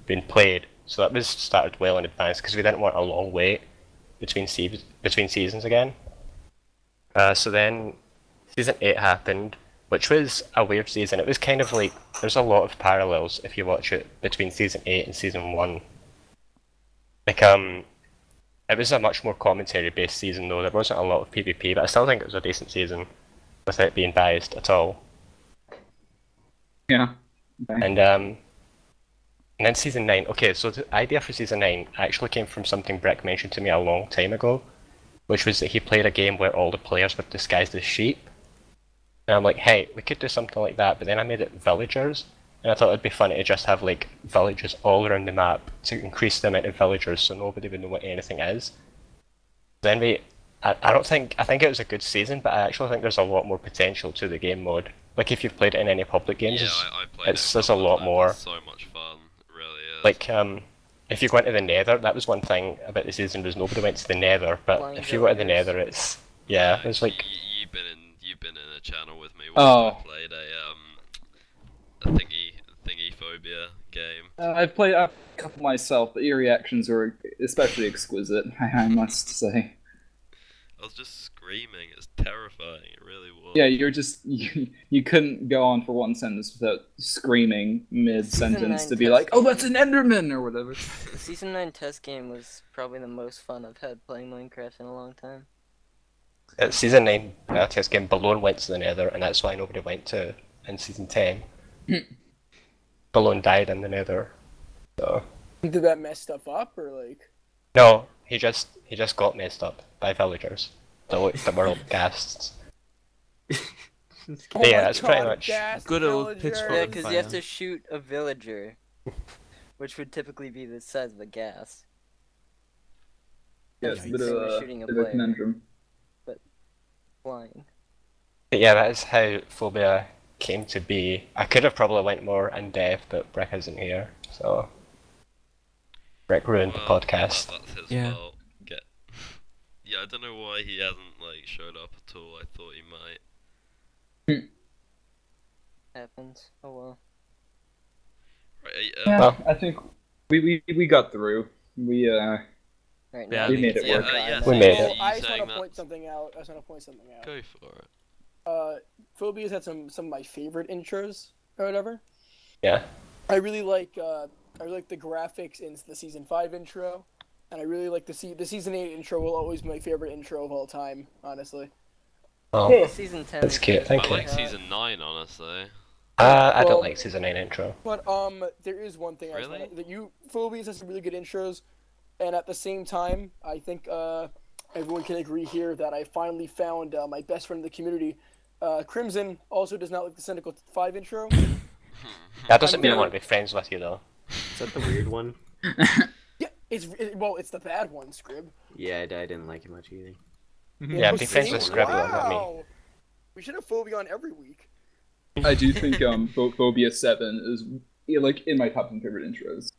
been played. So that was started well in advance because we didn't want a long wait between seasons again. So then season 8 happened, which was a weird season. It was kind of like, there's a lot of parallels if you watch it between season 8 and season 1. Like, it was a much more commentary based season though, there wasn't a lot of PvP, but I still think it was a decent season without being biased at all. Yeah. Okay. And then season 9, okay, so the idea for season 9 actually came from something Brick mentioned to me a long time ago, which was that he played a game where all the players were disguised as sheep. And I'm like, hey, we could do something like that, but then I made it villagers, and I thought it'd be funny to just have like villages all around the map to increase the amount of villagers so nobody would know what anything is. Then I think it was a good season, but I actually think there's a lot more potential to the game mode. Like if you've played it in any public games, I played there's a lot more. It's so much fun, it really is. Like if you go into the Nether, that was one thing about the season was nobody went to the Nether, but if you go to the Nether, it's it's like you've been in a channel with me when Oh. I played a thingy Phobia game. I've played a couple myself, but your reactions were especially exquisite, I must say. I was just screaming. It's terrifying. It really was. Yeah, you couldn't go on for one sentence without screaming mid-sentence to be like, oh, that's an Enderman, or whatever. The Season 9 test game was probably the most fun I've had playing Minecraft in a long time. Season 9 test game, Balloon went to the Nether, and that's why nobody went to in Season 10. Balloon died in the Nether, so... Did that mess stuff up, or like? No, he just got messed up by villagers. The were ghasts. Oh Yeah, my that's pretty God, much... gas Good old villager. pitchfork. Yeah, because you have fire. to shoot a villager, which would typically be the size of a gas. Yeah, Which it's a would bit say of we're a, shooting a bit of a player conundrum. flying. But yeah, that is how Phobia came to be. I could have probably went more in depth, but Brick isn't here, so... Brick ruined the podcast. That's his Yeah. fault. Yeah, I don't know why he hasn't like showed up at all. I thought he might. Happens. Oh well. Right, Yeah, Well. I think we got through. We Right Yeah, now, we made it yeah, work. yeah, We made so it. you I just saying want to that- point something out. Go for it. Phobia's had some of my favorite intros or whatever. Yeah. I really like the graphics in the season 5 intro, and I really like the season 8 intro. Will always be my favorite intro of all time, honestly. Oh, Season 10. that's cute, thank I you. like season 9, honestly. I Well- don't like Season 9 intro. But there is one thing Really? that Phobia's has some really good intros, and at the same time, I think everyone can agree here that I finally found my best friend in the community. Crimson also does not like the Cynical 5 intro. That doesn't mean I very- want to be friends with you though. Is that the weird one? Yeah, it's the bad one, Scrib. Yeah, I didn't like it much either. Yeah, Oh, be friends see? with Scribbler, not me. Wow. We should have Phobia on every week. I do think Phobia 7 is yeah, like in my top 10 favorite intros.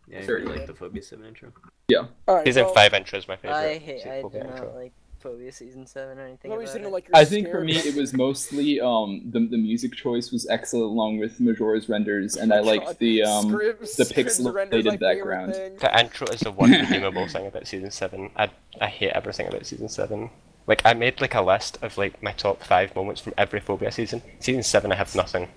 Yeah, I really like the Phobia 7 intro. Yeah. All right, Season well, 5 intro is my favorite. I do Phobia not intro. like Phobia Season 7 or anything let me about see, it. like you're I think for scared. me it was mostly the music choice was excellent along with Majora's renders, and I liked the pixelated background. The intro is the one redeemable thing about Season 7. I hate everything about Season 7. Like, I made like a list of like my top 5 moments from every Phobia season. Season 7 I have nothing.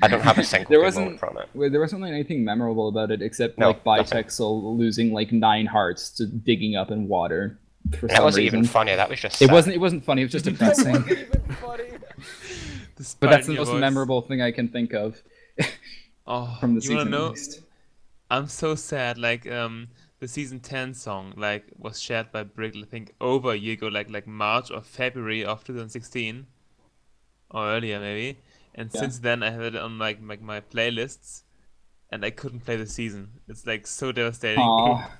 I don't have a single good moment from it. There wasn't like anything memorable about it except No, like Bitexel losing like 9 hearts to digging up in water for That some wasn't reason. even funny, that was just It sad. wasn't funny, it was just depressing. But that's the most memorable thing I can think of Oh, from the you wanna season. know? At least. I'm so sad. Like the season 10 song like was shared by Brick, I think over a year ago, like March or February of 2016, or earlier maybe. And Yeah. since then I have it on like my playlists, and I couldn't play the season. It's like so devastating. Aw.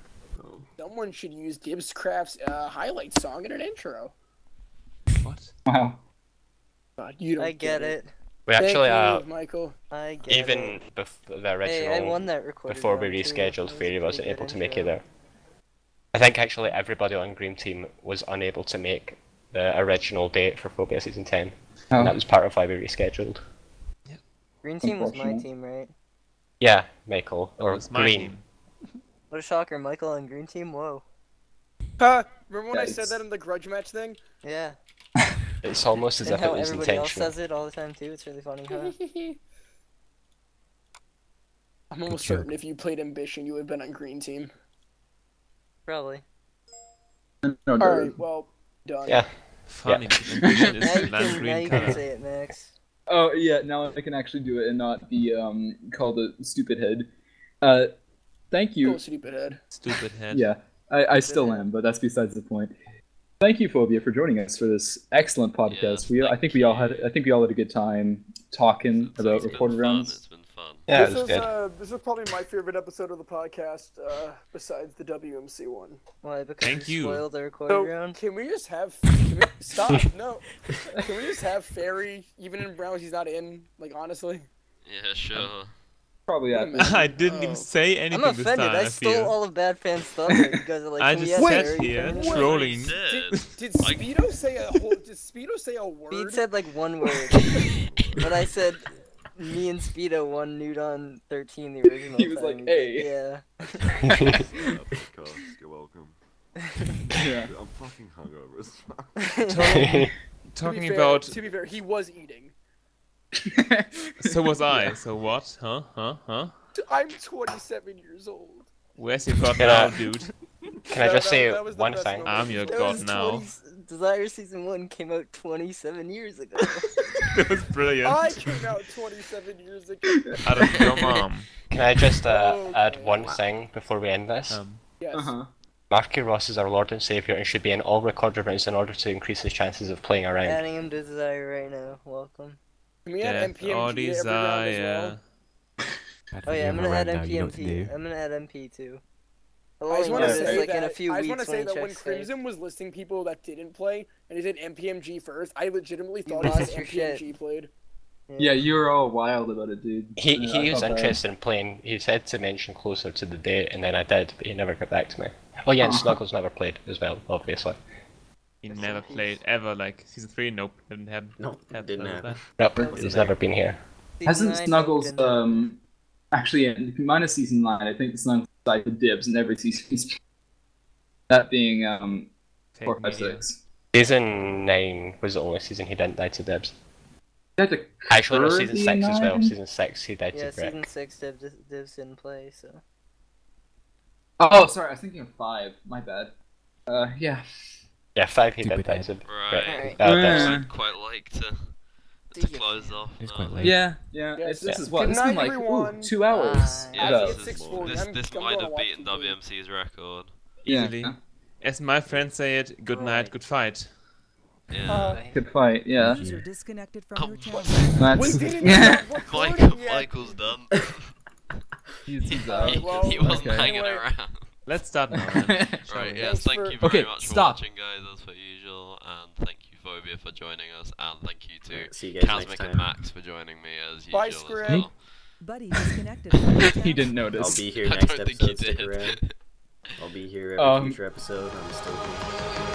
Someone should use Gibbs Craft's highlight song in an intro. What? Wow. God, you don't I get it. We actually, Thank you, Michael. I get even it. the original, Hey, I won that recorded before we round, too. rescheduled, That was a Fairy wasn't pretty able good to make it intro. there. I think actually everybody on Green Team was unable to make the original date for Phobia Season 10. Oh. And that was part of why we rescheduled. Green team was my Unfortunate. team, right? Yeah, Michael. That Or was my Green. team. What a shocker, Michael on green team. Whoa. Remember when I said Yikes. that in the grudge match thing? Yeah. It's almost as And if it how was everybody else intentional. says it all the time too. It's really funny, huh? I'm almost joke. certain if you played Ambition, you would have been on green team. Probably. No, Alright, well, done. Yeah. Funny. because Ambition Now is you lime can, now green you can color. say it, Max. Oh yeah, now I can actually do it and not be called a stupid head. Thank you. Go stupid head. Stupid head. Yeah, I still am, but that's besides the point. Thank you, Phobia, for joining us for this excellent podcast. Yes, I think we all had a good time talking about It's been recorded fun, rounds. It's been fun. Yeah, it This was is good. this is probably my favorite episode of the podcast, besides the WMC one. Why? Because Thank you. spoiled the recorded So round? can we just have stop? No. Can we just have Fairy even in rounds he's not in? Like honestly. Yeah, sure. Probably Yeah, happened. man. I didn't even say I'm anything this offended. time. I stole feel. all of Bad Fan's stuff. And you guys are like, I can we just have sat Fairy here come in? trolling. Did Speedo say a whole? Did Speedo say a word? Speed said like one word. But I said me and Speedo won Nude on 13 the original He was time. like, "Hey." Yeah. You're welcome. Yeah. I'm fucking hungover as fuck. Talking to about. to be fair, he was eating. So was I. So what? Huh? I'm 27 years old. Where's your god Can now, I- dude? Can I just say that was the one best thing? moment. I'm your That god was now. 20 Desire Season 1 came out 27 years ago. That was brilliant. I came out 27 years ago. Out of your mom. Can I just Okay. add one thing before we end this? Yes. Marky Ross is our Lord and Saviour and should be in all recorded rounds in order to increase his chances of playing around. Adding him to Desire right now. Welcome. Can we add Death or MPMG to every round as well? desire. Oh yeah, I'm gonna add now, you know what to MPMP. do. I'm gonna add MP too. I I'll just only want to notice say like that in a few I just weeks want to say that when checks Crimson was listing people that didn't play and he said MPMG first, I legitimately You thought it was lost your shit. MPMG played. Yeah, you were all wild about it, dude. He Yeah, I was thought that. interested in playing. He said to mention closer to the date, and then I did, but he never got back to me. Oh yeah, and Snuggles never played as well, obviously. He never played ever. Like season 3, nope, didn't happen. No, didn't none of happen. Nope, That was he's there. never been here. Season Hasn't 9, Snuggles didn't- actually minus season 9, I think Snuggles died to dibs in every season. That being Fake 4, 5, media. 6. Season 9 was the only season he didn't die to Dibs. He had to Actually, no, curve season the 6 as well. 9? Season 6 he died Yeah, to Brick. season 6 Divs didn't play, so. Oh, sorry, I was thinking of 5. My bad. Yeah. Yeah, 5 he did Stupid die head. to Right. Brick. Dibs. I'd quite like to close off. It's now. quite late. Yeah. Yes, This yeah. is what? Good It's been night, like everyone. 2 hours. Bye. Yeah, About. this, It's 6:40. this, I'm this gonna might have watch beaten TV. WMC's record. Easily. Yeah. As my friends say it, good night, Right. good fight. Yeah. Good fight, yeah. User disconnected from Oh, your channel. That's... We didn't yeah. stop recording yet. Michael's done. He's out. he, well, he wasn't okay. hanging Anyway. around. Let's start now, man. Right, we? yes, thank for- you very Okay, much for stop. watching, guys, as per usual, and thank you for Phobia for joining us, and thank you to See you guys next Kazmic time. and Max for joining me as usual. Bye, as Scrib. well. Buddy disconnected. from the He chat. didn't notice. I'll be here I next don't think he episode. Stick did. around. I'll be here every future episode. I'm still here.